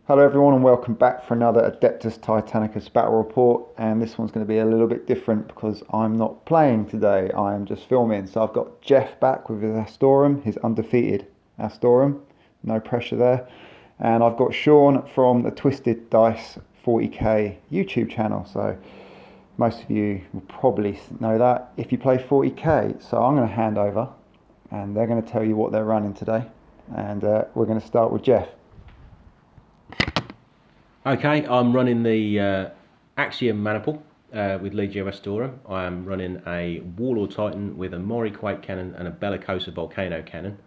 Hello everyone and welcome back for another Adeptus Titanicus battle report, and this one's going to be a little bit different because I'm not playing today, I am just filming. So I've got Jeff back with his Astorum, his undefeated Astorum, no pressure there, and I've got Sean from the Twisted Dice 40k YouTube channel. So most of you will probably know that if you play 40k. So I'm going to hand over and they're going to tell you what they're running today, and we're going to start with Jeff. Okay, I'm running the Axiom Maniple with Legio Astorum. I am running a Warlord Titan with a Mori Quake Cannon and a Bellicosa Volcano Cannon,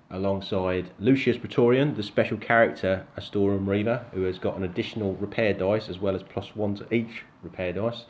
alongside Lucius Praetorian, the special character Astorum Reaver, who has got an additional repair dice as well as +1 to each repair dice.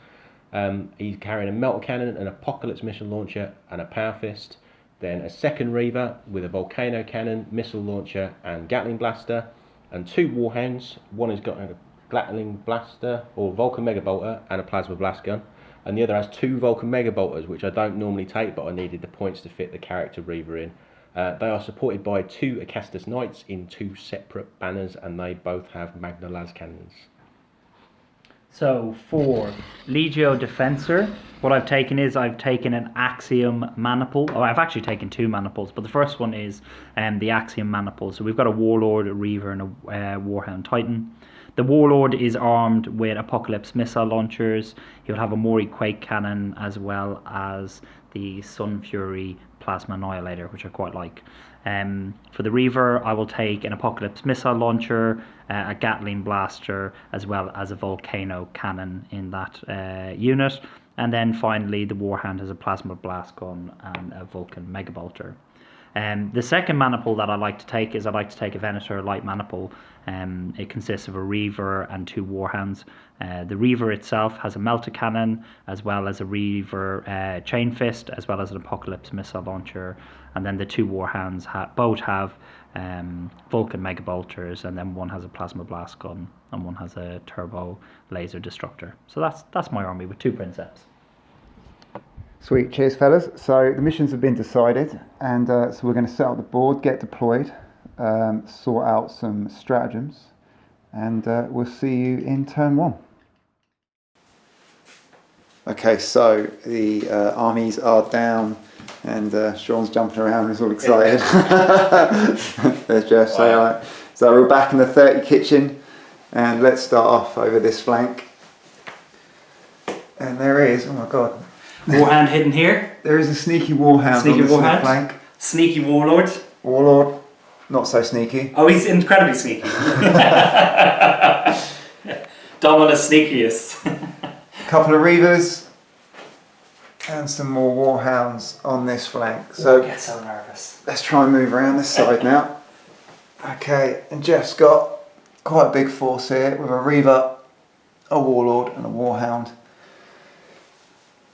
He's carrying a Melter Cannon, an Apocalypse Missile Launcher and a Power Fist. Then a second Reaver with a Volcano Cannon, Missile Launcher and Gatling Blaster. And two Warhounds. One has got a Gatling Blaster or Vulcan Megabolter and a Plasma Blast Gun, and the other has two Vulcan Megabolters, which I don't normally take, but I needed the points to fit the character Reaver in. They are supported by two Acastus Knights in two separate banners, and they both have Magna Las Cannons. So for Legio Defensor, what I've taken is I've taken an Axiom Maniple. Oh, I've actually taken two Maniples, but the first one is the Axiom Maniple. So we've got a Warlord, a Reaver, and a Warhound Titan. The Warlord is armed with Apocalypse Missile Launchers. He'll have a Mori Quake Cannon as well as the Sun Fury Plasma Annihilator, which I quite like. For the Reaver, I will take an Apocalypse Missile Launcher, a Gatling Blaster, as well as a Volcano Cannon in that unit. And then finally, the Warhound has a Plasma Blast Gun and a Vulcan Megabolter. The second Maniple that I like to take is I like to take a Venator Light Maniple. It consists of a Reaver and two Warhounds. The Reaver itself has a Melter Cannon, as well as a Reaver Chain Fist, as well as an Apocalypse Missile Launcher. And then the two Warhounds both have Vulcan Megabolters, and then one has a Plasma Blast Gun and one has a Turbo Laser Destructor. So that's my army with two Princeps. Sweet, cheers fellas. So the missions have been decided, and so we're going to set up the board, get deployed, sort out some stratagems, and we'll see you in turn one. Okay, so the armies are down, and Sean's jumping around, he's all excited. There's Jeff, say hi. So we're back in the 30 kitchen, and let's start off over this flank. And there he is, oh my god. Warhound hidden here. There is a sneaky Warhound on this flank. Sneaky Warlord. Warlord, not so sneaky. Oh, he's incredibly sneaky. Dominus sneakiest. Couple of Reavers and some more Warhounds on this flank. So I get so nervous. let's try and move around this side now. Okay, and Jeff's got quite a big force here with a Reaver, a Warlord and a Warhound.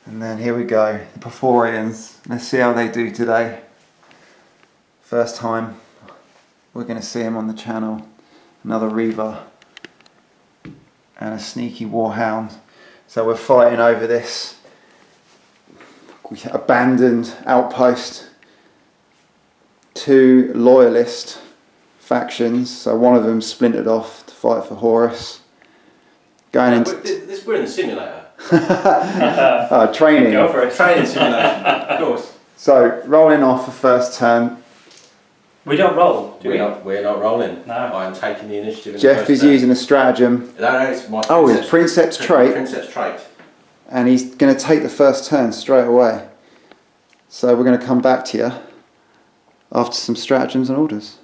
And then here we go, the Porphorians. Let's see how they do today. First time we're going to see them on the channel. Another Reaver and a sneaky Warhound. So we're fighting over this abandoned outpost. Two loyalist factions. So one of them splintered off to fight for Horus. Going into We're in the simulator. Training. Go for it. Training simulation, of course. So rolling off the first turn. We don't roll, do we? We're not rolling. No. I'm taking the initiative. Jeff is using a stratagem. No, it's my His Princeps trait. Princeps trait. And he's going to take the first turn straight away. So we're going to come back to you after some stratagems and orders.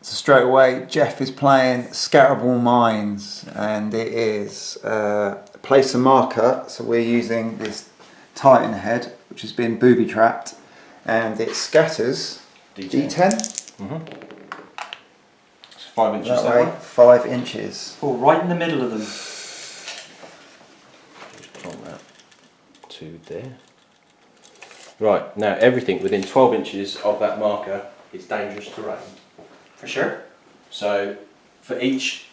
So straight away, Jeff is playing Scatterable Mines, and it is place a marker. So we're using this Titan head, which has been booby trapped, and it scatters D10. Mm-hmm. It's 5 inches That way, 5 inches. Oh, right in the middle of them. Just put on that to there. Right, now everything within 12 inches of that marker is dangerous terrain. For sure. So for each,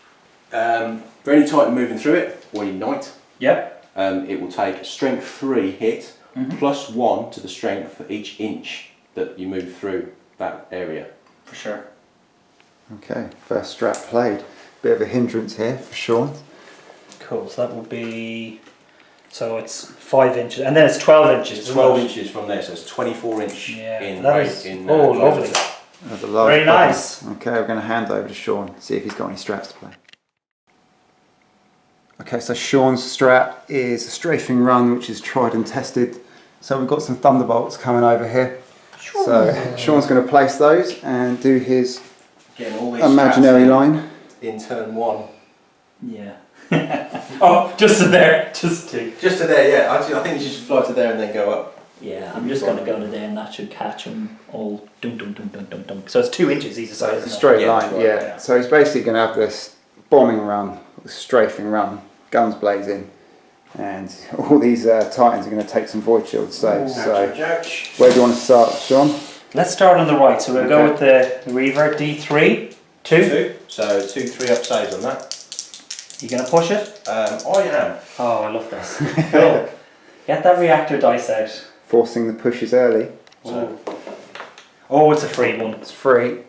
for any Titan moving through it, or any Knight, Yep. it will take a strength 3 hit, +1 to the strength for each inch that you move through that area. For sure. Okay, first strat played. Bit of a hindrance here for Sean. Cool, so that will be... So it's 5 inches, and then it's 12 inches. It's 12 inches from there, so it's 24 inch in that weight. is, In, lovely. That's a large Very bubble. nice. Okay, we're going to hand over to Sean, see if he's got any strats to play. Okay, so Sean's strat is a strafing run, which is tried and tested. So we've got some thunderbolts coming over here. So Sean's going to place those and do his all these imaginary line. In turn 1. Yeah. Oh, just to there, just to there, yeah. I think you should fly to there and then go up. Yeah, I'm just going to go to there and that should catch him all dunk, dunk, dunk, dunk, dunk, dunk. So it's 2 inches either side, isn't it? Straight line, right, yeah. So he's basically going to have this bombing run, this strafing run, guns blazing, and all these Titans are going to take some void shield saves. So where do you want to start, Sean? Let's start on the right. So we'll go with the Reaver D3, 2. So 2 3-up saves on that. You going to push it? I am. Oh, I love this. Cool. Get that reactor dice out. Forcing the pushes early. So, oh, it's a free one. It's free.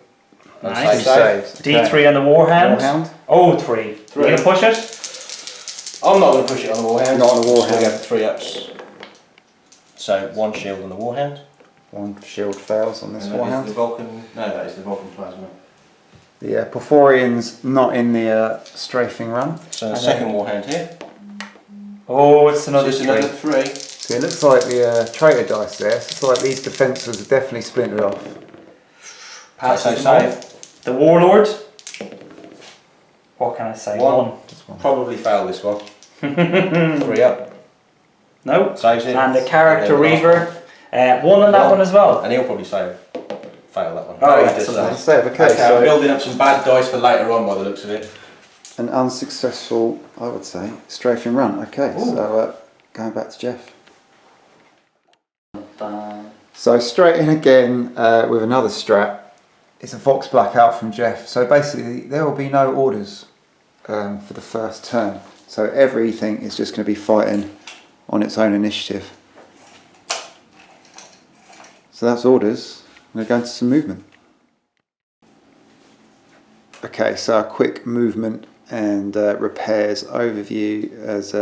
Nice. Saves. D3 on the Warhound. Warhound. Oh, 3. You going to push it? I'm not going to push it on the Warhound. Not on the Warhound. We'll go for 3-ups. So 1 shield on the Warhound. 1 shield fails on this And that Warhound. is the Vulcan. No, that is the Vulcan plasma. The Porphorian's not in the strafing run. So the second Warhound here. Oh, it's another So 3. another 3. So it looks like the traitor dice there. So it's like these defensors are definitely splintered off. Passes So them off. The Warlord. What can I say? 1. Probably fail this one. 3-up. No. Saves it. And the character And then the Reaver. 1 on that one as well. And he'll probably fail that one. Oh, he yeah, does so save. Let's save. Okay, Okay, so I'm building up some bad dice for later on by the looks of it. an unsuccessful, I would say, strafing run. Okay, so going back to Jeff. So straight in again with another strat. It's a Vox Blackout from Jeff. So basically there will be no orders for the first turn. So everything is just going to be fighting on its own initiative. So that's orders. I'm going to go into some movement. Okay, so a quick movement and repairs overview. As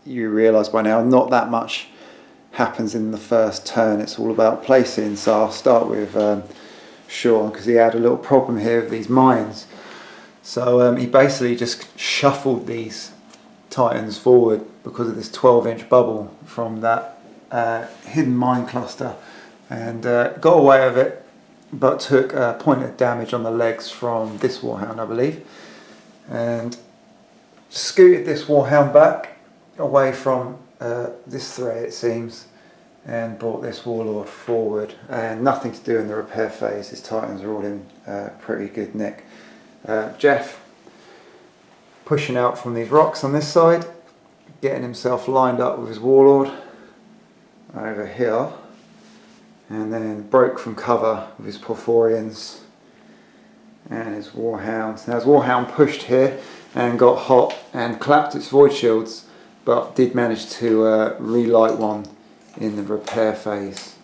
you realise by now, not that much happens in the first turn. It's all about placing. So I'll start with Sean, because he had a little problem here with these mines. So he basically just shuffled these Titans forward because of this 12-inch bubble from that hidden mine cluster, and got away with it, but took a point of damage on the legs from this Warhound, I believe, and scooted this Warhound back away from this threat, it seems, and brought this Warlord forward, and nothing to do in the repair phase. His Titans are all in pretty good nick. Jeff pushing out from these rocks on this side, getting himself lined up with his Warlord over here, and then broke from cover with his Porphorians and his Warhounds. Now his Warhound pushed here and got hot and clapped its Void Shields, but did manage to relight one in the repair phase.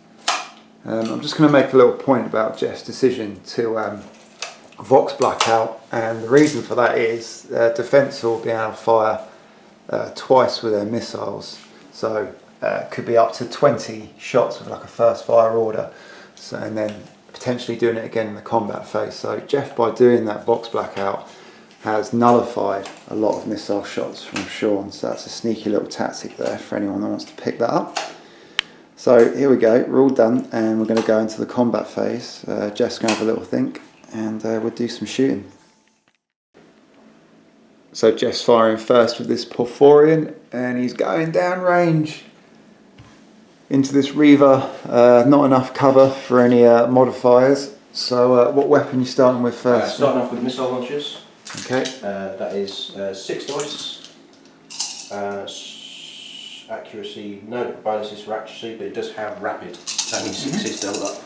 I'm just going to make a little point about Jeff's decision to Vox Blackout, and the reason for that is Defensor will be able to fire twice with their missiles, so could be up to 20 shots with like a first fire order, so, and then potentially doing it again in the combat phase. So Jeff, by doing that Vox Blackout, has nullified a lot of missile shots from Sean, so that's a sneaky little tactic there for anyone that wants to pick that up. So here we go, we're all done, and we're going to go into the combat phase. Jeff's going to have a little think, and we'll do some shooting. So Jeff's firing first with this Porphorian, and he's going down range into this Reaver. Not enough cover for any modifiers. So what weapon are you starting with first? Starting off with missile launchers. Okay. That is 6 dice. Accuracy, no bonuses for accuracy, but it does have rapid. That means 6 doubled up.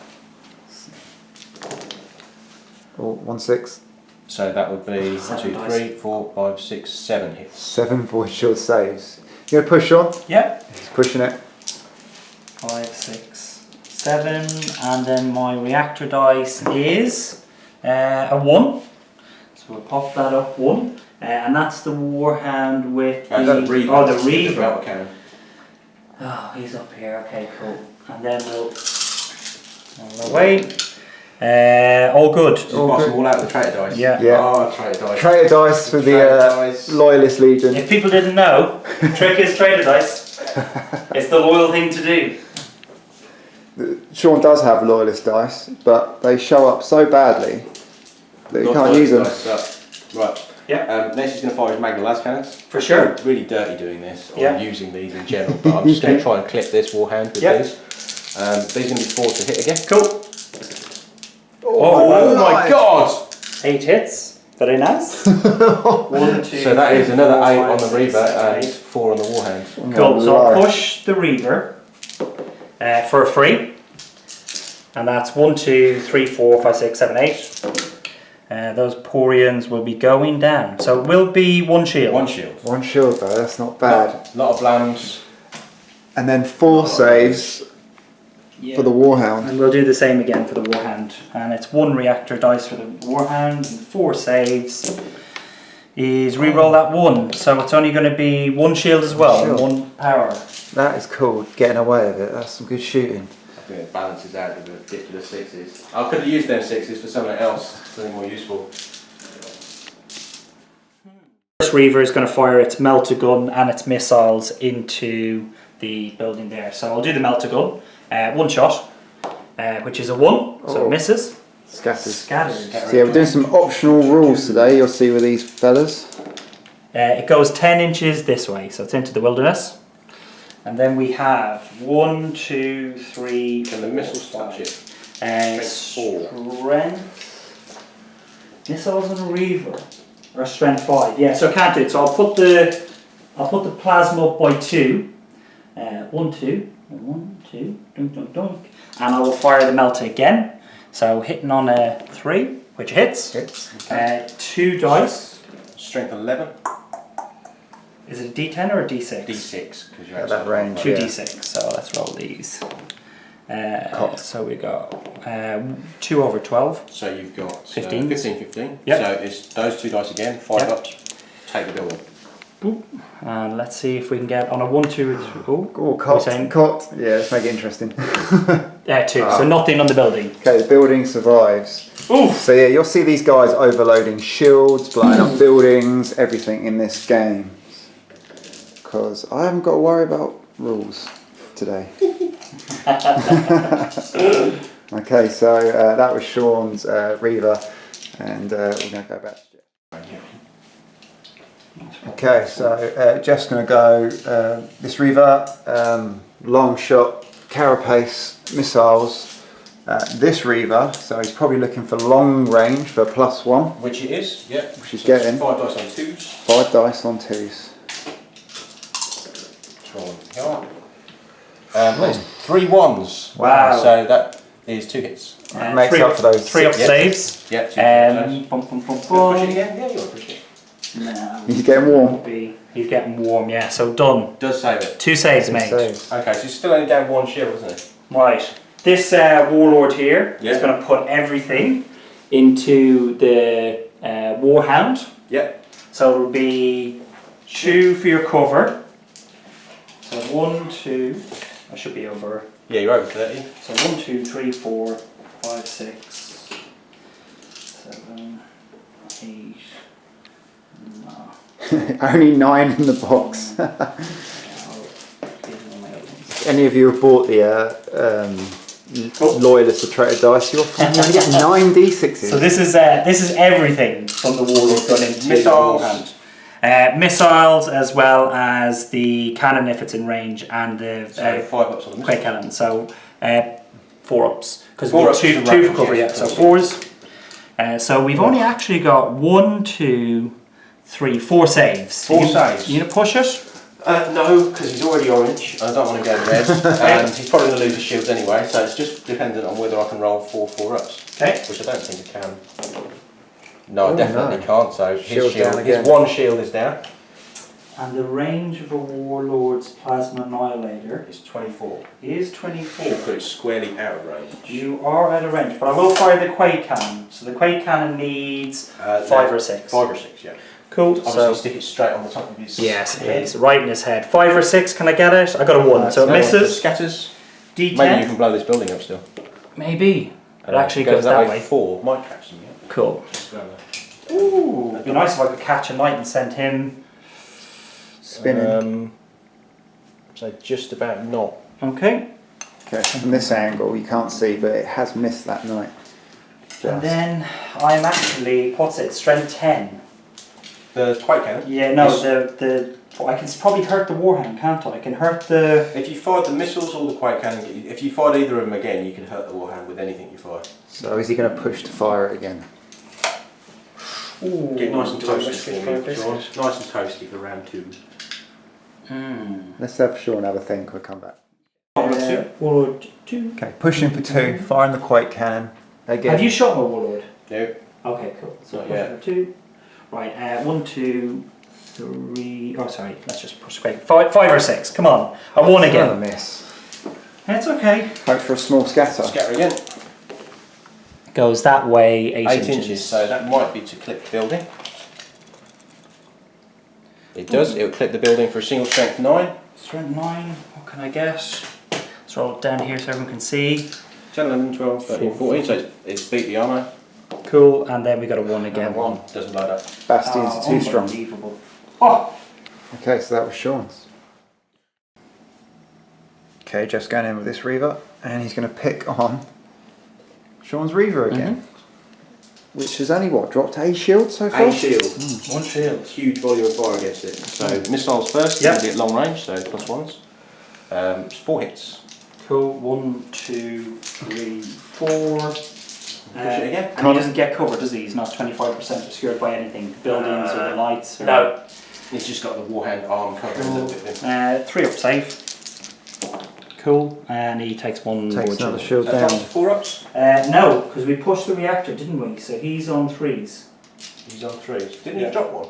Or 1/6. So that would be 7 2, dice. 3, 4, 5, 6, 7 hits. 7 Void Shield saves. You gonna push on? Yep. He's pushing it. 5, 6, 7, and then my reactor dice is a 1. So we'll pop that up one. And that's the Warhound with the... the Reaver. Oh, the Reaver. Bell cannon. Oh, he's up here. Okay, cool. And then we'll... On the way. All good. Just box them all out with the traitor dice. Yeah. Oh, traitor dice. Traitor dice for the Loyalist Legion. If people didn't know, trick is traitor dice. It's the loyal thing to do. Sean does have Loyalist dice, but they show up so badly that you can't use them. Right. Yeah. Next he's going to fire his Magna Las cannons. For sure. Really dirty doing this, or Yeah. using these in general, but I'm just going to try and clip this Warhound with these. These are going to be 4 to hit again. Cool. Oh my god! 8 hits. Very nice. 1, 2, So that is 3, another 4, 8 5, on the 6, Reaver 7, and 8. 4 on the Warhound. Cool, so I'll push the Reaver for a free. And that's 1, 2, 3, 4, 5, 6, 7, 8. Those Porians will be going down. So it will be 1 shield. 1 shield. 1 shield though, that's not bad. A lot of blams. And then 4 saves for the Warhound. And we'll do the same again for the Warhound. And it's 1 reactor dice for the Warhound and 4 saves. Is re-roll that 1. So it's only going to be 1 shield as well, and 1 power. That is cool, getting away with it. That's some good shooting. I think it balances out with the ridiculous 6s. I could have used them 6s for something else, something more useful. First Reaver is going to fire its melter gun and its missiles into the building there. So I'll do the melter gun. 1 shot, which is a 1, so it misses. Scatters. Scatters. So yeah, we're doing some optional rules today, you'll see with these fellas. It goes 10 inches this way, so it's into the wilderness. And then we have 1, 2, 3, Can the missiles touch it? Strength 4. Missiles and a Reaver. Or strength 5. Yeah, so I can't do it. So I'll put the plasma up by 2. 1, 2. 1, 2. Dunk, dunk, dunk. And I will fire the melter again. So hitting on a 3, which hits. Okay. 2 dice. Strength 11. Is it a D10 or a D6? D6, because you're At at that range. 2 yeah. D6, so let's roll these. So we got 2 over 12. So you've got 15. 15. Yep. So it's those 2 dice again, 5 Yep. up, take the building. Boop. And let's see if we can get on a 1, 2, 3. Oh, cot. Yeah, let's make it interesting. 2, so nothing on the building. Okay, the building survives. Oof. So yeah, you'll see these guys overloading shields, blowing up buildings, everything in this game. Because I haven't got to worry about rules today. Okay, so that was Sean's Reaver, and we're going to go back to Jeff. Okay, so Jeff's going to go this Reaver, long shot, carapace missiles. This Reaver, so he's probably looking for long range for +1. Which it is, yeah. Which is so getting 5 dice on 2s. 5 dice on 2s. There's 3 1s. Wow. So that is 2 hits. Makes up for those 3 up 6. saves. Yeah, 2 hits. Bum, bum, bum, Push it bum. again? Yeah, you want to push it. No. He's getting warm. He's getting warm, yeah, so done. Does save it. 2 saves, Two mate. saves. Okay, so he's still only down 1 shield, isn't he? Right. This Warlord here is Yeah. going to put everything into the Warhound. Yep. So it'll be 2 for your cover. So 1, 2. I should be over. Yeah, you're over 30. So 1, 2, 3, 4, 5, 6, 7, 8. No. Only 9 in the box. Any of you have bought the Loyalist or Traitor dice? You're fine. You only get 9 d6s. So this is everything from the Warlord gone into Missiles. the Warhound. Missiles, as well as the cannon if it's in range, and the So 5 ups on the quick missile. cannon. So 4 ups because 4 we've ups two to for rapid, cover. Yeah, yes, so that's 4s. So we've only actually got 1, 2, 3, 4 saves. 4 saves. You gonna push it? No, because he's already orange. I don't want to go red. And he's probably going to lose his shields anyway, so it's just dependent on whether I can roll 4 ups. Okay. Which I don't think I can. No, I Oh, definitely no. can't, so his Shield down shield, again. his 1 shield is down. And the range of a Warlord's Plasma Annihilator It's 24. is 24. Should put it squarely out of range. You are out of range, but I will fire the Quake Cannon. So the Quake Cannon needs 5 or 6. 5 or 6, yeah. Cool. Obviously, So stick it straight on the top of his yes, it head. is right in his head. 5 or 6. Can I get it? I got a 1, so it No, misses. Scatters. D10. Maybe you can blow this building up still. Maybe. It actually goes that way. 4 might catch them. Yeah. Cool. Ooh. It'd be nice if I could catch a knight and send him Spinning. So just about not. Okay. Okay, from this angle you can't see, but it has missed that knight. And then I'm actually, what's it, strength 10. The Quake Cannon? Yeah, no, Yes. I can probably hurt the Warhammer, can't I? I can hurt the... If you fired the missiles or the Quake Cannon, if you fired either of them again, you can hurt the Warhammer with anything you fire. So is he going to push to fire it again? Ooh, Get nice and do I toasty risk it for for a me, biscuit? Sean. Nice and toasty for round 2. Let's have Sean have a think, we'll come back. Warlord 2. Okay, pushing for 2, firing the Quake Cannon. Again. Have you shot my Warlord? No. Okay, cool. So Not push yet. for 2. Right, 1, 2, 3... Oh, sorry, let's just push quick. 5 or 6, come on. I won Another again. miss. It's okay. Hope for a small scatter. Scatter again. Goes that way 8 inches, so that might be to clip the building. It does, it'll clip the building for a single strength 9. Strength 9, what can I get? Let's roll it down here so everyone can see. 10, 11, 12, 13, 14, so it's beat the armour. Cool, and then we got a 1 again. And 1 doesn't load up. Bastions are too strong. Unbelievable. Oh! Okay, so that was Sean's. Okay, Jeff's going in with this Reaver, and he's going to pick on Sean's Reaver again. Which has only, what, dropped a shield so far? A shield. 1 shield. Huge volume of fire against it. So missiles first, Yep. going to be at long range, so +1s. It's 4 hits. Cool, 1, 2, 3, 4. Push it again. And he doesn't get cover, does he? He's not 25% obscured by anything. Buildings or the lights? Or... No. He's just got the warhand arm covering a little bit. 3 up save. Cool, and he takes 1 Takes wood another shield. shield That down. drops to 4 ups. No, because we pushed the reactor, didn't we? So he's on 3s. He's on 3s. Didn't Yeah. he drop 1?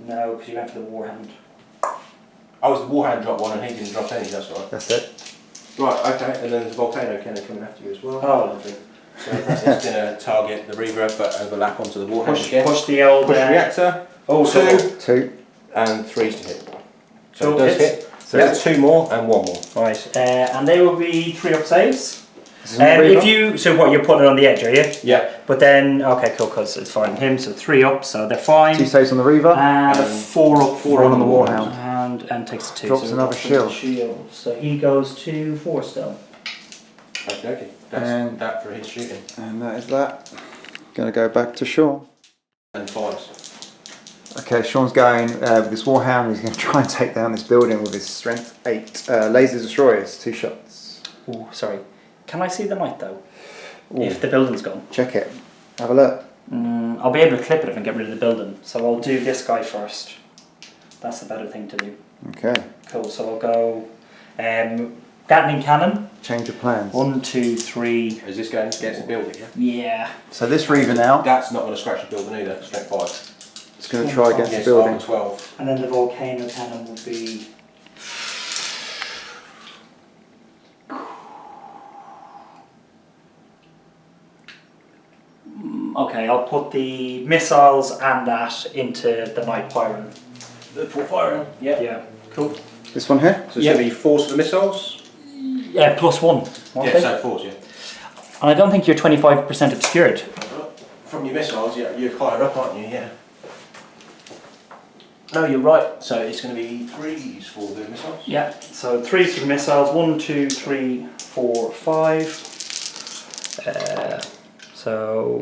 No, because you went for the warhand. Oh, it's the warhand dropped 1 and he didn't drop any, that's right. That's it. Right, okay, and then there's a volcano cannon coming after you as well. Oh, lovely. So it's going to target the Reaver but overlap onto the warhand again. Push the old... Push reactor. Oh, 2 2. and 3s to hit. So Two it does hits. hit. So that's 2 more and 1 more. Right, and they will be 3 up saves. Reaver? If you... So what, you're putting it on the edge, are you? Yeah. But then... Okay, cool, because it's firing him, so 3 up, so they're fine. 2 saves on the Reaver. And 4 up. 4 on the Warhound. And takes a 2. Drops so another drops shield. another So he goes to 4 still. Okay, that's And- that for his shooting. And that is that. Going to go back to Sean. And 5s. Okay, Sean's going with this Warhound. He's going to try and take down this building with his strength 8. Laser destroyers, 2 shots. Oh, sorry. Can I see the knight though? Ooh. If the building's gone. Check it. Have a look. I'll be able to clip it if I get rid of the building. So I'll do this guy first. That's the better thing to do. Okay. Cool, so I'll go Gatling cannon. Change of plans. 1, 2, 3. Is this going against the building, yeah? Yeah. So this Reaver now, That's not going to scratch the building either, strength 5. it's going to try against the Yes, building. armor 12. And then the volcano cannon will be... Okay, I'll put the missiles and that into the Night Pyron. The full firing? Yeah. Yeah, cool. This one here? So it's going to be force for the missiles? Yeah, +1. won't Yeah, they? so force, yeah. And I don't think you're 25% obscured. From your missiles, yeah, you're higher up, aren't you? Yeah. No, you're right. So it's going to be 3s for the missiles. Yeah, so 3 for the missiles. 1, 2, 3, 4, 5. So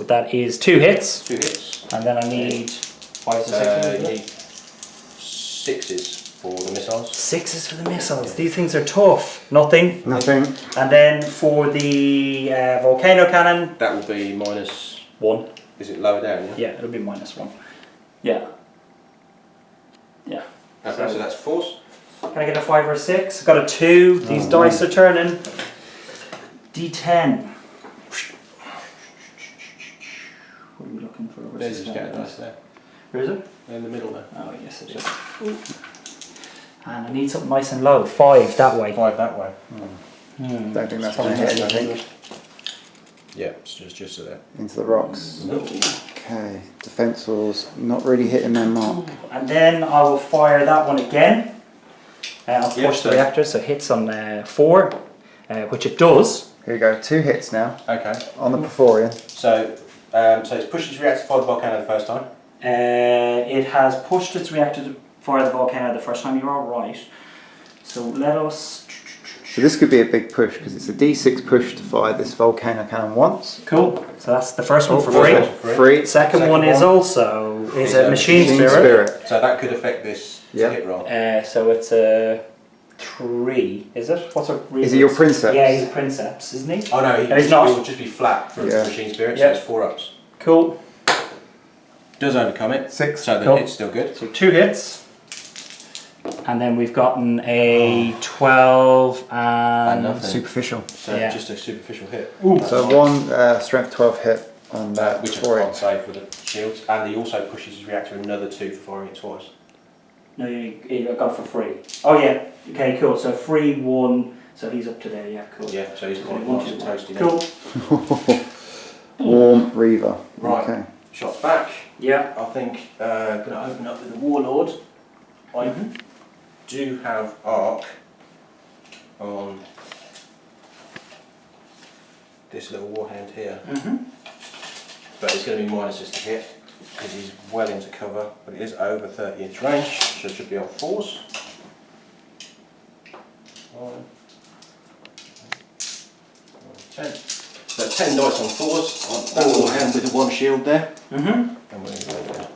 that is 2 hits. 2 hits. And then I need 5 or 6. You need 6s for the missiles. 6s for the missiles. These things are tough. Nothing. Nothing. And then for the volcano cannon, That will be minus. 1. Is it lower down? Yeah. Yeah, it'll be -1. Yeah. Yeah. Okay, so that's force. Can I get a 5 or 6? Got a 2. These dice are turning. D10. What are we looking for? There's just get a dice there. Where is it? In the middle there. Oh, yes it is. Ooh. And I need something nice and low. 5 that way. 5 that way. Don't think that's Probably going to hit not anything. gonna hit. Yeah, it's just there. Into the rocks. No. Okay, Defensor's not really hitting their mark. And then I will fire that one again. I'll push the so- reactor, so it hits on 4, which it does. Here we go, 2 hits now Okay. on the Perforian. So it's pushed its reactor to fire the volcano the first time. It has pushed its reactor to fire the volcano the first time. You're all right. So let us. So this could be a big push because it's a D6 push to fire this volcano cannon once. Cool. So that's the first one for First free. one. Free. Second one is also is a machine Machine spirit. So that could affect this Yeah. hit roll. So it's a 3. Is it? What's a? Is he your Princeps? Yeah, he's a Princeps, isn't he? Oh no, And he's not. It will just be flat for Yeah. machine spirit, Yeah. so it's 4 ups. Cool. Does overcome it. 6. So the Cool. hit's still good. So 2 hits. And then we've gotten a 12 and nothing. Superficial. So Yeah. just a superficial hit. So one strength 12 hit on that Which I Perforian. can't save with the shields. And he also pushes his reactor another 2 for firing it twice. No, you got it for free. Oh yeah. Okay, cool. So 3, 1. So he's up to there. Yeah, cool. Yeah, so he's quite One, nice and two, toasty now. Cool. Warm Reaver. Right. Okay. Shots back. Yeah. I think going to open up with the Warlord. I do have arc on this little warhand here, but it's going to be minuses to hit because he's well into cover, but it is over 30-inch range, so it should be on 4s. 10. So 10 dice on 4s on that warhand with the 1 shield there. And we're going to go there.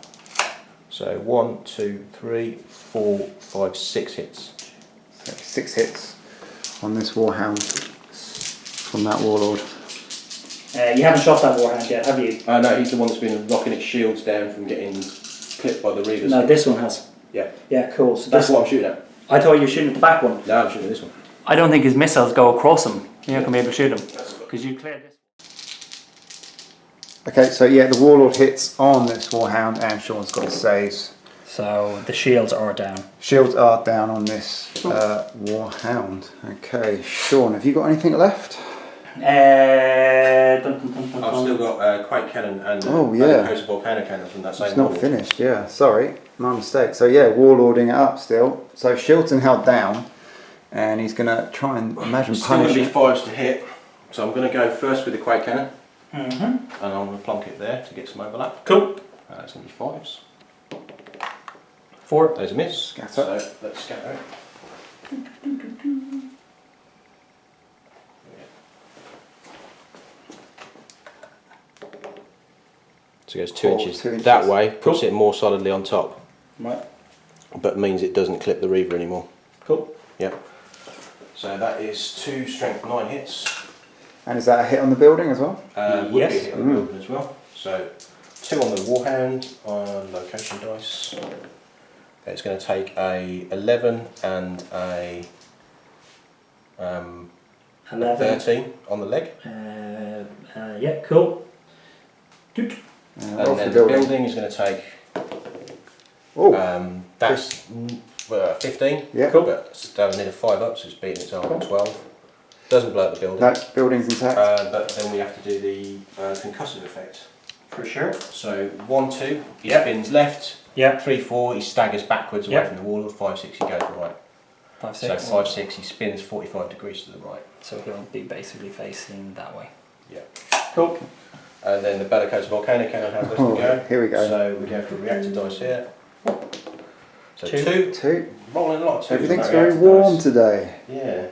So 1, 2, 3, 4, 5, 6 hits. So 6 hits on this Warhound from that Warlord. You haven't shot that warhand yet, have you? No, he's the one that's been knocking its shields down from getting clipped by the Reavers. No, this one has. Yeah. Yeah, cool. So That's this what I'm shooting at. I thought you were shooting at the back one. No, I'm shooting at this one. I don't think his missiles go across him. You're not going to be able to shoot him because you cleared this. Okay, so yeah, the Warlord hits on this Warhound and Sean's got his saves. So the shields are down. Shields are down on this Warhound. Okay, Sean, have you got anything left? I've still got Quake Cannon and Oh, yeah. Adeptus Volcano Cannon from that same It's not model. finished, yeah. Sorry, my mistake. So yeah, Warlording it up still. So Shields and held down, and he's going to try and imagine It's still going punish to be it. 5s to hit, so I'm going to go first with the Quake Cannon, and I'm going to plonk it there to get some overlap. Cool. It's going to be 5s. 4. There's a miss. Scatter. So let's scatter it. So it goes 2 inches 2 inches. that way, puts it more solidly on top, Right. but means it doesn't clip the Reaver anymore. Cool. Yep. So that is 2 strength 9 hits. And is that a hit on the building as well? Would be a Yes. hit on the building as well. So 2 on the Warhound on location dice. It's going to take a 11 and a 11. 13 on the leg. Yeah, cool. Doot. And off then the the building. building is going to take Oh, that's 15. Yeah. Cool. But still need a 5 up, so it's beating its arm on 12. Doesn't blow up the building. that building's intact. But then we have to do the concussive effect. For sure. So 1, 2, he Yep. spins left. Yeah. 3, 4, he staggers backwards away Yep. from the wall. 5, 6, he goes right. 5, So 6. 5, 6, he spins 45 degrees to the right. So he'll be basically facing that way. Yeah. Cool. And then the Bellicose Volcano Cannon has this Oh, to go. here we go. So we go for reactor dice here. So 2. 2, 2. rolling a lot of 2s. Everything's on that very reactor warm dice. today. Yeah.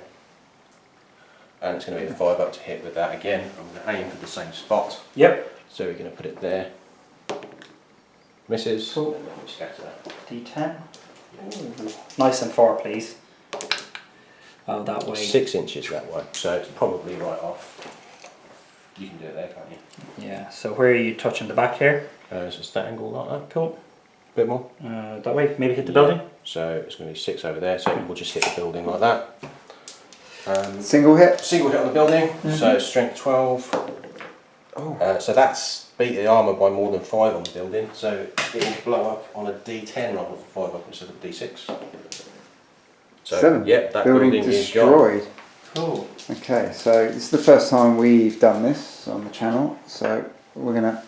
And it's going to be a 5 up to hit with that again. I'm going to aim for the same spot. Yep. So we're going to put it there. Misses. Cool. And then we scatter that. D10. Nice and far, please. Oh, that way. 6 inches that way. So it's probably right off. You can do it there, can't you? Yeah. So where are you touching the back here? So it's that angle like that. Cool. Bit more. That way. Maybe hit the building. So it's going to be 6 over there. So we'll just hit the building like that. Single hit. Single hit on the building. So strength 12. Oh. So that's beat the armour by more than 5 on the building, so it will blow up on a D10 rather than 5 up instead of D6. So, 7. yeah, that building building is gone. destroyed. Cool. Okay, so this is the first time we've done this on the channel, so we're going to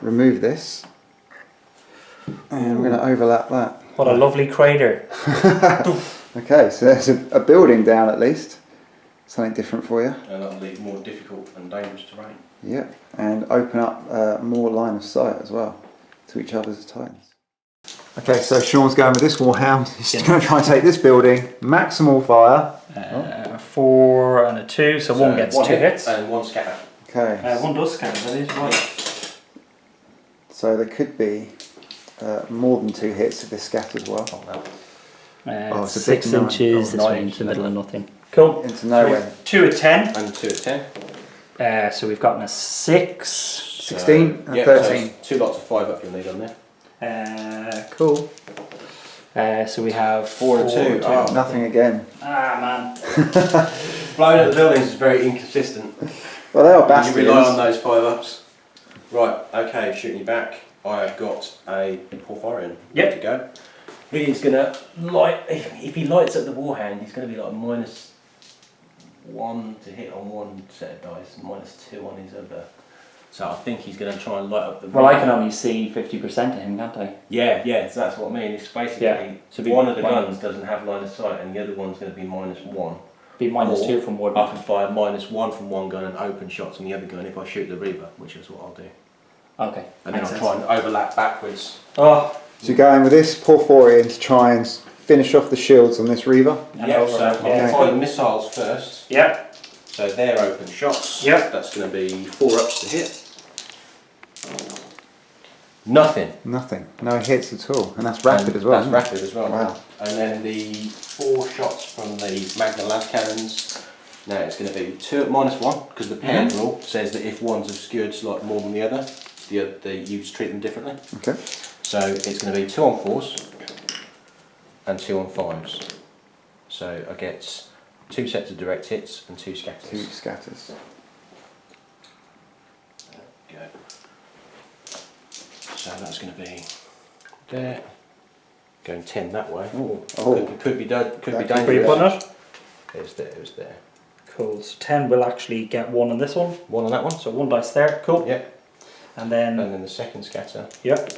remove this and we're going to overlap that. What a lovely crater. Okay, so there's a building down at least, something different for you. And that'll leave more difficult and dangerous terrain. Yeah, and open up more line of sight as well to each other's titans. Okay, so Sean's going with this warhound. He's going to try and take this building, maximal fire. 4 and a 2, so one gets 2 hits. And 1 scatter. Okay. One does scatter, that is right. So there could be more than 2 hits if this scatters well. It's it's a big 6 nine. inches, this 9 one inches, into the middle of isn't nothing. Cool. Into nowhere. 2 at 10. And 2 at 10. So we've gotten a 6. 16 and yeah, 13. So 2 lots of 5 up you'll need on there. Cool. So we have 4 and 2. Oh. Nothing again. Man. Blowing at the buildings is very inconsistent. Well, they are You bastions. rely on those 5 ups. Right, okay, shooting you back. I've got a Porphyrion Yep. to go. He's gonna light. If he lights up the warhound, he's gonna be like -1 to hit on one set of dice, -2 on his other. So I think he's gonna try and light up the. Well, I can only see 50% of him, can't I? Yeah, so that's what I mean. It's basically So one of the guns doesn't have line of sight, and the other one's gonna be -1. Be -2 from one. I can fire -1 from one gun and open shots on the other gun if I shoot the Reaver, which is what I'll do. Okay. And then makes I'll sense. try and overlap backwards. Oh. So you're going with this Porphyrion to try and finish off the shields on this Reaver. Yep, so I'll Okay. fire the missiles first. Yep. So they're open shots. Yep. That's going to be 4 ups to hit. Nothing. Nothing. No hits at all. And that's rapid as well. That's isn't it? rapid as well. Wow. And then the 4 shots from the Magna las cannons. Now it's going to be 2 at -1 because the paired rule says that if one's obscured like more than the other, you treat them differently. Okay. So it's going to be 2 on 4s and 2 on 5s. So I get 2 sets of direct hits and 2 scatters. 2 scatters. Go. So that's going to be there. Going 10 that way. Oh. Could be That could be dangerous. Where you putting it? It was there. Cool. So 10 will actually get 1 on this one. 1 on that one. So 1 dice there. Cool. Yep. And then. And then the second scatter. Yep.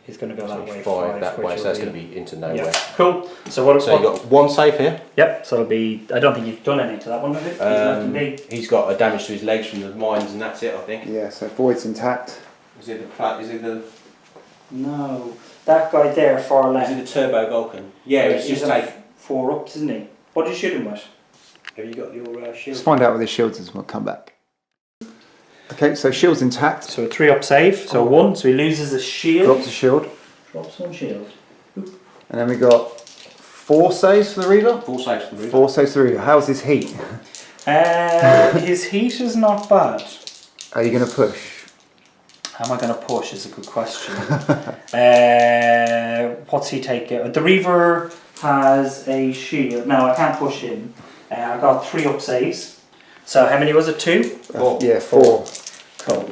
He's going to go that way. 5 that way, which so will that's going to be into nowhere. Yep. Cool. So what? So you got 1 save here. Yep. So it'll be. I don't think you've done any to that one, have you? He's left to be. He's got a damage to his legs from the mines, and that's it, I think. Yeah, so Void's intact. Is it the No. That guy there, far left. Is it the Turbo Vulcan? Yeah, it's he's just got take. 4 ups, isn't he? What did you shoot him with? Have you got your shield? Let's find out what his shields is and we'll come back. Okay, so shield's intact. So a 3 up save. So 1. So he loses a shield. Drops a shield. Drops 1 shield. And then we got 4 saves for the Reaver. 4 saves for the Reaver. 4 saves for the Reaver. How's his heat? His heat is not bad. Are you going to push? How am I going to push is a good question. What's he taking? The Reaver has a shield. No, I can't push him. I got 3 up saves. So how many was it? 2? 4. Yeah, 4. Cool.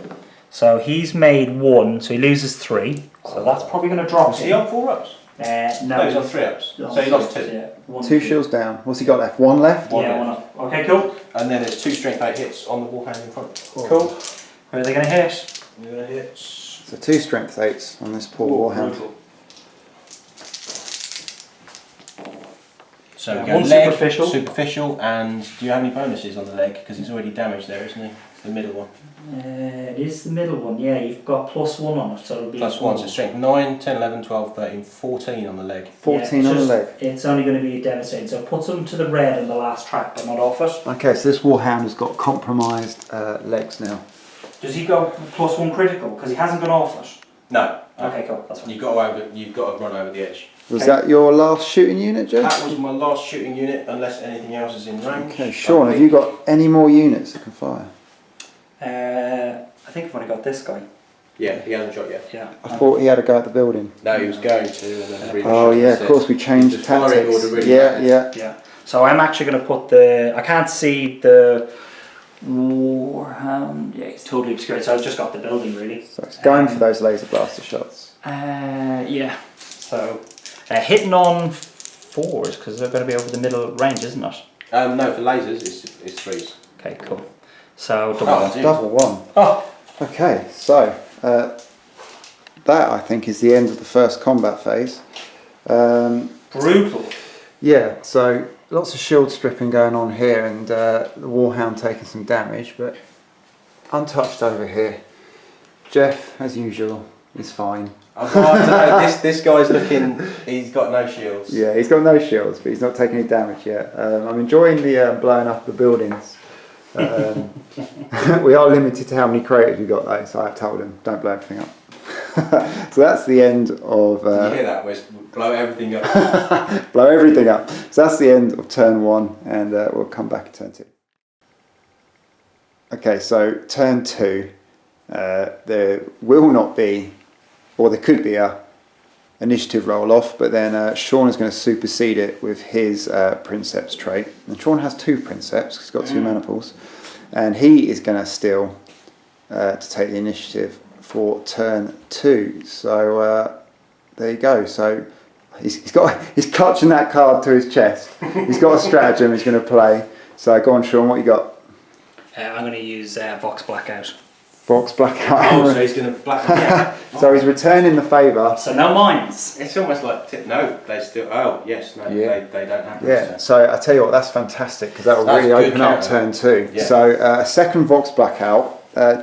So he's made 1, so he loses 3. So that's probably going to drop Is him. he on 4 ups? No, he's on 3 ups. So he lost 2. Yeah, 1, 2 shields down. What's he got left? 1 left? Yeah, 1 up. Okay, cool. And then there's 2 strength 8 hits on the warhound in front. Cool. Where are they going to hit? You're going to hit. So 2 strength 8s on this poor warhound. So Yeah, we go 1 leg, superficial. superficial, and do you have any bonuses on the leg? Because he's already damaged there, isn't he? The middle one. It is the middle one, yeah. You've got +1 on it, so it'll be +1, so strength 9, 10, 11, 12, 13, 14 on the leg. 14 Yeah, on the it's leg. It's only going to be devastating, so put them to the red in the last track, but not off it. Okay, so this warhound has got compromised legs now. Does he go +1 critical? Because he hasn't gone off it. No. Okay, cool, that's fine. You've got to run over the edge. Was that your last shooting unit, Joe? That was my last shooting unit, unless anything else is in range. Okay, Sean, have you got any more units that can fire? I think I've only got this guy. Yeah, he hasn't shot yet. Yeah. I thought he had a go at the building. No, he was going to, and then really Oh shot yeah, of instead. course we changed The firing tactics. order really Yeah, mattered. yeah. Yeah. So I'm actually going to put the. I can't see the Warhound. Yeah, it's totally obscured. So I've just got the building really. So it's going for those laser blaster shots. Yeah. So hitting on 4s because they're going to be over the middle range, isn't it? No, for lasers it's 3s. Okay, cool. So double one. Double 1. Oh, Okay, so that I think is the end of the first combat phase. brutal. Yeah, so lots of shield stripping going on here, and the Warhound taking some damage, but untouched over here. Jeff, as usual, is fine. This guy's looking. He's got no shields. Yeah, he's got no shields, but he's not taking any damage yet. I'm enjoying the blowing up the buildings. We are limited to how many craters we got though, so I told him don't blow everything up. So that's the end of. You hear that? We'll blow everything up. Blow everything up. So that's the end of turn 1, and we'll come back to turn 2. Okay, so turn 2, there will not be, or there could be a initiative roll off, but then Sean is going to supersede it with his Princeps trait. And Sean has 2 Princeps, he's got 2 maniples, and he is going to steal to take the initiative for turn 2. So there you go. So he's clutching that card to his chest. He's got a stratagem he's going to play. So go on, Sean, what you got? I'm going to use Vox Blackout. Vox Blackout. Oh, so he's going to black. Yeah. So he's returning the favour. So no mines. It's almost like no, they still. Oh yes, no, Yeah. they don't have. Yeah, so I tell you what, that's fantastic because that will That's really good open up counter. turn 2. Yeah. So a second Vox Blackout.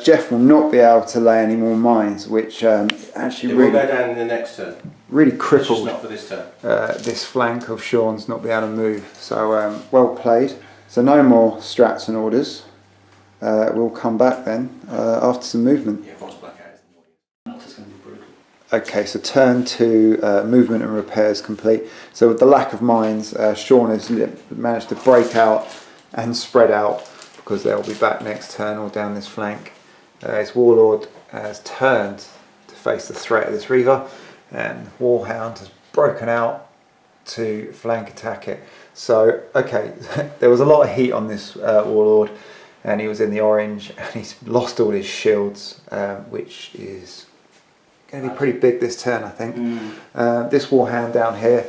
Jeff will not be able to lay any more mines, which actually It will go really, down in the next turn. really It's just crippled not for this turn. this flank of Sean's not being able to move. So well played. So no more strats and orders. We'll come back then after some movement. Yeah, Vox Blackout is the That is going to be brutal. Okay, so turn 2, movement and repairs complete. So with the lack of mines, Sean has managed to break out and spread out because they'll be back next turn or down this flank. His Warlord has turned to face the threat of this Reaver, and Warhound has broken out to flank attack it. So, okay, there was a lot of heat on this Warlord, and he was in the orange, and he's lost all his shields, which is going to be pretty big this turn, I think. This Warhound down here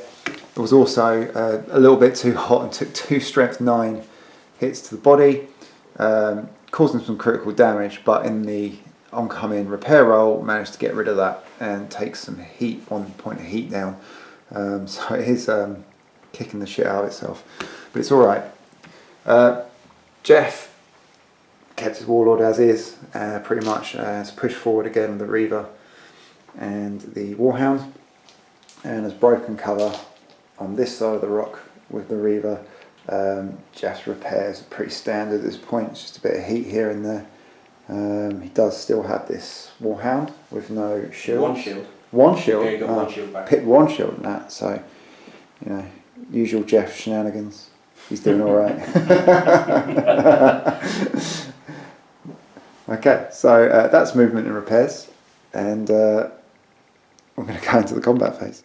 was also a little bit too hot and took 2 strength 9 hits to the body, causing some critical damage, but in the oncoming repair roll managed to get rid of that and take some heat, 1 point of heat down. So it is kicking the shit out of itself, but it's alright. Jeff kept his Warlord as is, pretty much, has pushed forward again with the Reaver and the Warhound, and has broken cover on this side of the rock with the Reaver. Jeff's repairs are pretty standard at this point, it's just a bit of heat here and there. He does still have this Warhound with no shield. 1 shield. 1 shield? Yeah, you got 1 shield back. Picked 1 shield in that, so, you know, usual Jeff shenanigans. He's doing alright. Okay, so that's movement and repairs, and we're going to go into the combat phase.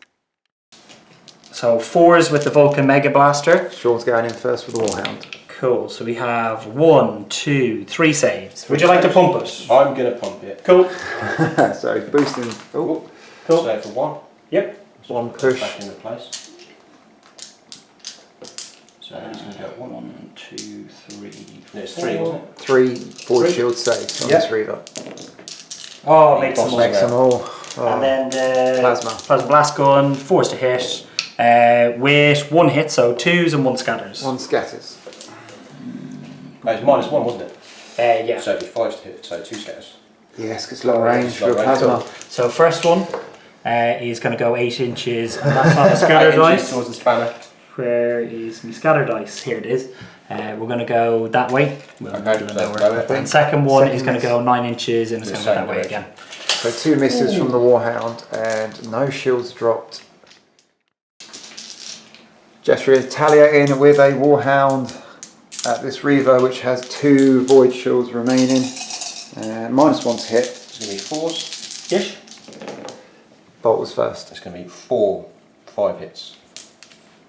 So 4s with the Vulcan Mega Blaster. Sean's going in first with the Warhound. Cool. So we have 1, 2, 3 saves. Would you like to pump it? I'm going to pump it. Cool. So he's boosting. Oh, Cool. So for 1. Yep. 1 push. Back into place. So he's going to go 1. 1, 2, 3. No, it's 3, wasn't it? 3 forward 3. shield saves on Yep. this Reaver. Oh, makes them all. Makes them all. Oh. And then the Plasma. blast gun, 4s to hit, with 1 hit, so 2s and 1 scatters. 1 scatters. No, it's -1, wasn't it? Yeah. So it'd be 5s to hit, so 2 scatters. Yes, because long range for Long a range. plasma. So first one is going to go 8 inches, and that's not a scatter 8 inches dice. towards the spanner. Where is my scatter dice? Here it is. We're going to go that way. We'll Okay, do it so lower. lower. And second one Second is going to miss. go 9 inches, and it's The going to go same that way direction. again. So 2 misses from the Warhound and no shields dropped. Just retaliating with a Warhound at this Reaver, which has 2 void shields remaining. And -1 to hit. It's going to be 4s. Yes. Bolt was first. It's going to be 4 5 hits.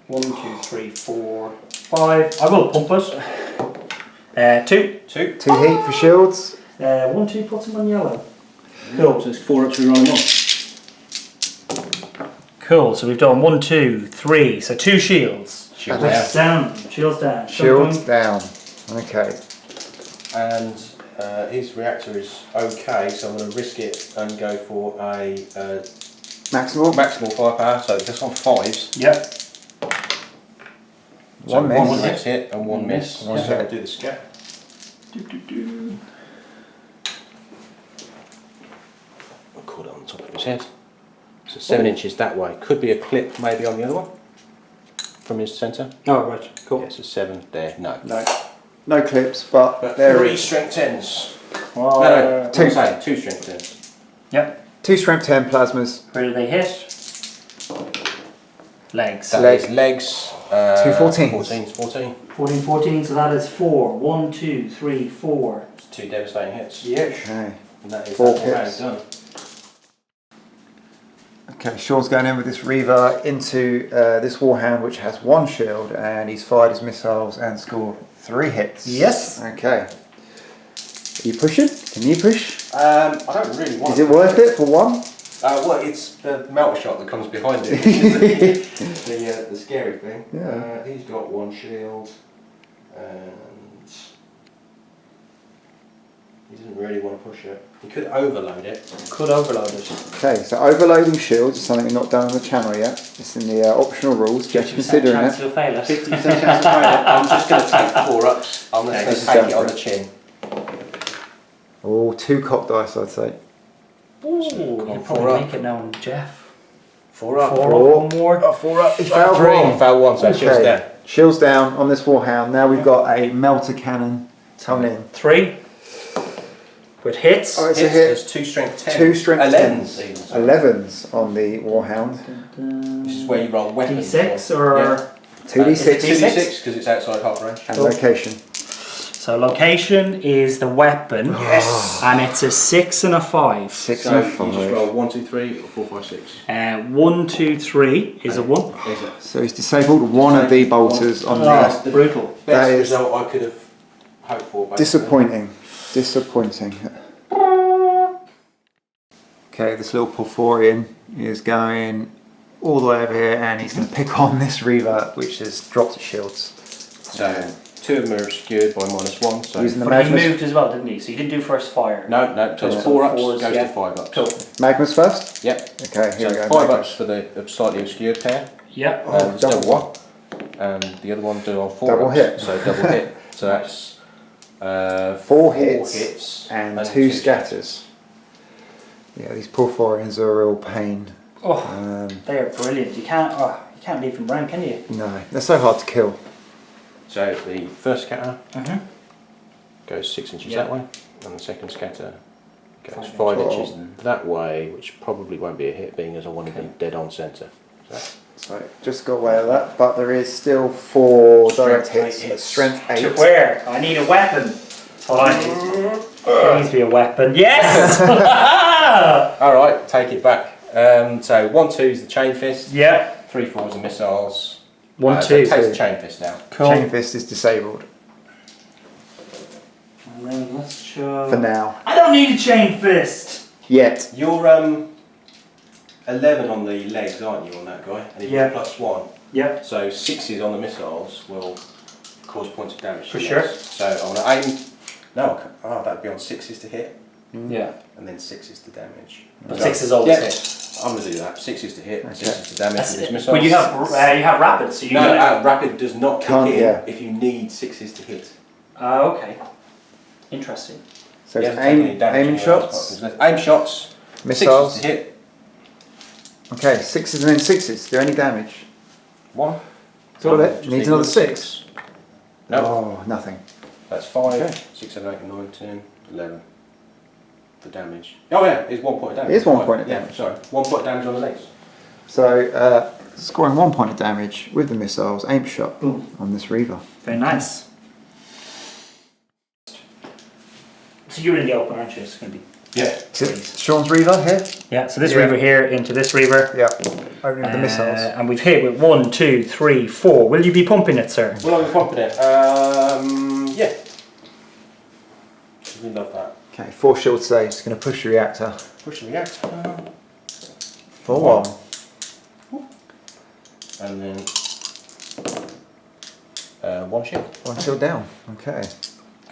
1, 2, 3, 4, 5. I will pump it. 2. 2. 2 heat for shields. 1, 2 puts him on yellow. Cool. So it's 4 up to roll him on. Cool, so we've done 1, 2, 3, so 2 shields. Shields Down. Shields down. Shields down. Okay. And his reactor is okay, so I'm going to risk it and go for a maximal firepower. So just on 5s. Yep. So One miss. Hit and 1 miss. One So hit. I'll do the scat. I'll call it on the top of his head. So 7 inches that way. Could be a clip maybe on the other one from his centre. Oh, right. Cool. Yes, it's 7 there. No. No clips, but But there 3 is strength 10s. Well, No, 2 strength 10s. Yep. 2 strength 10 plasmas. Where do they hit? Legs. That Leg. is legs. 2 14s. 14. 14, 14, so that is 4. 1, 2, 3, 4. It's 2 devastating hits. Yep. Okay. And that is 4 that round hits. done. Okay, Sean's going in with this Reaver into this Warhound, which has 1 shield, and he's fired his missiles and scored 3 hits. Yes. Okay. Are you pushing? Can you push? I don't really want Is it worth it for 1? Well, it's the melter shot that comes behind it, which is the scary thing. Yeah. He's got 1 shield, and he doesn't really want to push it. He could overload it. Could overload it. Okay, so overloading shields is something we've not done on the channel yet. It's in the optional rules. Just considering chance it. you'll fail it. 50% chance of failure. I'm just going to take 4 ups. I'm just going to take it on the chin. Oh, 2 cock dice, I'd say. Ooh, So, you'll come on, probably 4 up. make it now, Jeff. 4 up. 4 up, 1 more. Oh, 4 up. He He failed 1. Failed 1, so shields down. Shields down on this Warhound. Now we've got a melter cannon coming in. 3. With hits. Oh, it's a Hits, hit. there's 2 strength 10. 2 strength 11s 10s. even, so 11s on the Warhound. This is where you roll weapons. D6 or... Yeah. 2d6 2d6 because it's outside half range. and location. So location is the weapon. Yes. And it's a 6 and a 5. 6 So and a you just 5. roll 1, 2, 3, or 4, 5, 6. 1, 2, 3 is a 1. Is it? So he's disabled 1 of the bolters on That's the... the brutal. best That is result I could have hoped for. Basically. Disappointing. Disappointing. Okay, this little Porphyrian is going all the way over here, and he's going to pick on this Reaver, which has dropped its shields. So 2 of them are obscured by -1. So Using the But he Magmas. moved as well, didn't he? So he didn't do first fire. no. So Yeah. it's 4 ups. Fours, Goes yeah. to 5 ups. Cool. Magmas first? Yep. Okay, here So we go. 5 Magmas. ups for the slightly obscured pair. Yep. Oh, It's double double 1. And the other one do on 4 Double ups. hit. So double hit. So that's 4 hits and 2 2 scatters. Yeah, these Porphyrians are a real pain. Oh, they are brilliant. You can't leave them around, can you? No, they're so hard to kill. So the first scatter Mm-hmm. goes 6 inches Yeah. that way, and the second scatter goes 5 5 inches. inches that way, which probably won't be a hit, being as I want to be dead on centre. So So just got away with that, but there is still 4 direct Strength hits. 8 hits. Strength 8. To where? I need a weapon. That's what I need. Please be a weapon. Yes! all right, take it back. So 1, 2 is the chain fist. Yep. 3, 4 is the missiles. 1, So 2. it takes the chain fist out. Cool. Chain Fist is disabled And then let's show... for now. I don't need a chain fist. Yet. You're 11 on the legs, aren't you, on that guy? And he's Yeah. +1. Yep. So 6s on the missiles will cause points of damage. For to sure. legs. So I'm going to aim. No, I can't. Oh, that'd be on 6s to hit, Yeah. and then 6s to damage. But So- 6 is always yeah, hit. I'm going to do that. 6s to hit, Okay. 6s to damage with his missiles. Well, you have rapid, so you No, gotta- rapid does not kick Can't, in yeah. if you need 6s to hit. Okay. Interesting. So You it's haven't taken any damage aiming anywhere else, shots, but there's aim shots, missiles. 6s to hit. Okay, 6s and then 6s. Do any damage? 1. That's all it. Needs another 6. No, Oh, nothing. that's 5, Okay. 6, 7, 8, 9, 10, 11. The damage. Oh yeah, it's 1 point of damage. It is 1 Five. point of Yeah, damage. sorry. 1 point of damage on the legs. So, scoring 1 point of damage with the missiles, aim shot Boom. on this Reaver. Very nice. So you're in the open, aren't you? It's going to be... Yeah. Is it Sean's Reaver here? Yeah, so this Yeah. Reaver here into this Reaver. Yeah. Opening with the missiles. And we've hit with 1, 2, 3, 4. Will you be pumping it, sir? Well, I'm pumping it. Yeah. We love that. Okay, 4 shield saves. Just going to push the reactor. Push the reactor. For 1. And then 1 shield. 1 shield down. Okay.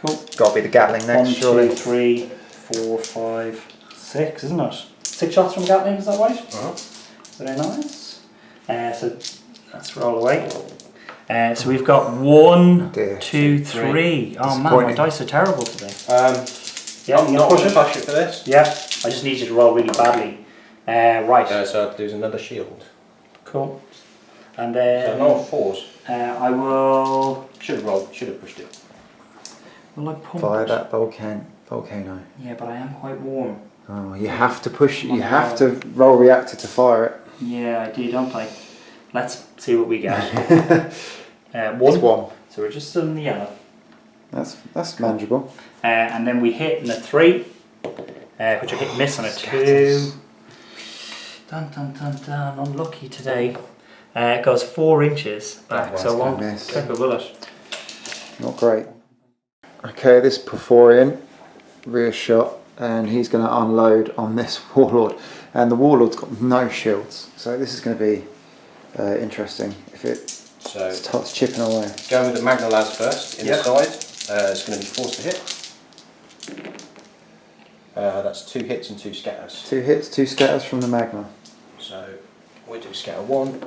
Cool. Got to be the Gatling next, 1, surely. 2, 3, 4, 5, 6, isn't it? 6 shots from Gatling, is that right? Very nice. So let's roll away. So we've got 1, Dear. 2, 3. Oh man, my dice are terrible today. Yeah, I'm not going to push it for this. Yeah, I just need you to roll really badly. Right. So there's another shield. Cool. And So then no 4s. I will. Should have pushed it. Will I pump Fire it? that volcano. Yeah, but I am quite warm. Oh, you have to push. You have to roll reactor to fire it. Yeah, I do, don't I? Let's see what we get. 1. It's 1. So we're just still in the yellow. That's manageable. And then we hit in a 3, which I hit miss on a 2. Dun dun dun dun. Unlucky today. It goes 4 inches back, so I won't clip a bullet. Not great. Okay, this Porphyrian rear shot, and he's going to unload on this Warlord, and the Warlord's got no shields, so this is going to be interesting if it starts chipping away. Go with the Magna Las first in the side. It's going to be forced to hit. That's 2 hits and 2 scatters. 2 hits, 2 scatters from the Magna. So we do scatter 1.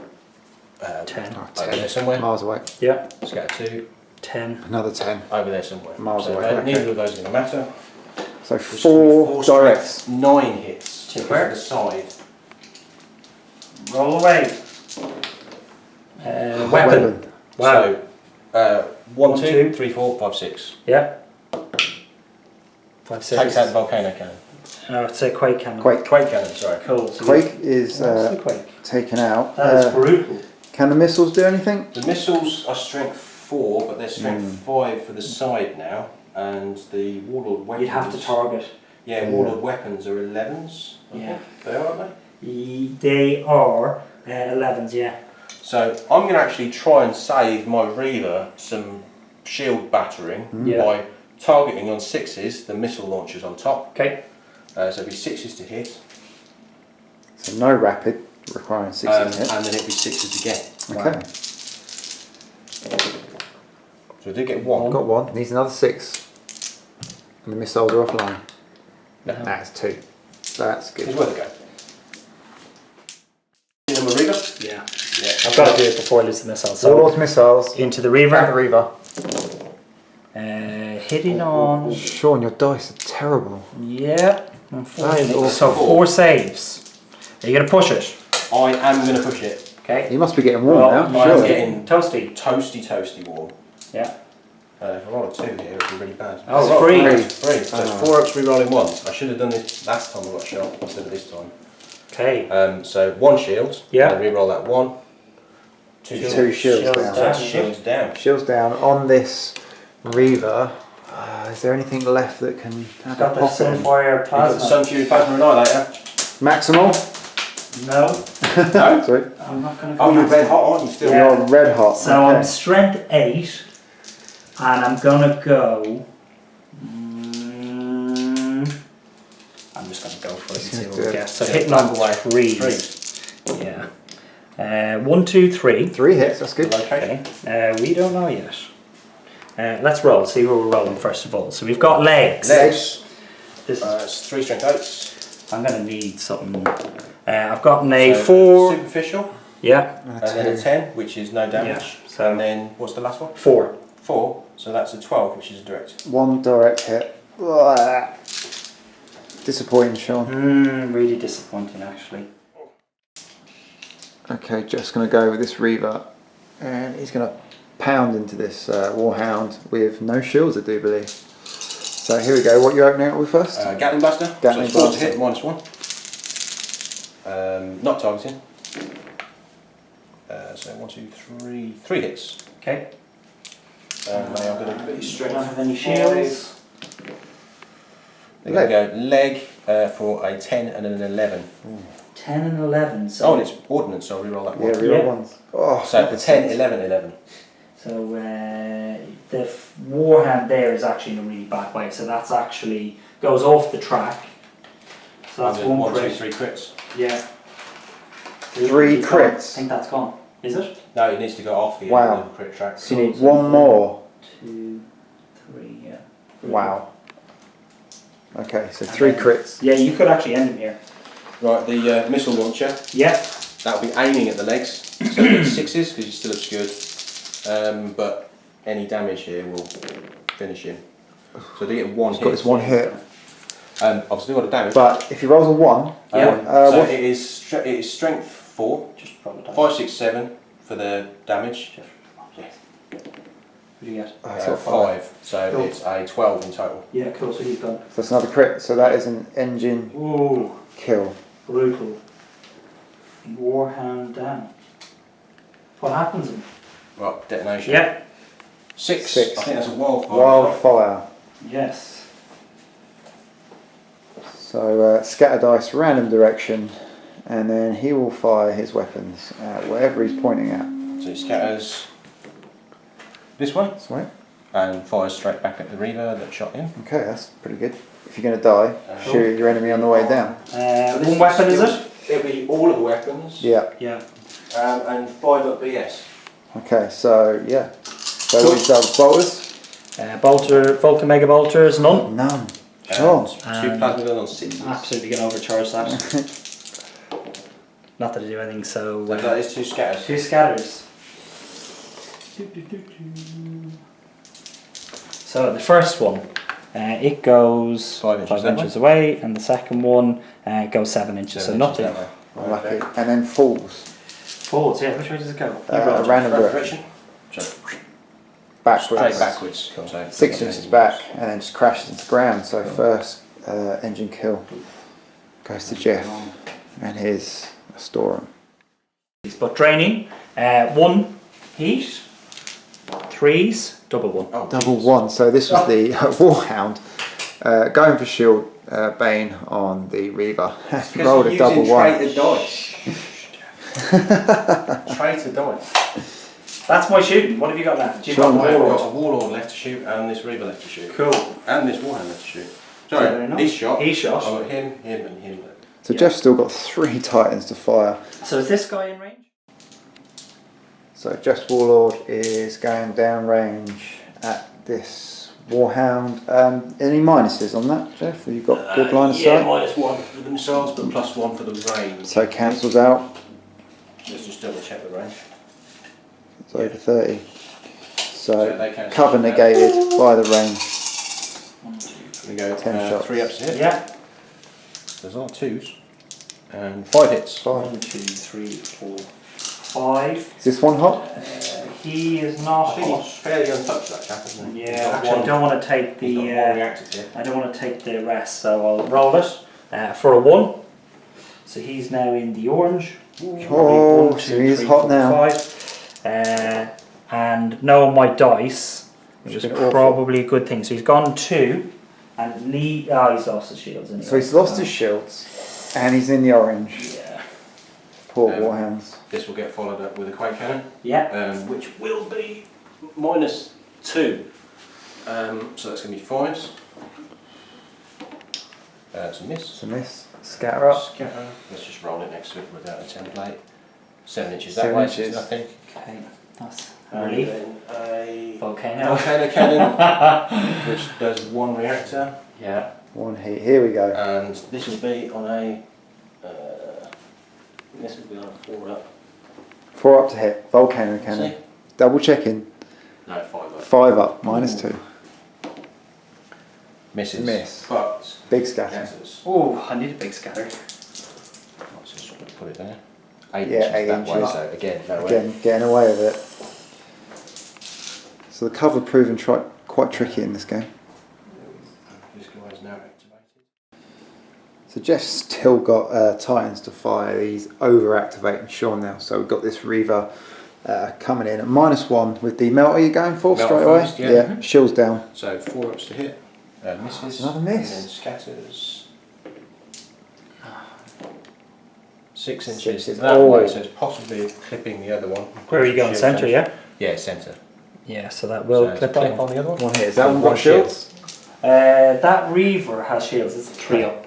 10. Over there somewhere. Miles away. Yeah. Scatter 2. 10. Another 10. Over there somewhere. Miles away. Neither of those are going to matter. So 4 directs. 9 hits. To where? the side. Roll away. Weapon. Wow. So 1, 2, 3, 4, 5, 6. Yeah. 5, 6. Takes out the volcano cannon. Oh, it's a quake cannon. Quake. Quake cannon, sorry. Cool. So Quake is the quake? taken out. That is brutal. Can the missiles do anything? The missiles are strength 4, but they're strength 5 for the side now, and the Warlord weapons. You'd have to target. Yeah, Warlord weapons are 11s. Yeah. They are, aren't they? They are 11s, yeah. So I'm going to actually try and save my Reaver some shield battering by targeting on 6s the missile launchers on top. Okay. So it'll be 6s to hit. So no rapid, requiring 6 hits. And then it'll be 6s again. Okay. So I do get 1. Got 1. Needs another 6. And the missiles are offline. No. That's 2. That's good. It's worth a go. In the Reaver? Yeah. Yeah. I've got to do it before I lose the missile. So Warlord's missiles. into the Reaver. And the Reaver. Hitting on. Sean, your dice are terrible. Yeah. That is awful. So 4 saves. Are you going to push it? I am going to push it. Okay. You must be getting warm Well, now, I'm surely. getting Toasty. toasty warm. Yeah. If I roll a 2 here, it would be really bad. Oh, Three. 3. 3. So it's 4 ups re-rolling 1. I should have done this last time I got shot instead of this time. Okay. So 1 shield. Yeah. And re-roll that 1. 2 shields. 2 shields Shields down. down. Shields down. Shields down on this Reaver. Is there anything left that can have Got a the pop in? Sunfire You've got the Plasma. Sun Fury Plasma Annihilator. Maximal? No. No? Sorry. I'm not going to Oh, you're red hot, aren't you still? Yeah. You're red hot. So okay. I'm strength 8, and I'm gonna go. I'm just gonna go for it and see what we get. So hitting on 3. Yeah. 1, 2, 3. 3 hits, that's good. Okay. We don't know yet. Let's roll. See where we're rolling first of all. So we've got legs. Legs. This is, It's 3 strength 8s. I'm gonna need something. I've got a So 4. Superficial. Yeah. And then a 10, which is no damage. Yeah, so- And then, what's the last one? 4. 4. So that's a 12, which is a direct. 1 direct hit. Blah. Disappointing, Sean. Really disappointing actually. Okay, just going to go with this Reaver, and he's going to pound into this Warhound with no shields, I do believe. So here we go. What are you opening up with first? Gatling Blaster. Gatling so 4 to Blaster. hit, -1. Not targeting. So 1, 2, 3. 3 hits. Okay. They are going to be Don't strength. have any shields. They're going to go leg for a 10 and an 11. 10 and 11. So Oh, and it's ordnance, so I'll re-roll that one. Yeah, real Yeah. ones. Oh, So 10, 11, 11. So So the warhand there is actually in a really bad way. So that's actually goes off the track. So that's one 1, 2, crit. 3 crits. Yeah. 3 It's gone. I crits. think that's gone. Is it? No, it needs to go off the Wow. end of the crit track. So you need one more. 2, 3, yeah. Wow. Okay, so 3 crits. Yeah, you could actually end him here. Right, the missile launcher. Yeah. That'll be aiming at the legs. So it's 6s because you're still obscured. But any damage here will finish him. So they get 1 hit. Got this 1 hit. I've still got a damage. But if he rolls a 1, so what- it is strength 4, Just roll it down. 5, 6, 7 for the damage. Yeah. What do you get? it's got 5. So Cool. it's a 12 in total. Yeah, cool. So you've done. So that's another crit. So that is an engine Ooh, kill. brutal. Warhand down. What happens? Right, detonation. Yeah. 6. 6. I think that's a wildfire. Wildfire. Yes. So scatter dice, random direction, and then he will fire his weapons at wherever he's pointing at. So it scatters this one Sweet. and fires straight back at the Reaver that shot him. Okay, that's pretty good. If you're going to die, shoot your enemy on the way down. One weapon is it? It'll be all of the weapons. Yeah. Yeah. And 5 up BS. Okay, so yeah. So we've done bolters? Bolter, Vulcan Mega Bolters, none. None. Sure. 2 plasma gun on 6. Absolutely gonna overcharge that. Not that I do anything, so. That is 2 scatters. 2 scatters. So the first one, it goes 5 inches that inches away, and the second one goes 7 inches. 7 so inches nothing. that way. Unlucky. And then falls. Forwards, yeah. Which way does it go? Random direction. So Backwards. straight backwards. So 6 inches back, and then just crashes into the ground. So first engine kill goes to Jeff and his Astorum. But draining, 1 heat, 3s, double 1. Oh, Double 1. So this was the Warhound going for shield Bane on the Reaver. Rolled a double 1. Traitor dice. Traitor dice. That's my shooting. What have you got left? You've got Sean, I've Warlord. got a Warlord left to shoot and this Reaver left to shoot. Cool. And this Warhound left to shoot. Fair Sorry, enough. he's shot. He's shot. I've got him, and him. So Yeah. Jeff's still got 3 Titans to fire. So is this guy in range? So Jeff's Warlord is going down range at this Warhound. Any minuses on that, Jeff? Have you got good line of Yeah, sight? -1 for the missiles, but +1 for the range. So cancels out. Let's just double check the range. It's over 30. So they cancel cover out. negated by the range. 1, 2, We go 10 shots. 3 ups to hit. Yeah. There's all 2s. And 5 hits. 5. 1, 2, 3, 4, 5. Is this one hot? He is I not think hot. he's fairly untouched, that chap, isn't he? He's Yeah, got actually, I one- don't want to take he's got the. one reactive here. I don't want to take the rest, so I'll roll it for a 1. So he's now in the orange. Oh, 1, so he's hot now. 5. And knowing my dice, which It's is been awful. probably a good thing. So he's gone 2, and he's lost his shields. Anyway. So he's lost his shields and he's in the orange. Yeah. Poor Warhounds. This will get followed up with a Quake Cannon, Yeah. which will be -2. So that's going to be 5s. It's a miss. It's a miss. Scatter up. Scatter. Let's just roll it next to it without a template. 7 inches 7 that way, inches. I think. Okay. That's a And relief. then a Volcano. volcano cannon, which does 1 reactor. Yeah. 1 heat. Here we go. And this will be on a. This will be on a 4 up. 4 up to hit. Volcano cannon. See? Double checking. No, 5 up. 5 up. -2. Misses. Miss. But Big scatter. scatters. Oh, I need a big scatter. Let's just put it there. 8 Yeah, inches 8 that way, inches. so again, no way. Again, getting away with it. So the cover proving quite tricky in this game. This guy is now activated. So Jeff's still got Titans to fire. He's over-activating Sean now. So we've got this Reaver coming in at -1 with the melt. Are you going for Melt straight away? first, yeah. Shields down. So 4 ups to hit. Misses. Another miss. And then scatters. 6 inches Six is- that oh. way, so it's possibly clipping the other one. Where are you going? Shield Centre, damage. yeah? Yeah, centre. Yeah, so that will So clip clip on. on the other one. One here. Is that one got shields? That Reaver has shields. It's 3 up.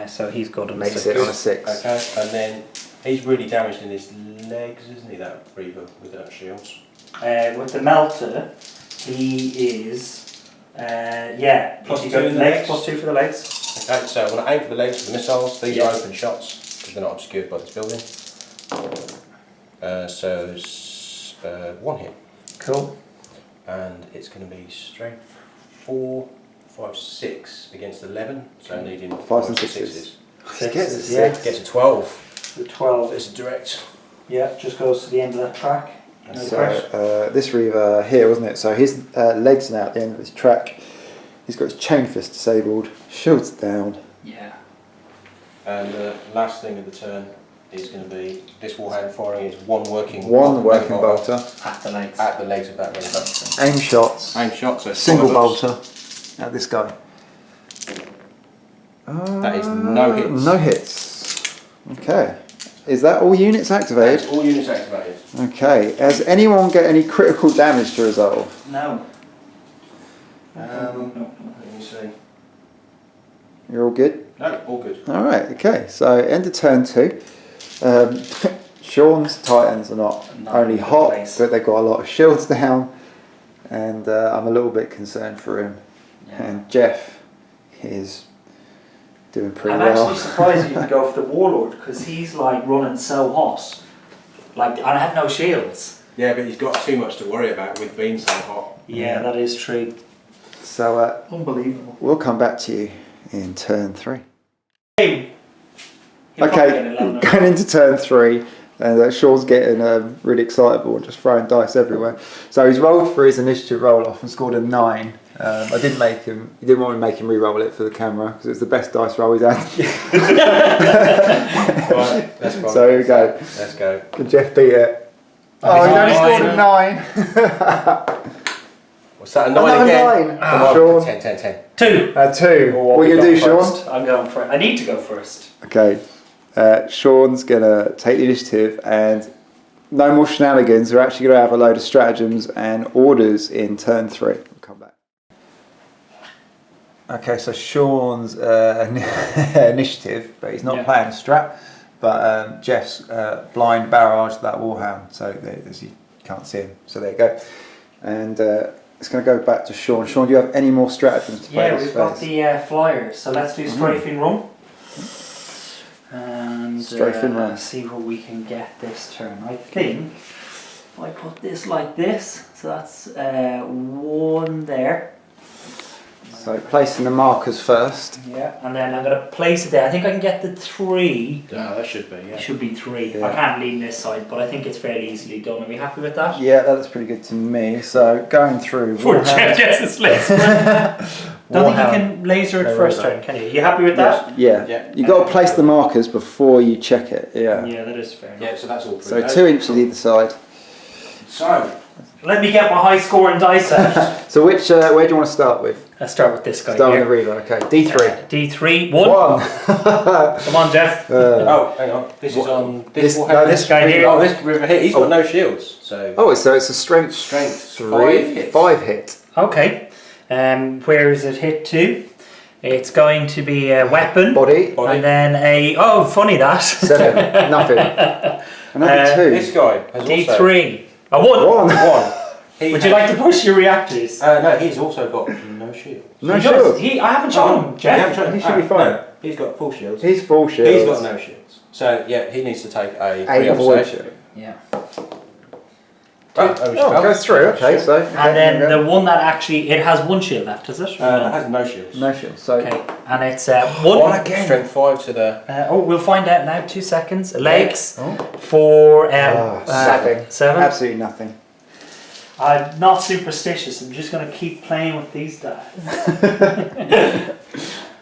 So he's good on the Makes 6. it on a 6. Okay, and then he's really damaged in his legs, isn't he, that Reaver without shields? With the Melter, he is, Plus if you 2 go in the legs, legs. plus 2 for the legs. Okay, so when I aim for the legs for the missiles, these Yeah. are open shots because they're not obscured by this building. So 1 hit, Cool. and it's going to be strength 4, 5, 6 against 11, so needing 5s and 6s. 6s. Sixes, Yeah. Gets a 12. The 12 It's direct. yeah, just goes to the end of that track. No pressure. So this Reaver here, wasn't it? So his legs now at the end of his track. He's got his chain fist disabled, shields down. Yeah. And the last thing of the turn is going to be this warhand firing is one working bolter. At the legs. at the legs of that Reaver. Aim shots. Aim shot, so Single 5 ups. bolter at this guy. That is no hits. No hits. Okay. Is that all units activated? All units activated. Okay. Has anyone got any critical damage to resolve? No. Let me see. You're all good? No, all good. Alright, okay. So end of turn 2. Sean's Titans are not only in hot, place. but they've got a lot of shields down. And I'm a little bit concerned for him. Yeah. And Jeff is doing pretty I'm well. actually surprised you didn't go for the Warlord because he's like running so hot. Like, and I have no shields. Yeah, but he's got too much to worry about with being so hot. Yeah, that is true. So Unbelievable. we'll come back to you in turn 3. He'll probably get Okay, 11. going into turn 3, and Sean's getting really excitable and just throwing dice everywhere. So he's rolled for his initiative roll off and scored a 9. I didn't make him. He didn't want me to make him re-roll it for the camera because it's the best dice roll he's had. Right, that's fine. So here we go. Let's go. Can Jeff beat it? Oh, he's only scored a 9. What's that, a 9 Another again? 9. Come on, Sean. 10, 10, 10. 2. 2. Or What are you we going to do, go Sean? first. I'm going for it. I need to go first. Okay. Sean's going to take the initiative and no more shenanigans. We're actually going to have a load of stratagems and orders in turn 3. We'll come back. Okay, so Sean's initiative, but he's not Yeah. playing a strat. But Jeff's blind barrage that warhound, so as you can't see him. So there you go. And it's going to go back to Sean. Sean, do you have any more stratagems to play Yeah, this we've got phase? the flyers. So let's do strafing run. And Strafing run. see what we can get this turn. I think if I put this like this, so that's 1 there. So placing the markers first. Yeah, and then I'm going to place it there. I think I can get the 3. No, that should be, yeah. It should be 3. Yeah. I can't lean this side, but I think it's fairly easily done. Are we happy with that? Yeah, that looks pretty good to me. So going through. For Jeff gets this list. Don't think you Warhound. can laser No, it first right. turn, can you? You happy with that? Yeah. Yeah. You got to place the markers before you check it. Yeah. Yeah, that is fair. Yeah, so that's all So pretty 2 inches either side. So, Let me get my high scoring dice out. So which where do you want to start with? Let's start with this guy Start with here. the Reaver. Okay. D3. D3, 1. 1. Come on, Jeff. oh, hang on. This is on this- this no, warhead. this guy here. Oh, this River here. He's got no shields. So Oh, so it's a strength Strength 3, 5 hits. 5 hit. Okay. Where is it hit to? It's going to be a weapon. Body. And then a... Oh, funny that. 7. Nothing. Another 2. this guy has also D3. A 1. 1. 1. He Would you like to push your reactors? No, he's also got no shields. No He shield. does. I haven't shown him, Jeff. He should be fine. No, he's got full shields. He's full shield. He's got no shields. So yeah, he needs to take a 8 3 void upside. shield. Yeah. Oh, Oh, it goes through. Okay, so. And then the one that actually... It has 1 shield left, does it? It has no shields. No shield. So. Okay. And it's 1. One again. Strength 5 to the. We'll find out now. 2 seconds. Legs Oh. for Nothing. 7. Absolutely nothing. I'm not superstitious. I'm just going to keep playing with these dice.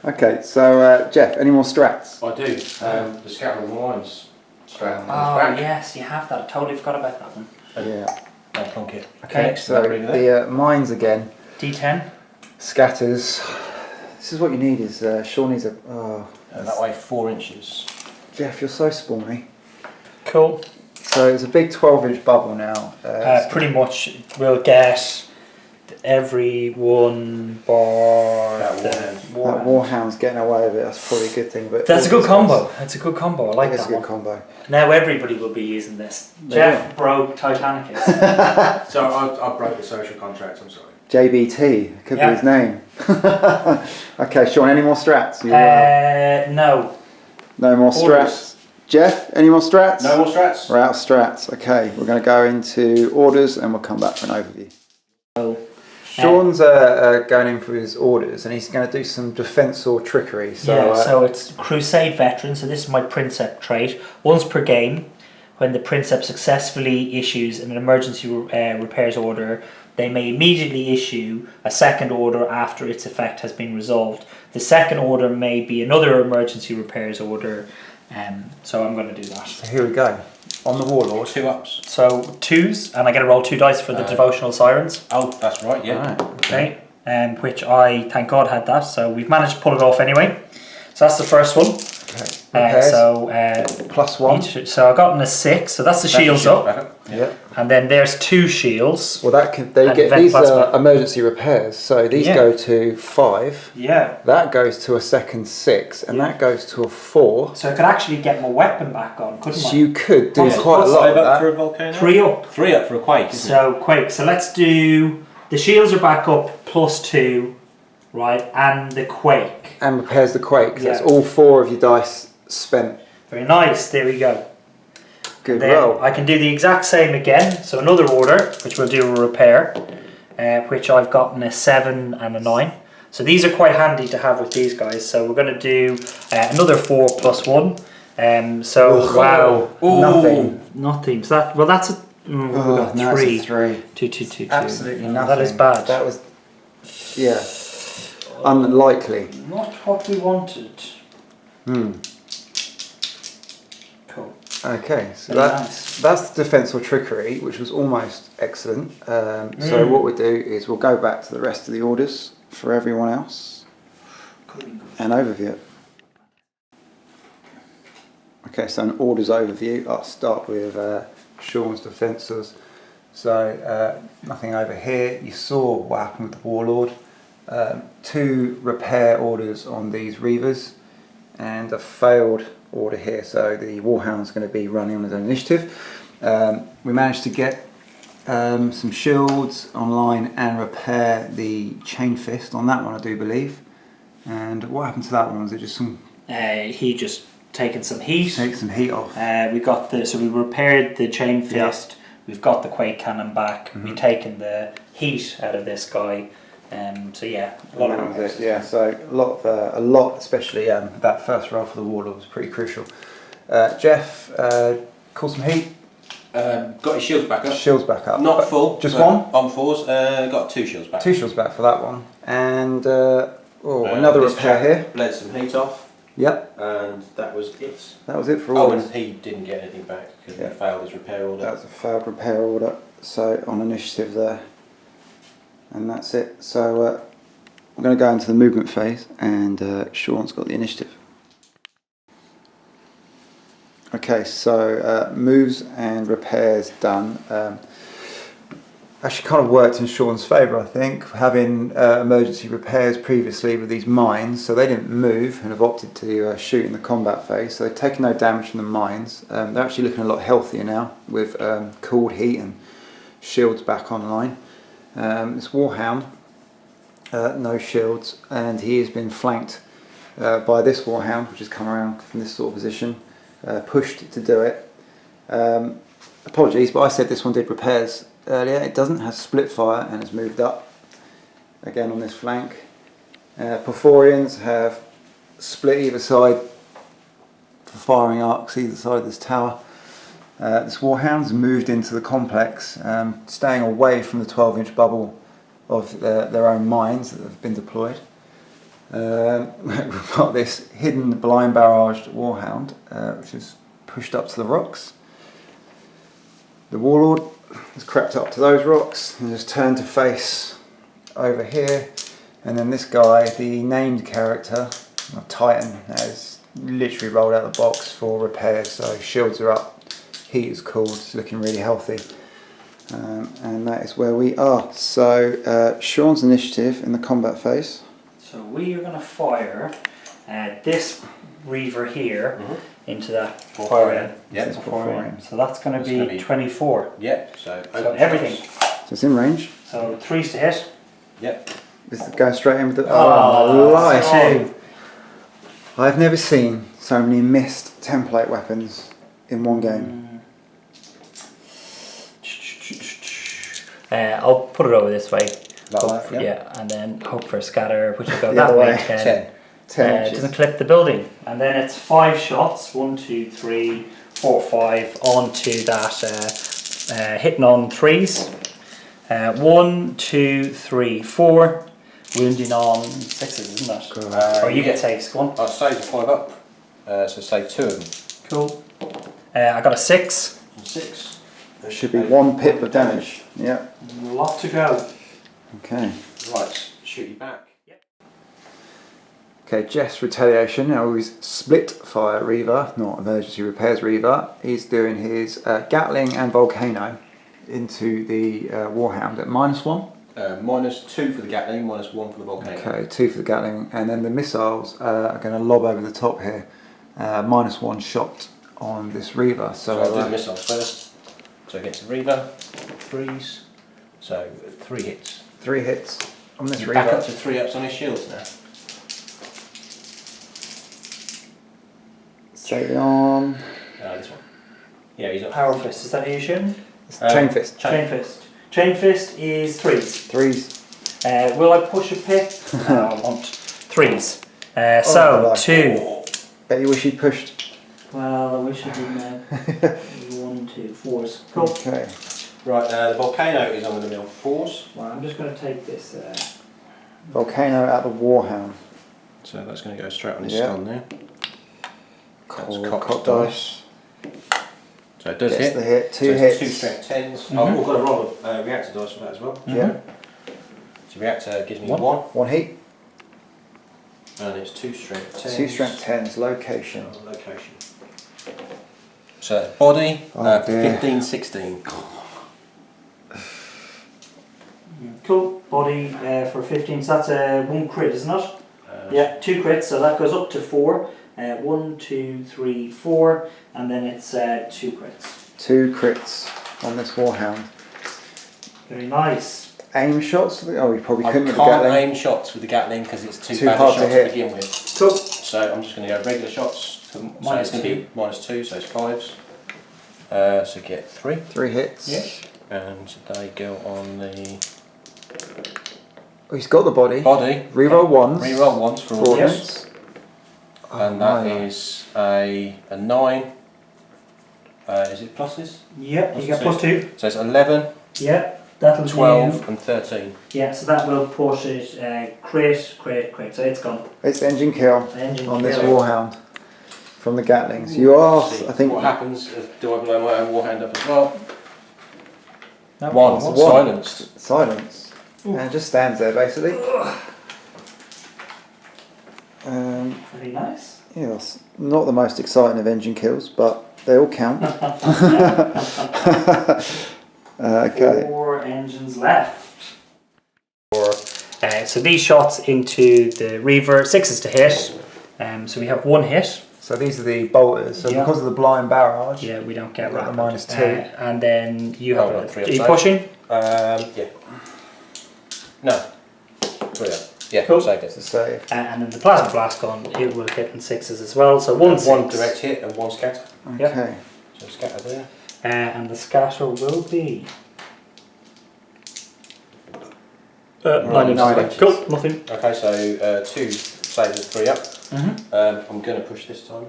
Okay, so Jeff, any more strats? I do. The Scattering Lines strat. Oh yes, you have that. I totally forgot about that one. Yeah. I'll plonk it. Okay, Next, so that really there. the mines again. D10. Scatters. This is what you need. Is Sean needs a. Oh, And that way 4 inches. Jeff, you're so spawny. Cool. So it's a big 12-inch bubble now. Pretty much, we'll get everyone bar that Warhound's getting away with it. That's probably a good thing. But that's a good combo. That's a good combo. I like that. It's a good combo. Now everybody will be using this. Jeff broke Titanicus. So I broke the social contract. I'm sorry. JBT could be his name. Okay, Sean. Any more strats? No. No more strats. Jeff, any more strats? No more strats. We're out of strats. Okay, we're going to go into orders and we'll come back for an overview. Sean's going in for his orders and he's going to do some Defensor trickery. So it's Crusade Veteran, so this is my Princeps trait. Once per game, when the Princeps successfully issues an emergency repairs order, they may immediately issue a second order after its effect has been resolved. The second order may be another emergency repairs order, so I'm going to do that. So here we go. On the Warlord. 2 ups. So 2s, and I get to roll 2 dice for the Devotional Sirens. Oh, that's right, yeah. Right. Okay, which I, thank God, had that, so we've managed to pull it off anyway. So that's the first one. Okay. +1. So I got a 6, so that's the shields up. Yeah. And then there's 2 shields. Well, these are emergency repairs, so these go to 5. Yeah. That goes to a second 6, and that goes to a 4. So I could actually get my weapon back on, couldn't I? So you could do quite a lot of that. For a volcano? 3 up. 3 up for a quake, isn't So quake. So let's do the shields are back up +2, right, and the quake. And repairs the quake. That's all 4 of your dice spent. Very nice. There we go. Good Then roll. I can do the exact same again. So another order, which will do a repair, which I've gotten a 7 and a 9. So these are quite handy to have with these guys. So we're going to do another 4 +1. So wow, nothing. So that's a we've got 3. It's a 3. 2, 2, 2, 2. Absolutely No, nothing. that is bad. That was, unlikely. Not what we wanted. Cool. Okay, so Very that's the Defensor trickery, which was almost excellent. So what we'll do is we'll go back to the rest of the orders for everyone else and overview it. Okay, so an orders overview. I'll start with Sean's Defensors. So nothing over here. You saw what happened with the Warlord. 2 repair orders on these Reavers and a failed order here, so the Warhound's going to be running on his own initiative. We managed to get some shields online and repair the Chain Fist on that one, I do believe. And what happened to that one? Was it just some... He just taken some heat. Take some heat off. We got so we repaired the Chain Fist. We've got the Quake Cannon back. We've taken the heat out of this guy. So yeah, a lot of it. Yeah, so a lot, especially that first roll for the Warlord was pretty crucial. Jeff, call some heat. Got his shields back up. Shields back up. Not full. Just one? On 4s. Got 2 shields back. 2 shields back for that one. And another repair here. Bled some heat off. Yep. And that was it. That was it for all. Oh, and he didn't get anything back because he failed his repair order. That was a failed repair order. So on initiative there. And that's it. So we're going to go into the movement phase, and Sean's got the initiative. Okay, so moves and repairs done. Actually kind of worked in Sean's favour, I think, having emergency repairs previously with these mines, so they didn't move and have opted to shoot in the combat phase, so they've taken no damage from the mines. They're actually looking a lot healthier now with cooled heat and shields back online. This Warhound, no shields, and he has been flanked by this Warhound, which has come around from this sort of position, pushed to do it. Apologies, but I said this one did repairs earlier. It doesn't have split fire and has moved up again on this flank. Porphorians have split either side for firing arcs either side of this tower. This Warhound's moved into the complex, staying away from the 12-inch bubble of their own mines that have been deployed. We've got this hidden blind barraged Warhound, which is pushed up to the rocks. The Warlord has crept up to those rocks and just turned to face over here. And then this guy, the named character, Titan, has literally rolled out the box for repairs, so shields are up. heat is cooled. It's looking really healthy. And that is where we are. So Sean's initiative in the combat phase. So we are going to fire this Reaver here into that fire. Yeah, So that's going to be 24. Yeah, so everything. So it's in range. So 3s to hit. Yep. This is going straight in with the... Oh, nice. 2. I've never seen so many missed template weapons in one game. I'll put it over this way. Like that, Yeah, and then hope for a scatter, which will go The that other way. way. 10. 10 It doesn't clip the building. And then it's 5 shots. 1, 2, 3, 4, 5 onto that hitting on 3s. 1, 2, 3, 4. Wounding on 6s, isn't it? Or you get saves. Go on. I'll save the 5 up. So save 2 of them. Cool. I got a 6. 6. There should be 1 pip of damage. Yeah. A lot to go. Okay. Right, shoot you back. Okay, Jeff's retaliation. Now he's split fire Reaver, not emergency repairs Reaver. He's doing his Gatling and Volcano into the Warhound at -1. -2 for the Gatling, -1 for the Volcano. Okay, 2 for the Gatling, and then the missiles are going to lob over the top here. -1 shot on this Reaver. So I'll do the missiles first. So against the Reaver, 3s. So 3 hits. 3 hits on this Back Reaver. up to 3 ups on his shields now. Save it on. This one. Yeah, he's up. Power Fist, is that how you shooting? Chain Fist. Chain Fist. Chain Fist is 3s. 3s. Will I push a pip? No, I want 3s. I So, like 2. Bet you wish you'd pushed. Well, I wish I did 1, 2, 4s. Cool. Okay. Right, the Volcano is on the mill 4s. Well, I'm just going to take this. Volcano at the Warhound. So that's going to go straight on his Yeah. skull now. That's Cock cocked dice. So it does Gets hit. the hit. 2 So it's hits. 2 strength 10s. Oh, we've got to roll a reactor dice for that as well. Yeah. So reactor gives me 1. 1 heat. And it's 2 strength 10s. 2 strength 10s. Location. Location. So body, Oh, dear. 15, 16. Cool. Body for 15. So that's 1 crit, isn't it? Yeah, 2 crits. So that goes up to 4. 1, 2, 3, 4. And then it's 2 crits. 2 crits on this Warhound. Very nice. Aim shots? Oh, you probably I couldn't can't with the Gatling. aim shots with the Gatling because it's too bad hard a to shot hit. to begin with. Cool. So I'm just going to go regular shots. So it's going to be -2, so it's 5s. So get 3. 3 hits. Yeah. And they go on the Oh, he's got the body. body. Reroll 1s. Reroll 1s for all this. Fraudulence. And that is a 9. Is it pluses? Yep, you get Plus +2. So it's 11, Yep, that'll 12 do. and 13. Yeah, so that will push it crit. So it's gone. It's engine kill Engine on this kill. Warhound from the Gatlings. You are, See I think, what happens if do I blow my own warhand up as well? That 1, was silenced. silence. And it just stands there basically. Pretty nice. Yes, not the most exciting of engine kills, but they all count. Okay. 4 engines left. So these shots into the Reaver, 6s to hit. So we have 1 hit. So these are the bolters. So Yeah. because of the blind barrage, Yeah, we don't get We've got rapid. the -2. And then you have I've got 3 are you upside. pushing? Yeah. No. 3 up. Yeah, Cool. saved it's a it. save. And then the plasma blast gun, it will hit in 6s as well. So 1 1 6. direct hit and 1 scatter. Yep. Okay. So scatter there. And the scatter will be. Nine inches. Cool, nothing. Okay, so 2 saves 3 up. I'm going to push this time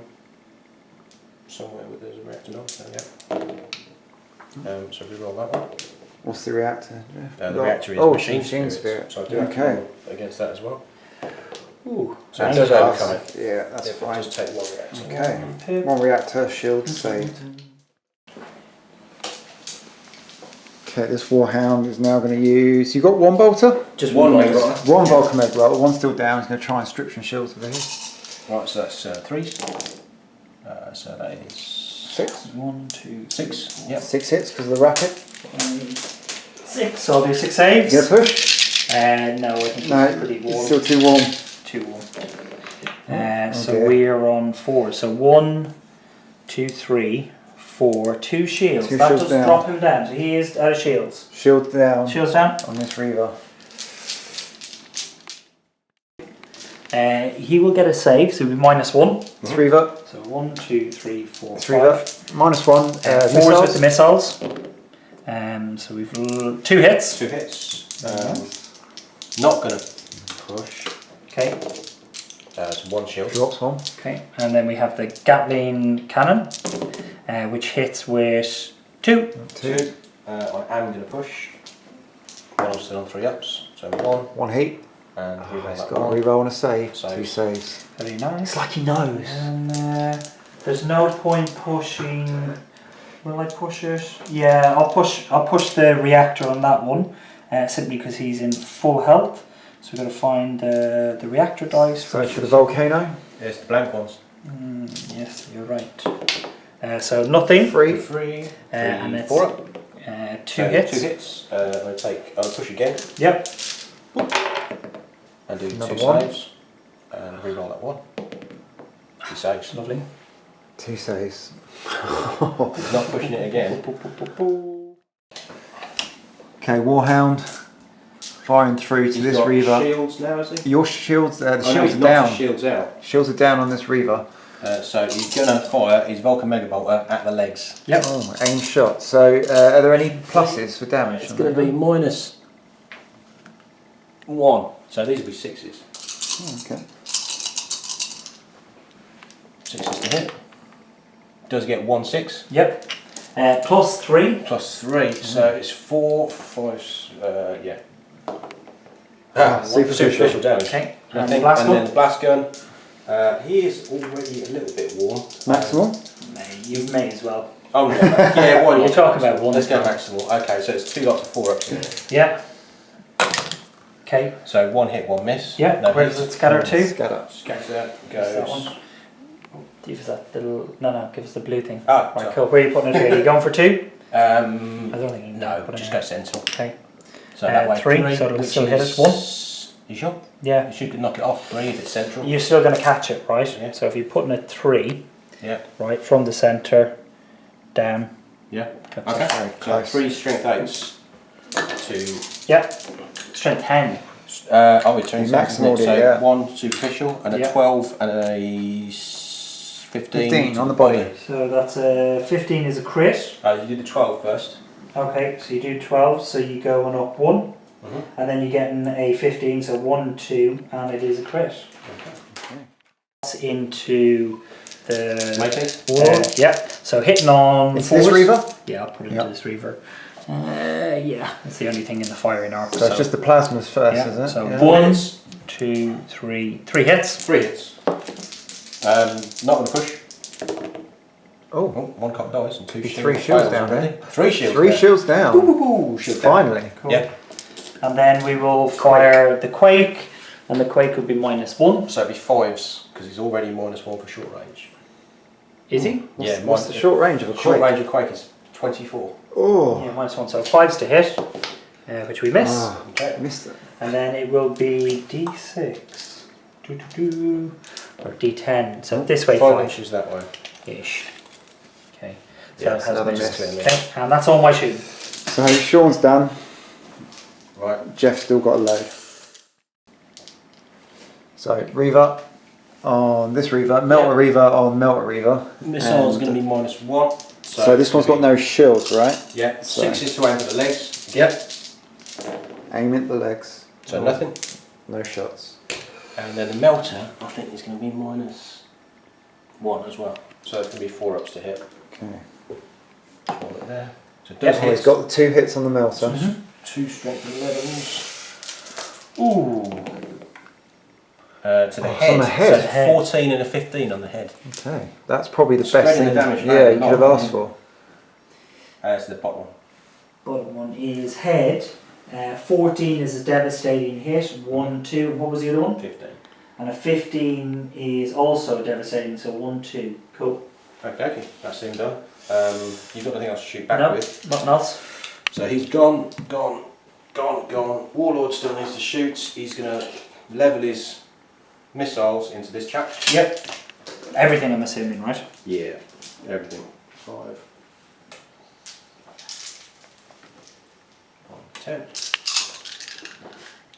somewhere where there's a reactor on. So yeah. So we roll that one. What's the reactor? The reactor is oh, machine, machine spirit. spirit. So I do have to Okay. roll against that as well. Ooh. So it Nice. does overcome it. Yeah, that's Yeah, but fine. just take 1 reactor. Okay. 1 reactor, shield saved. Okay, this Warhound is now going to use. You got 1 bolter? Just 1 one meg roller. 1 Vulcan Meg roll. 1's still down. He's going to try and strip some shields with it. Right, so that's 3s. So that is 6? 1, 2, 6. Yep. 6 hits because of the rapid. 6. So I'll do 6 saves. You gonna push? No, I think No, it's pretty warm. it's still too warm. Too warm. So Okay. we are on 4. So 1, 2, 3, 4. 2 shields. 2 that shields does down. drop him down. So he is out of shields. Shield down Shields down. on this Reaver. He will get a save, so it'll be -1. This Reaver. So 1, 2, 3, 4, This Reaver. 5. -1. 4 with the missiles. So we've 2 hits. 2 hits. Not going to push. Okay. It's 1 shield. Drops 1. Okay. And then we have the Gatling cannon, which hits with 2. 2. I am going to push. One still on 3 ups. So 1. 1 heat. And He's that got a 1. reroll and a save. Saves. 2 saves. Very nice. It's like he knows. And there's no point pushing. Will I push it? Yeah, I'll push the reactor on that one, simply because he's in full health. So we've got to find the reactor dice. So for the volcano. It's the blank ones. Yes, you're right. So nothing. 3. 3. And it's 4 up. 2 hits. 2 hits. I'll push again. Yep. And do Another 2 1. saves. And reroll that 1. 2 saves. Lovely. 2 saves. Not pushing it again. Okay, Warhound. Firing through to He's this got Reaver. shields now, is he? Your shields, the Oh, no, shields he's are knocked down. his shields out. Shields are down on this Reaver. So he's going to fire his Vulcan Megabolter at the legs. Yep. Oh, aim shot. So are there any pluses for damage? It's on going to that? be -1. So these will be 6s. Okay. 6s to hit. Does get 1 6. Yep. +3. Plus 3. So it's 4, 5. Yeah. Superficial damage. Okay. Nothing. And blast and gun. then the blast gun. He is already a little bit warm. Maximal? You may as well. Oh no. Yeah, why not? You're talking about 1. Let's go maximal. Okay, so it's 2 lots of 4 ups. Yeah. Okay. So 1 hit, 1 miss. Yeah. No Where does hits. it scatter to? Scatter. Scatter That goes. one. Give us that little. No, give us the blue thing. Ah, Right, sorry. cool. Where are you putting it? Are you going for 2? I don't think you can No, put it just in. go Sentinel. Okay. So that way 3, so it'll which still hit us is- 1. You sure? Yeah. You should knock it off 3 if it's central. You're still going to catch it, right? Yeah. So if you put in a 3, Yeah. right, from the centre, down. Yeah. That's Okay. it. Very So close. 3 strength 8s to. Yep. Strength 10. We turn Maximal so it, yeah. 1 superficial and a Yeah. 12 and a 15. 15 on the body. So that's a 15 is a crit. You do the 12 first. Okay, so you do 12, so you go on up 1. Mhm. And then you're getting a 15, so 1, 2, and it is a crit. That's into the Making? yeah. So hitting on It's this 4s. Reaver? Yeah, I'll put it Yep. into this Reaver. Yeah, that's the only thing in the firing arc. So it's just the plasmas first, yeah. isn't it? So Yeah. 1, 2, 3 hits. 3 hits. Not going to push. Oh, 1 cock dice and 2 Be shields. 3 shields fails down already. there. 3 shields. 3 down. shields down. Ooh, shield down. Finally. Cool. Yeah. And then we will fire the Quake, and the Quake will be -1. So it'd be 5s because he's already -1 for short range. Is he? What's the short range of a Short Quake? range of Quake is 24. Oh, Yeah, -1. So 5's to hit, which we miss. Ah, Okay. missed it. And then it will be D6. Or D10. So this way 5 5 inches that way. ish. Okay. So Yeah, it has another missed. miss. Okay, and that's all my shooting. So Sean's done. Right. Jeff's still got a load. So Reaver on this Reaver, Melter Yeah. Reaver on Melter Reaver. Missile's And- going to be -1. So this one's got no shields, right? Yeah, So- 6s to aim at the legs. Yep. Aim at the legs. So nothing. No shots. And then the melter, I think is going to be -1 as well. So it's going to be 4 ups to hit. Okay. Hold it there. So it Yep. does Oh, he's hit. got the 2 hits on the Melter. 2 strength 11s. Ooh. To the it's head. on the head. So it's a 14 and a 15 on the head. Okay, that's probably the best Spreading thing. the damage Yeah, around you could have a lot. asked for. It's the bottom one. Bottom one is head. 14 is a devastating hit. 1, 2. What was the other one? 15. And a 15 is also devastating. So 1, 2. Cool. Okay, that's him done. You've got nothing else to shoot back No, with. nothing else. So he's gone. Warlord still needs to shoot. He's going to level his missiles into this chap. Yep. Everything, I'm assuming, right? Yeah, everything. 5. 10.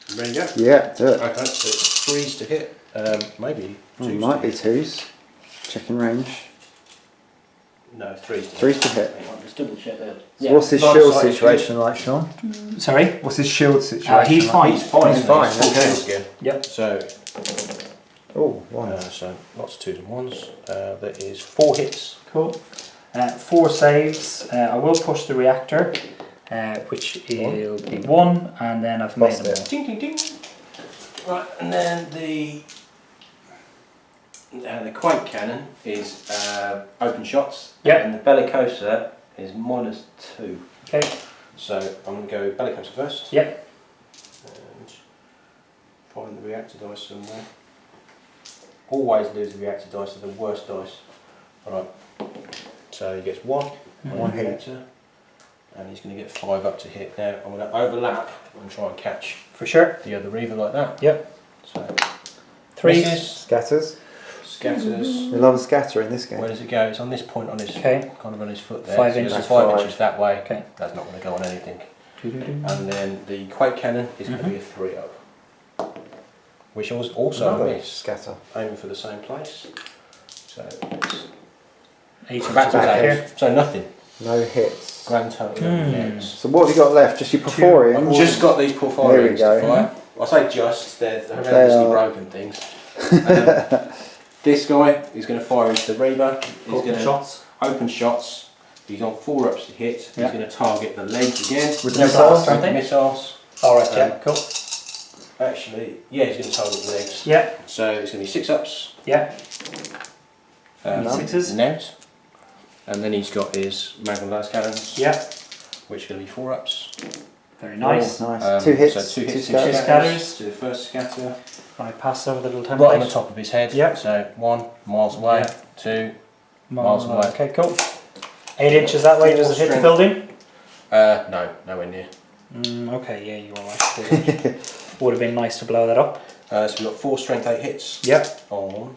You ready to go? Yeah, do it. Okay, so it's 3s to hit. Maybe 2s. Might to be hit. 2s. Checking range. No, 3s to 3s to hit. Hang on, let's double check that. So what's his line of shield sight is situation like, Sean? Sorry? What's his shield situation? He's like? fine. He's fine. He's fine, Full okay. shields again. Yep. So, Oh, one. so lots of 2s and 1s. That is 4 hits. Cool. 4 saves. I will push the reactor, which will be 1, and then I've made Lost them it. all. Ding ding ding. Right, and then the quake cannon is open shots. Yep. And the bellicosa is -2. Okay. So I'm going to go bellicosa first. Yep. And find the reactor dice somewhere. Always lose the reactor dice, they're the worst dice. Alright. So he gets 1 on One the hit. reactor. And he's going to get 5 up to hit. Now I'm going to overlap and try and catch For sure. the other Reaver like that. Yep. So 3. misses, Scatters. scatters. We love a scatter in this game. Where does it go? It's on this point on his Okay. kind of on his foot there. 5 So there's inches. 5 5. inches that way. Okay. That's not going to go on anything. And And then the quake cannon is going to be a 3 up. Which was also Another a miss. scatter. Aiming for the same place. So it's 8 back to back back. here. So nothing. No hits. Grand total. Yes. So what have you got left? Just your Porphyrion? I've just got these There we porphyrions go. to fire. I say just, they're They horrendously are. broken things. This guy is going to fire into the Reaver. He's going to shots. open shots. He's on 4 ups to hit. He's Yeah. going to target the legs again. With No missiles? blast, aren't With they? missiles. Alright, yeah, Um, cool. Actually, yeah, he's going to target the legs. Yeah, So it's going to be 6 ups. yeah. Um, Sixes. Net. And then he's got his magnum blast cannons. Yeah. Which are going to be 4 ups. Very nice. Nice. 2 hits. So 2 hits, 2 scatters. scatters. To the first scatter. I pass over the little template. Right on the top of his head. Yep. So 1 miles away. Yeah. 2 miles away. Okay, cool. 8 inches that way, does it hit the Strength. building? No, nowhere near. Okay, yeah, you are right. Would have been nice to blow that up. So we've got 4 strength 8 hits. Yep. On.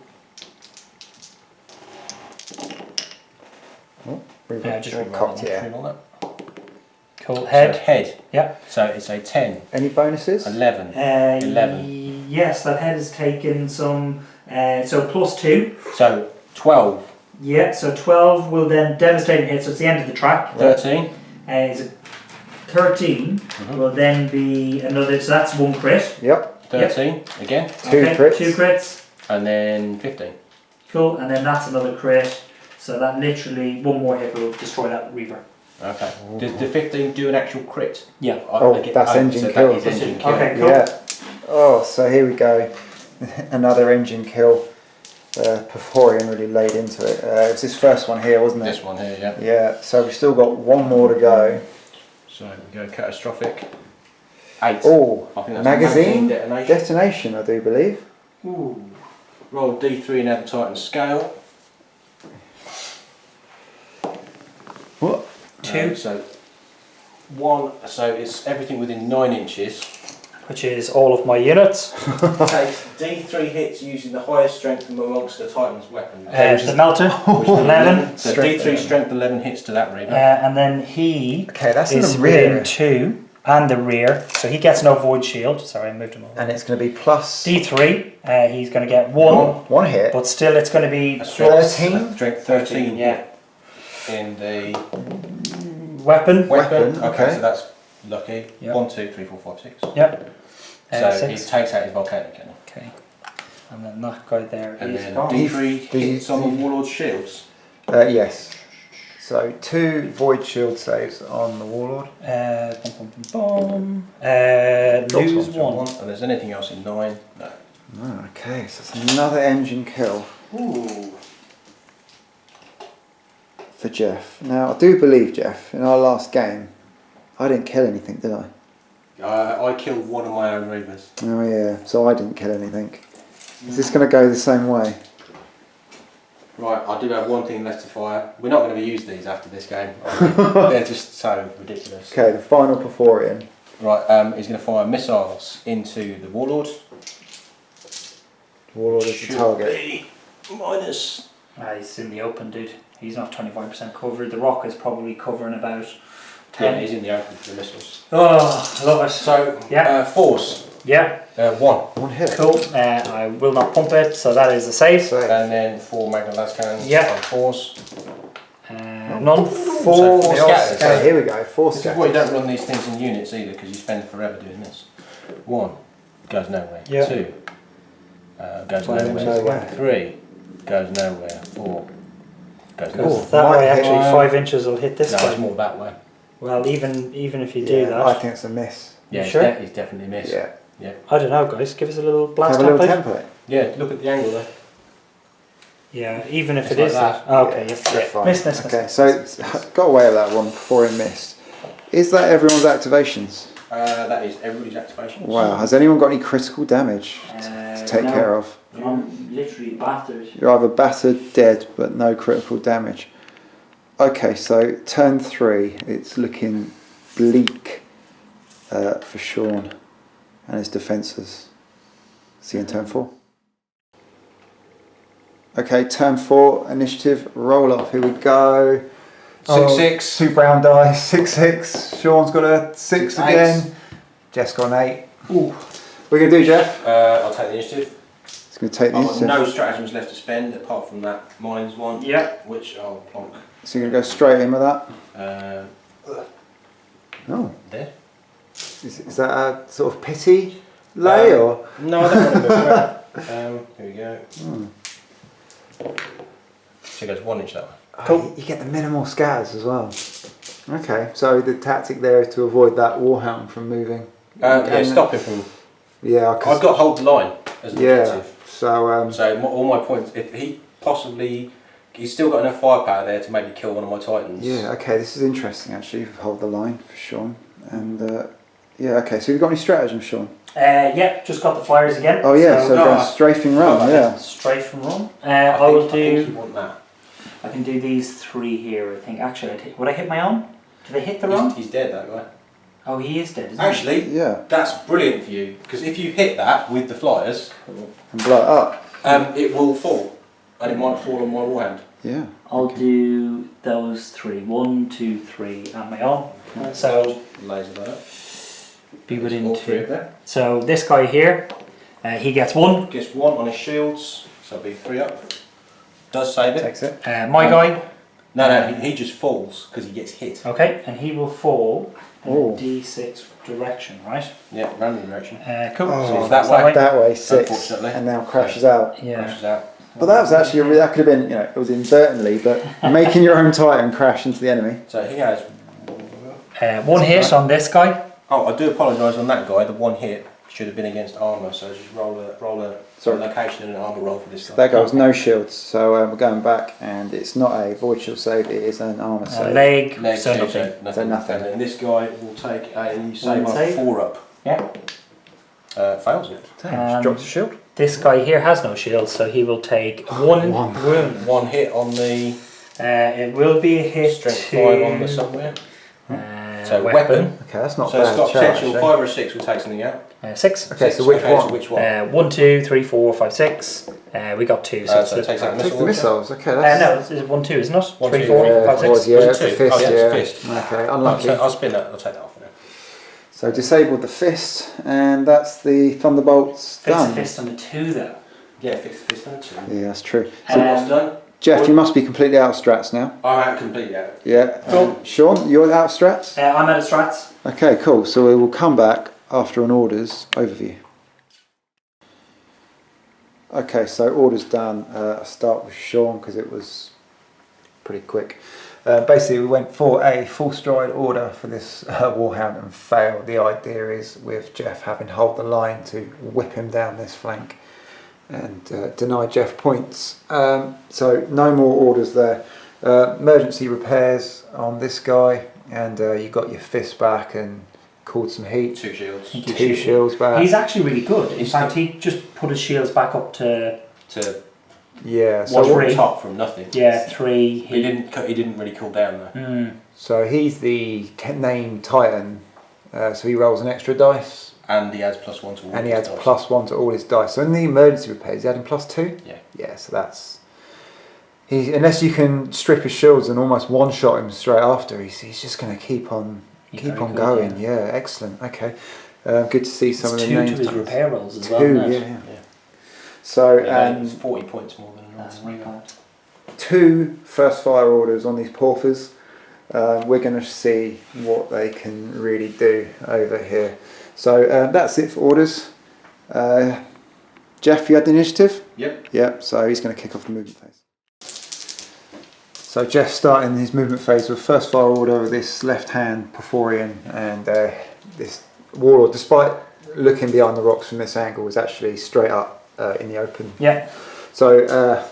Yeah, just re-roll cocked, them. yeah. Reroll that. Cool. So Head. head. Yep. So it's a 10, Any bonuses? 11. 11. Yes, that head has taken some. So +2. So 12, Yeah, so 12 will then devastating hit. So it's the end of the track. 13. Is it 13 will then be another. So that's 1 crit. Yep. 13 again. 2 crits. 2 crits. And then 15. Cool, and then that's another crit. So that literally 1 more hit will destroy that Reaver. Okay. Does the 15 do an actual crit? Yeah. That's engine so kill. That is engine kill. Okay, cool. Yeah. Oh, so here we go. Another engine kill. Porphyrion really laid into it. It was his first one here, wasn't it? This one here, yeah. Yeah, so we've still got 1 more to go. So we go catastrophic. 8. Oh, I think that's magazine detonation. detonation, I do believe. Ooh. Roll D3 and add the Titan scale. What? 2, So 1. So it's everything within 9 inches. which is all of my units. Takes D3 hits using the highest strength from amongst the Titan's weapons. The melter, which is 11. So Strength D3 11. strength 11 hits to that Reaver. And then he Okay, that's in is the rear. within 2 and the rear. So he gets no void shield. Sorry, I moved him over. And it's going to be plus D3, he's going to get 1. 1 hit. But still, it's going to be A strength 13? Strength 13, yeah. In the Weapon. weapon. Okay, okay. so that's lucky. Yeah. 1, 2, 3, 4, 5, 6. Yep. So he 6. takes out his volcanic cannon. Okay. And then that guy there And is then gone. D3 Do you- hits on the Warlord's shields. Yes. So 2 void shield saves on the Warlord. Lose Drops 1. And there's anything else in 9? No. Oh, okay, so it's another engine kill Ooh. for Jeff. Now, I do believe, Jeff, in our last game, I didn't kill anything, did I? I killed one of my own Reavers. Oh yeah, so I didn't kill anything. Is this going to go the same way? Right, I do have one thing left to fire. We're not going to use these after this game. They're just so ridiculous. Okay, the final Perforian. Right, he's going to fire missiles into the Warlord. Warlord is the Should target. be minus. He's in the open, dude. He's not 25% covered. The rock is probably covering about 10. Yeah, he's in the open for the missiles. Oh, I love it. So, Yeah. force. Yeah, 1. One hit. cool. I will not pump it, so that is a save. Save. And then 4 Magnum Las Cannons Yeah. on force. None. 4 So 4 scatters. Okay, here we go. 4 This is scatters. why you don't run these things in units either, because you spend forever doing this. 1 goes nowhere. Yeah. 2 goes Goes nowhere. nowhere. 3 goes nowhere. 4 goes Cool. nowhere. That Might way, hit. actually, 5 inches will hit this No, way. it's more that way. Well, even if you do Yeah, that, I think it's a miss. Yeah, sure? He's definitely missed. Yeah. Yeah. I don't know, guys. Give us a little blast Have a little template. template. Yeah, look at the angle there. Yeah, even if It's it is like that. that. Oh, okay, Yeah, yeah. you're fine. Miss. Okay, so it's got away with that one before he missed. Is that everyone's activations? That is everybody's activation. Wow. Has anyone got any critical damage to take no. care of? I'm literally battered. You're either battered, dead, but no critical damage. Okay, so turn 3, it's looking bleak for Sean and his defensors. See you in turn 4. Okay, turn 4, initiative, roll off. Here we go. 6-6. 2 brown dice, 6-6. Sean's got a 6 again. Jeff's got an 8. Ooh. What are you going to do, Jeff? I'll take the initiative. He's going to take the I've got initiative. no stratagems left to spend apart from that mines one. Yeah. Which I'll plonk. So you're going to go straight in with that? No. There. Is that a sort of pity lay or? No, I don't want to move around. Here we go. So it goes 1 inch that way. Cool. You get the minimal scatters as well. Okay, so the tactic there is to avoid that warhound from moving. Yeah, stop him from. Yeah, I've got to hold the line as an yeah. objective. So So all my points, if he possibly, he's still got enough firepower there to maybe kill one of my titans. yeah, okay, this is interesting actually. Hold the line for Sean, and yeah, okay. So you've got any stratagems, Sean? Yeah, just got the flyers again. Oh yeah, so go strafing run. Oh, Yeah. Strafe and run. I will think do. you want that. I can do these 3 here. I think. Actually, would I hit my own? Do they hit the run? He's dead, that guy. Oh, he is dead. Isn't Actually, Yeah. that's brilliant for you because if you hit that with the flyers, And blow it up. it will fall, and it might fall on my warhand. Yeah. I'll do those 3. 1, 2, 3, and my own. So Laser that up. be within All 3 of 2. them. So this guy here, he gets 1. Gets 1 on his shields, so it'll be 3 up. Does save it. Takes it. My guy, No, he just falls because he gets hit. okay, and he will fall in a Oh. D6 direction, right? Yeah, random direction. Cool. Oh, So that that's way. That way 6, Unfortunately. and now crashes out. Yeah. Crashes out. But that was actually that could have been it was inadvertently, but making your own Titan crash into the enemy. So he has. 1 hit on this guy. Oh, I do apologise on that guy. The 1 hit should have been against armour, so just roll a Sorry. location and an armour roll for this guy. That guy was no shields, so we're going back, and it's not a void shield save; it is an armor save. Leg, Leg so shield, nothing. so So nothing. And then this guy will take a save save. of 4 up. Yeah. Fails it. Just drops a shield. This guy here has no shield, so he will take 1 One. wound. 1 hit on the It will be a hit strength to 5 on the somewhere. So weapon. Okay, that's not So bad. it's got shot, potential actually. 5 or 6 will take something out. 6. Okay, so 6, which okay, one? So which one? 1, 2, 3, 4, 5, 6. We got 2. So, So it takes out Take missile the launcher. missiles. Okay, that's no, it's 1, 2, isn't it? 1, 3, 2, 4, yeah, 5, it was, 6. yeah, Was it's it a 2? fist. Oh, yeah, Yeah. it's a fist. Okay, unlucky. I'll spin that. I'll take that off now. So disabled the fist, and that's the thunderbolts Fist done. to fist on the 2 though. Yeah, fist on 2. Yeah, that's true. So what's done? Jeff, you must be completely out of strats now. I'm out completely out. Yeah. Cool. Sean, you're out of strats. I'm out of strats. Okay, cool. So we will come back after an orders overview. Okay, so orders done. I'll start with Sean because it was pretty quick. Basically, we went for a full stride order for this Warhound and failed. The idea is with Jeff having hold the line to whip him down this flank and deny Jeff points. So no more orders there. Emergency repairs on this guy, and you got your fist back and called some heat. 2 shields. 2 shields back. He's actually really good. In He's fact, he just put his shields back up to To Yeah. One So from the top from nothing. Yeah, 3. He didn't really cool down though. So he's the named Titan. So he rolls an extra dice. And he adds +1 to all And he his adds dice. +1 to all his dice. So in the emergency repairs, he adding +2? Yeah. Yeah, so that's... unless you can strip his shields and almost one-shot him straight after, he's just going to keep on going. Yeah, excellent. Okay. Good to see some of the names. 2 to his repair rolls as well. 2, yeah. So, it's 40 points more than That's normal. really bad. 2 first fire orders on these Porfers. We're going to see what they can really do over here. So that's it for orders. Jeff, you had the initiative? Yep. Yep, so he's going to kick off the movement phase. So Jeff's starting his movement phase with first fire order of this left-hand Porphyrian, and this warlord, despite looking behind the rocks from this angle, was actually straight up in the open. Yeah. So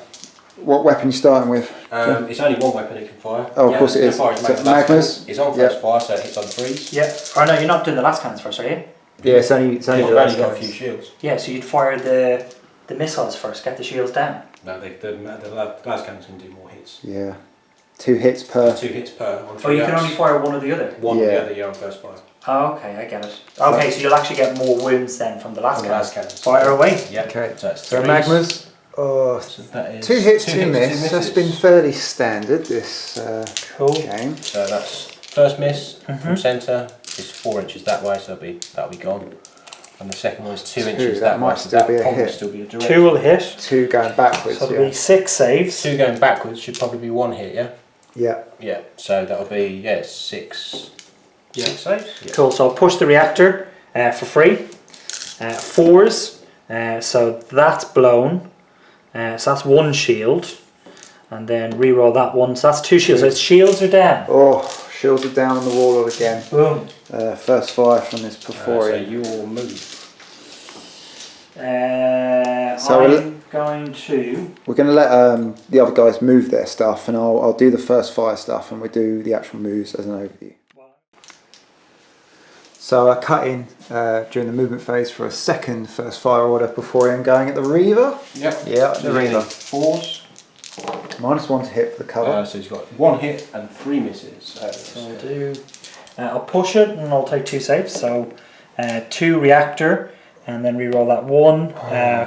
what weapon are you starting with? It's only one weapon it can fire. Oh, of course it is. So Magmas? It's on first fire, so it hits on 3s. Yeah. Oh no, you're not doing the last cannons first, are you? Yeah, it's only You've the only last got a guys. few shields. Yeah, so you'd fire the missiles first, get the shields down. No, the last cannons can do more hits. Yeah. 2 hits per. 2 hits per. On Oh, you can guns. only fire one or the other? One or Yeah. the other, you're on first fire. Oh, okay, I get it. Okay, so you'll actually get more wounds then from the last From the cannon. last cannons. Fire away. Yeah. Okay. So it's So 3s. Magmas. Oh, So that is 2 hits, 2 2 miss. That's been misses. fairly standard this Cool. game. So that's first miss from centre is 4 inches that way, so that'll be gone. And the second one is 2 inches that that might way, so still that be a probably hit. still be a direct. 2 will hit. 2 going backwards. So there'll Yeah. be 6 saves. 2 going backwards should probably be 1 hit, yeah? Yeah. Yeah, so that'll be 6 saves. Yeah. Cool, so I'll push the reactor for free. 4s, so that's blown. So that's 1 shield. And then re-roll that one, so that's 2 shields. So its shields are down. Oh, shields are down on the warlord again. Boom. First fire from this So Porphyrian. your move. So I'm going to... We're going to let the other guys move their stuff, and I'll do the first fire stuff, and we'll do the actual moves as an overview. So I cut in during the movement phase for a second first fire order before I'm going at the Reaver. Yep. Yeah, the Reaver. 4s. -1 to hit for the cover. So he's got 1 hit and 3 misses. So I'll do... I'll push it and I'll take 2 saves. So 2 reactor and then re-roll that 1.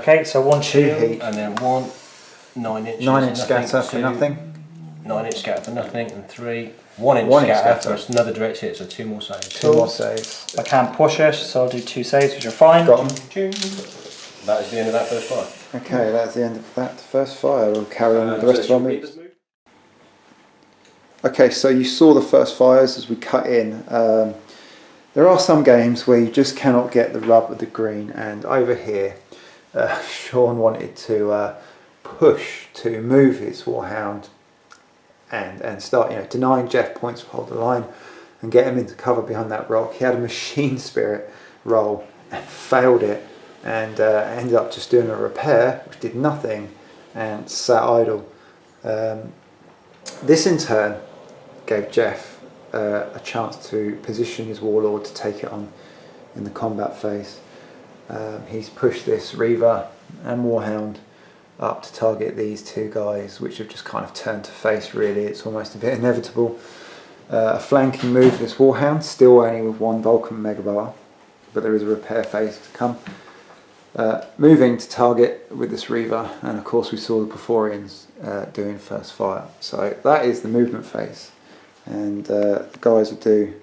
Okay, so 1 shield. heat. And then 1 9 inches. 9-inch nothing, scatter for 2, nothing. 9-inch scatter for nothing, and 3 1-inch 1-inch scatter scatter. for another direct hit, so 2 more saves. 2 more saves. I can't push it, so I'll do 2 saves, which are fine. Got 'em. That is the end of that first fire. Okay, that's the end of that first fire. We'll carry on with the rest of our moves. Okay, so you saw the first fires as we cut in. There are some games where you just cannot get the rub of the green, and over here Sean wanted to push to move his Warhound and start denying Jeff points to hold the line and get him into cover behind that rock. He had a machine spirit roll and failed it, and ended up just doing a repair which did nothing and sat idle. This in turn gave Jeff a chance to position his warlord to take it on in the combat phase. He's pushed this Reaver and Warhound up to target these 2 guys, which have just kind of turned to face. Really, it's almost a bit inevitable. A flanking move, this Warhound, still only with 1 Vulcan Megabar, but there is a repair phase to come. Moving to target with this Reaver, and of course we saw the Porphyrians doing first fire. So that is the movement phase, and the guys will do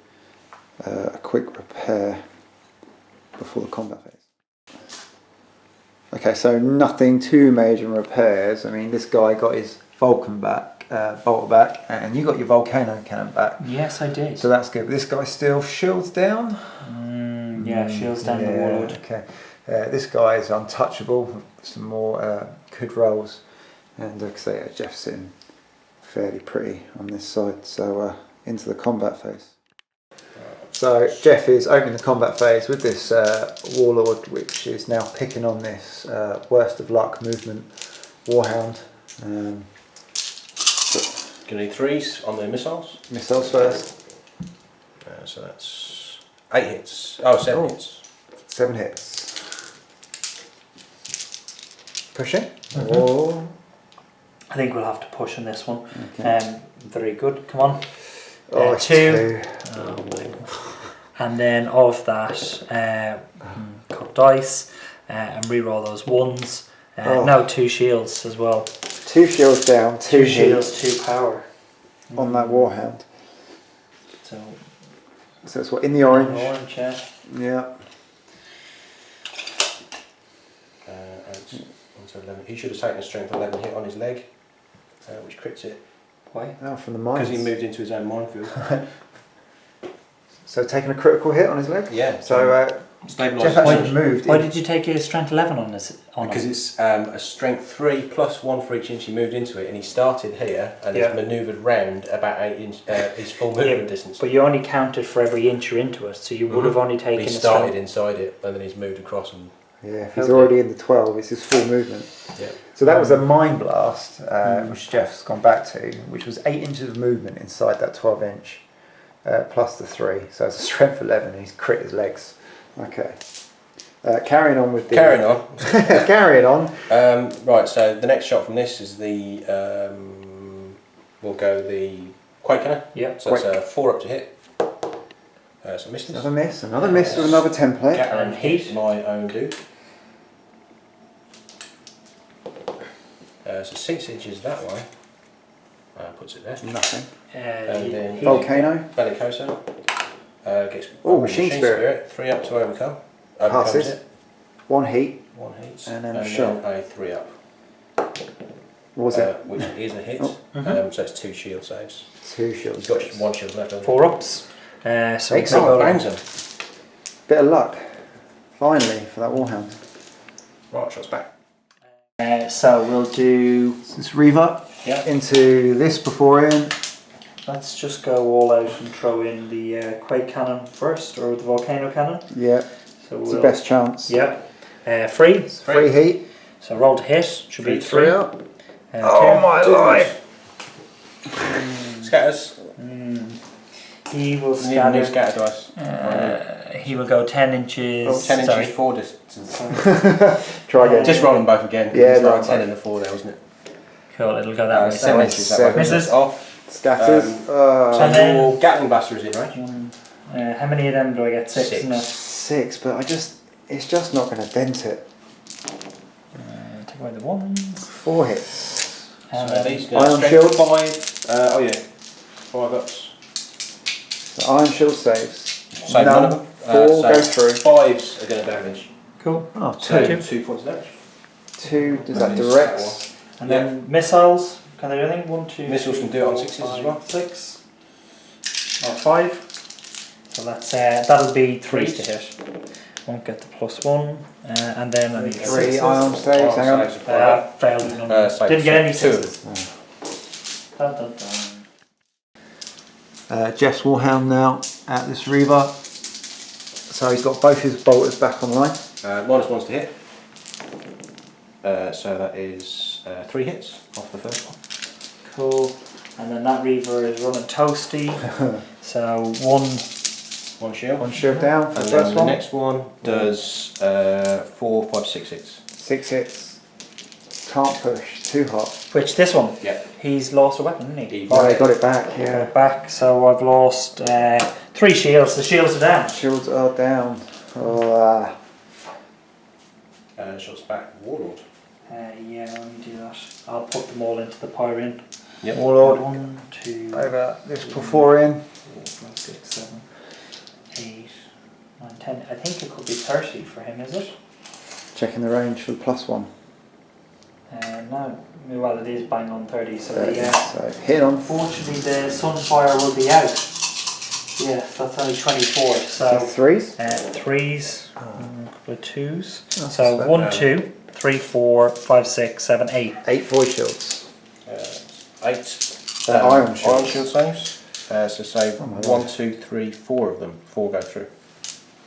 a quick repair before the combat phase. Okay, so nothing too major repairs. I mean, this guy got his Vulcan back, bolter back, and you got your Volcano cannon back. Yes, I did. So that's good. But this guy still shields down. Yeah, shields down the warlord. Okay. This guy is untouchable with some more good rolls, and like I say, Jeff's sitting fairly pretty on this side. So into the combat phase. So Jeff is opening the combat phase with this warlord, which is now picking on this worst of luck movement Warhound. Gonna need 3s on the missiles. Missiles first. So that's 8 hits. Oh, 7 hits. 7 hits. Pushing. Oh. I think we'll have to push on this one. Okay. Very good. Come on. Oh, it's 2. Oh, and then of that, cut dice and re-roll those 1s. No, 2 shields as well. 2 shields down, 2 shields, 2 power. on that Warhound. So it's what, in the orange? Orange, yeah. Yeah. Onto 11. He should have taken a strength 11 hit on his leg, which crits it. Why? Oh, from the mines. Because he moved into his own minefield. So taking a critical hit on his leg? Yeah. So Jeff actually moved. Why did you take a strength 11 on this? Because it's a strength 3 plus 1 for each inch he moved into it, and he started here and he's manoeuvred round about 8 inch his full movement distance. But you only counted for every inch you're into it, so you would have only taken. He started inside it, and then he's moved across and. Yeah, if he's already in the 12, it's his full movement. Yeah. So that was a mine blast, which Jeff's gone back to, which was 8 inches of movement inside that 12 inch, plus the 3. So it's a strength 11, and he's crit his legs. Okay. Carrying on with the... Carrying on. Carrying on. Right, so the next shot from this is the... we'll go the Quake Cannon. Yeah. So it's a 4 up to hit. So misses. Another miss with another template. And heat. My own dude. So 6 inches that way. Puts it there. Nothing. And then Volcano. Bellicoso. Gets Machine Spirit. 3 up to overcome. Passes. It. 1 heat. 1 heat. And then a shot. Then a 3 up. What was it? Which is a hit. So it's 2 shield saves. 2 shields. He's got 1 shield left. 4 ups. So excellent. Bangs him. Bit of luck. Finally for that Warhound. Right, shots back. So we'll do This Reaver into this before in. Let's just go all out and throw in the Quake Cannon first, or the Volcano Cannon. Yeah, so it's the best chance. Yeah. 3. 3 heat. So roll to hit, should be 3 up. Oh my life! Scatters. He will New scatter. scatter dice. He will go 10 inches. 10 sorry. inches 4 distance. Try again. Just roll them both again. Yeah, it's like right, 10 and a 4 there, wasn't it? Cool, it'll go that way. 7 inches that way. Misses. Off. Scatters. So your Gatling Blaster is in range. How many of them do I get? 6. 6. No. 6, but it's just not going to dent it. Take away the 1s. 4 hits. And So then these go Iron straight Shield. 5. 5 ups. So Iron Shield saves. Save none of them. 4 go through. 5s are going to damage. Cool. Oh, So 2. 2 points of damage. 2, does that direct? And then missiles. Can they do anything? 1, 2. Missiles can do it on 6s as well. 6. Or 5. So that's that'll be 3s to hit. Won't get the +1. And then I need 3 ion saves, hang on. Failed. Didn't get any 6s. Dun, dun, dun. Jeff's Warhound now at this Reaver. So he's got both his bolters back online. -1s to hit. So that is 3 hits off the first one. Cool. And then that Reaver is running toasty. So 1 shield. 1 shield down for And the then first the one. next one does 4, 5, 6 hits. 6 hits. Can't push. Too hot. Which this one? Yeah. He's lost a weapon, isn't he? Oh, they got it back, yeah. Back. So I've lost 3 shields. The shields are down. Shields are down. Oh, Shots back. Warlord. Yeah, let me do that. I'll put them all into the Pyrin. Yep. Warlord. 1, 2, over this before in. 4, 5, 6, 7, 8, 9, 10. I think it could be 30 for him, is it? Checking the range for the +1. No. Well, it is bang on 30. So So hit on. unfortunately, the Sunfire will be out. Yeah, that's only 24. So 3s. 3s, a couple of 2s. That's So fair. 1, 2, 3, 4, 5, 6, 7, 8. 8 void shields. 8 iron shields. Iron shield saves. So save Oh my 1, God. 2, 3, 4 of them. 4 go through.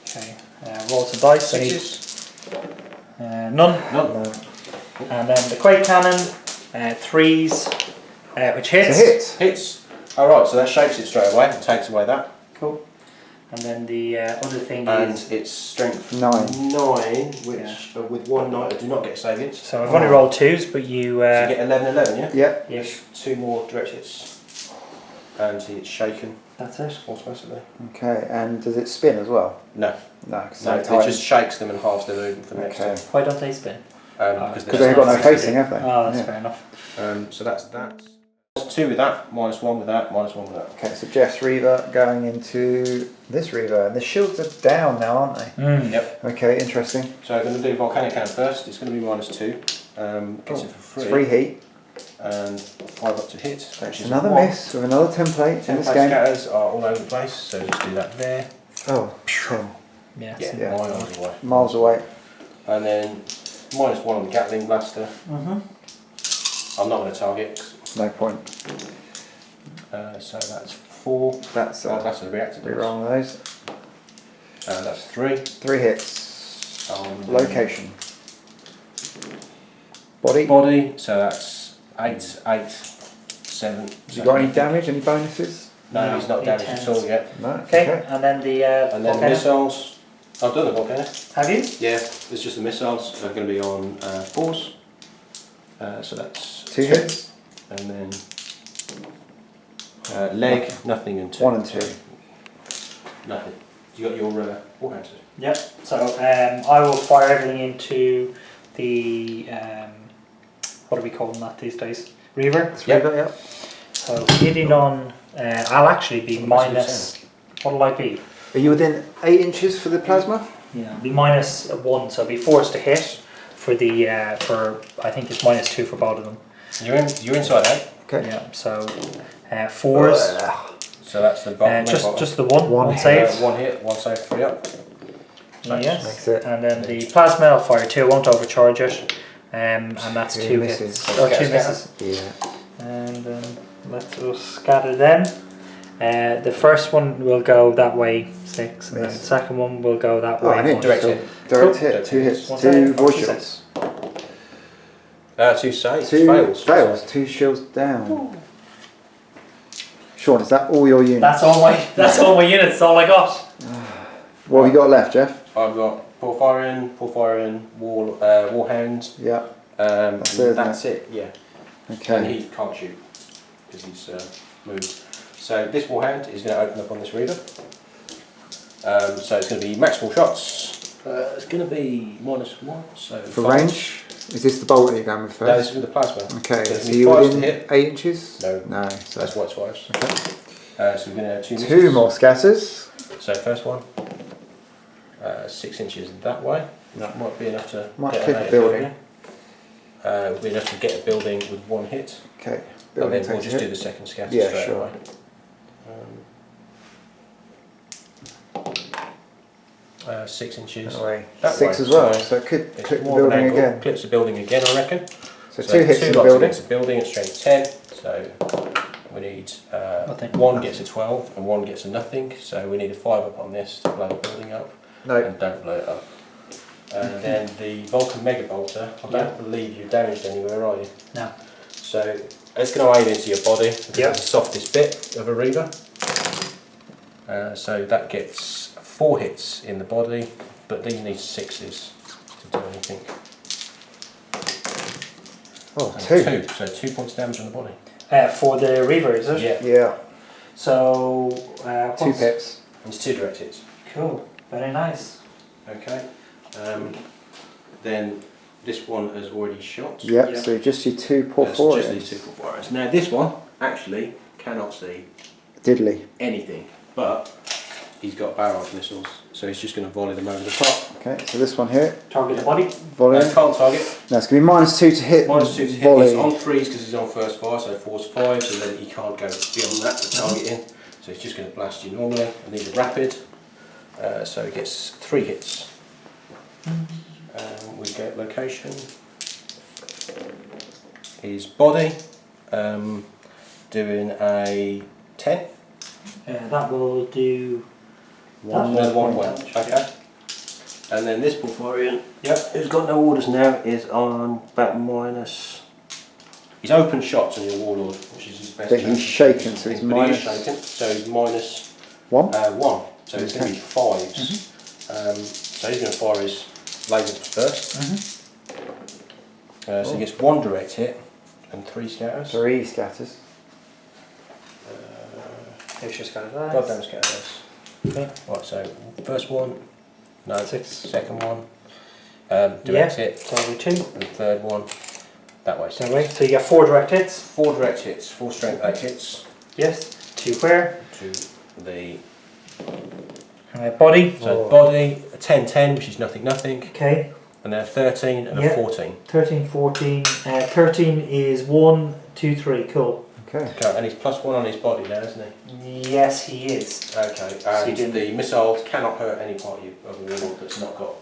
Okay. Roll some dice. I need 6s. none. None. And then the Quake Cannon, 3s, which It's a hits. hit. Hits. Alright, so that shakes it straight away and takes away that. Cool. And then the other thing And is... it's strength 9. 9, which with 1 knight I do not get save hits. So I've only rolled 2s, but you... So you get 11, 11, yeah? Yep. Yes. 2 more direct hits. And it's shaken That's it. automatically. Okay, and does it spin as well? No. No, 'cause No, they're it just shakes them and halves their movement for the next Okay. turn. Why don't they spin? Because they've got no facing, have they? Oh, that's Yeah. fair enough. So that's that. 2 with that, -1 with that, -1 with that. Okay, so Jeff's Reaver going into this Reaver, and the shields are down now, aren't they? Yep. Okay, interesting. So I'm going to do Volcanic Cannon first. It's going to be -2. Gets it for It's free. 3 heat. And 5 up to hit. That's Which is another 1. miss with another template in this Template game. scatters are all over the place, so just do that there. Oh, 10. Yeah. Yeah, miles away. Miles away. And then -1 on the Gatling Blaster. Mm-hmm. I'm not going to target. No point. So that's 4. That's That's a reactor. re-roll of those. That's 3. 3 hits. On Location. Body. Body, so that's 8, 8, 7. Has he got any damage? Any bonuses? No, he's not damaged at all yet. No. Okay, and then the And then volcano. missiles. I've done the volcano. Have you? Yeah, it's just the missiles. They're going to be on 4s. So that's 2 hits. And then leg, nothing, and 2. 1 and 2. Nothing. You got your warheads? Yep. So I will fire everything into the what are we calling that these days? Reaver. Yep. Reaver, yep. So hitting on, I'll actually be minus. What'll I be? Are you within 8 inches for the plasma? Yeah, I'll be -1, so I'll be forced to hit for the for I think it's -2 for both of them. You're inside 8. Okay. Yeah. So 4s. So that's the bottom. Just the one hit. save. 1 hit, 1 save, 3 up. Yes. Makes it. And then the plasma I'll fire 2. I won't overcharge it. And that's 2 2 misses. hits. Or 2 misses. Yeah. And then let us scatter them. The first one will go that way 6, and then the Miss. second one will go that Oh, way. I didn't 1. direct so hit. Direct Cool. hit. 2 hits. One 2 save. void Two shields. 2 saves. 2 fails. fails. 2 shields down. Sean, is that all your units? That's all my units. That's all I got. What have you got left, Jeff? I've got Porphyrian, Warhound. Yeah. That's it, isn't That's it, yeah. And Okay. he can't shoot because he's moved. So this Warhound is going to open up on this Reaver. So it's going to be maximal shots. It's going to be -1. So For 5. range, is this the bolt that you're going with No, this first? is with the plasma. Okay. So So you're 5s to within hit. 8 inches? No. No. So That's white 5s. okay. So we're going to have 2 misses. 2 more scatters. So first one, 6 inches that way. That might be enough to Might get clip an a building. Will be enough to get a building with 1 hit. Okay. And Building then we'll takes a just do hit. the second scatter Yeah, straight sure. away. 6 inches. That way. That 6 way, as well, so so it could It's clip the more of an building angle. again. Clips the building again, I reckon. So 2 hits 2 in the lots building. against the building at strength 10. So we need Nothing. 1 gets a 12 and 1 gets a nothing. So we need a 5 up on this to blow the building up. No. And don't blow it up. And then the Vulcan Mega Bolter, I don't believe you're damaged anywhere, are you? No. So it's going to aim into your body, because Yep. it's the softest bit of a Reaver. So that gets 4 hits in the body, but these need 6s to do anything. Oh, And 2. So 2 points damage on the body. For the Reaver, is it? Yeah, Yeah. So 2 pips. it's 2 direct hits. Cool. Very nice. Okay. Then this one has already shot. Yep, Yeah. so just your 2 That's porphyrians. just these 2 porphyrians. Now this one actually cannot see Diddly. anything, but he's got barrage missiles, so he's just going to volley them over the top. Okay, so this one here, Target the body. volley. Can't target. No, it's going to be -2 to hit. -2 to hit. volley. He's on 3s because he's on first fire, so 4's 5, so then he can't go beyond that to target in. So he's just going to blast you normally, and these are rapid, so he gets 3 hits. We get location. His body, doing a 10. That will do. Another 1 point. Okay. And then this Porphyrian, who's got no orders now, is on about minus. He's open shots on your Warlord, which is his best. But he's chance. shaken, so he's But minus- He is shaken, so he's minus 1. 1. So it's going to be 5s. So he's going to fire his laser first. So he gets 1 direct hit and 3 scatters. 3 scatters. Extra scatter Goddamn scatters. Okay. Right, so first one, no, 6. second one, direct hit, so only 2. and the third one, that way. That way. So you get 4 direct hits. 4 direct hits, 4 strength 8 hits. Yes. 2 where? To the Body. so body, a 10-10, which is nothing, Okay. and then a 13 and a 14. 13, 14. 13 is 1, 2, 3. Cool. Okay. Okay, and he's +1 on his body now, isn't he? Yes, he is. Okay, So and you the missiles cannot hurt any part of the wall that's not got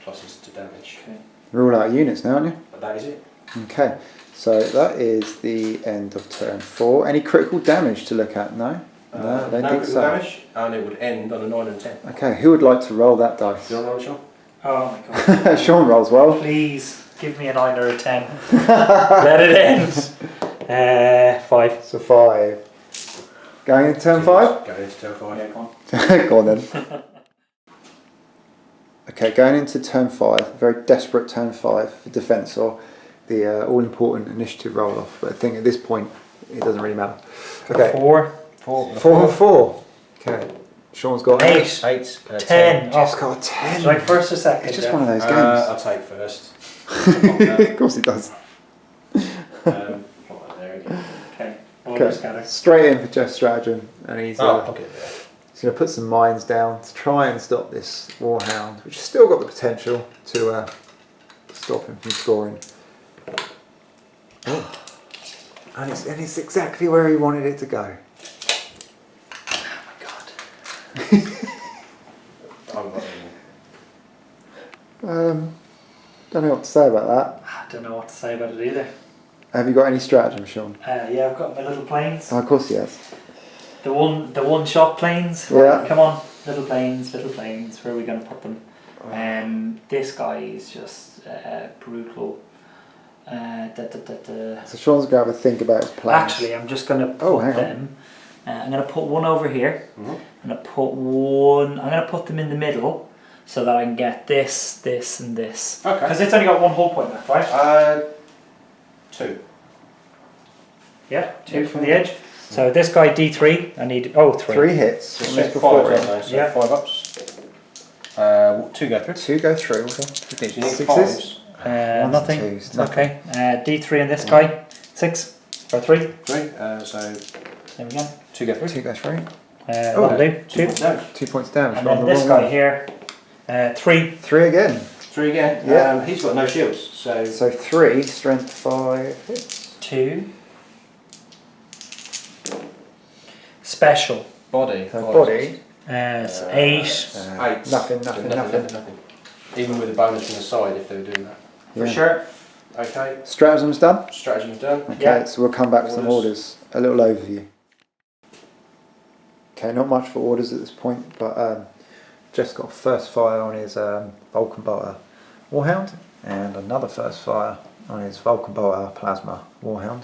pluses to damage. Okay. Rule out units now, aren't you? But that is it. Okay. So that is the end of turn 4. Any critical damage to look at? No? No, I don't no think critical so. damage, and it would end on a 9 and 10. Okay, who would like to roll that dice? Do you want to roll, Sean? Oh my god. Sean rolls well. Please give me a 9 or a 10. Let it end. 5. So 5. Going into turn 5? Going into turn 5. Yeah, go on. Go on then. Okay, going into turn 5, very desperate turn 5 for Defensor, the all-important initiative roll-off. But I think at this point, it doesn't really matter. Okay, 4. 4 and 4. Okay, Sean's got 8. 8. 10. Jeff's got a 10. Like first or second? It's just yeah. one of those I'll games. take first. Of course he does. There we go. Okay. Okay, straight in for Jeff's stratagem, and he's Pocket there. he's going to put some mines down to try and stop this Warhound, which has still got the potential to stop him from scoring. Oh. And it's exactly where he wanted it to go. Oh my god. Don't know what to say about that. I don't know what to say about it either. Have you got any stratagem, Sean? Yeah, I've got my little planes. Oh, of course he has. The one shot planes. Yeah. Come on, little planes. Where are we going to put them? This guy is just brutal. So Sean's going to have a think about his plans. Actually, I'm just going to put Oh, hang on. them. I'm going to put one over here. Mm-hmm. I'm going to put one. I'm going to put them in the middle so that I can get this, this, and this. Okay. Because it's only got one whole point left, right? 2. Yeah, 2 from the edge. So this guy D3. I need 3. 3 hits. Just on check this 5, before aren't him. they? So Yeah. 5 ups. 2 go through. 2 go through. So you need Sixes? 5s. Ones Nothing. and twos, nothing. Okay. D3 on this guy. 6 or 3. 3. So There we go. 2 go through. 2 go through. That'll do. 2. 2 points damage. And We're on then the this wrong guy one. here. 3. 3 again. 3 again. Yeah. He's got no shields. So So 3, strength 5 hits. 2. Special. body. So body. It's 8. 8. Nothing. Even with a bonus from the side if they were doing that. For Yeah. sure. Okay. Stratagem's done. Strategy's done. Okay, Yeah. so we'll come back to some orders. A little overview. Okay, not much for orders at this point, but Jeff's got first fire on his Vulcan Bolter Warhound, and another first fire on his Vulcan Bolter Plasma Warhound.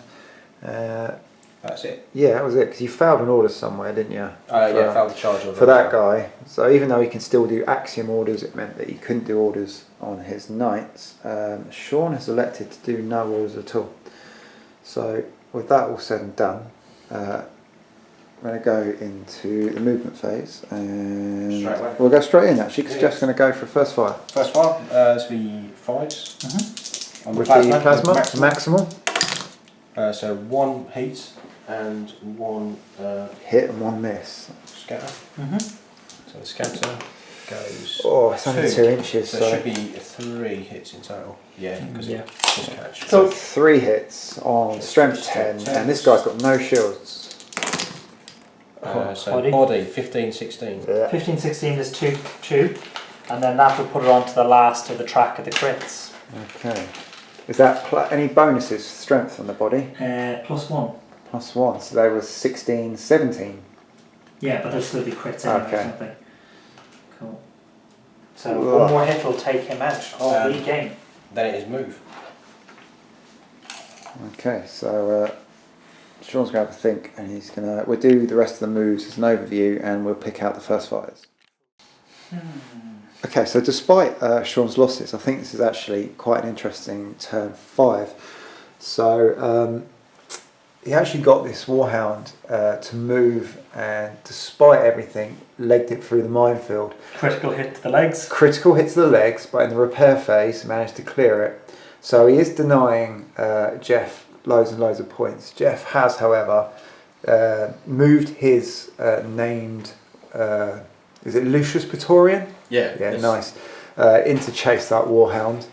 That's it. Yeah, that was it, because you failed an order somewhere, didn't you? Yeah, failed the charge order. For that guy. So even though he can still do Axiom orders, it meant that he couldn't do orders on his knights. Sean has elected to do no orders at all. So with that all said and done, I'm going to go into the movement phase, and Straight away. we'll go straight in actually, because Yeah. Jeff's going to go for first fire. First fire, this will be 5s. Mm-hmm. On the With the plasma, maximal. maximal. So 1 heat and 1 Hit and 1 miss. scatter. Mm-hmm. So the scatter goes. Oh, it's only 2 inches, So so it should be 3 hits in total. Yeah, because Yeah. it's just catch. so 3 hits on strength 10, and this guy's got no shields. So Body. body 15, 16. Yeah. 15, 16 is 2, and then that will put it onto the last of the track of the crits. Okay. Is that any bonuses, strength on the body? +1. +1, so they were 16, 17. Yeah, but there'll still be crits anyway, Okay. won't they? Cool. So Ugh. one more hit will take him out of the game. Then it is move. Okay, so Sean's going to have a think, and we'll do the rest of the moves as an overview, and we'll pick out the first fighters. Okay, so despite Sean's losses, I think this is actually quite an interesting turn 5. So he actually got this Warhound to move, and despite everything, legged it through the minefield. Critical hit to the legs. Critical hit to the legs, but in the repair phase, managed to clear it. So he is denying Jeff loads and loads of points. Jeff has, however, moved his named, is it Lucius Praetorian? Yeah. Yeah, nice. In to chase that Warhound,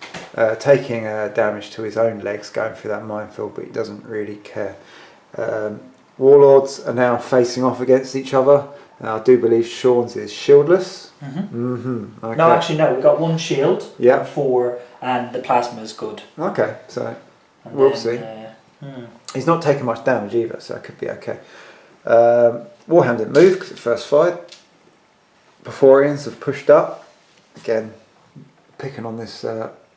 taking damage to his own legs going through that minefield, but he doesn't really care. Warlords are now facing off against each other. I do believe Sean's is shieldless. Okay. No, actually, no. We've got 1 shield, Yeah. 4, and the plasma is good. Okay, so And we'll then, see. He's not taking much damage either, so it could be okay. Warhound didn't move because it first fired. Praetorians have pushed up. Again, picking on this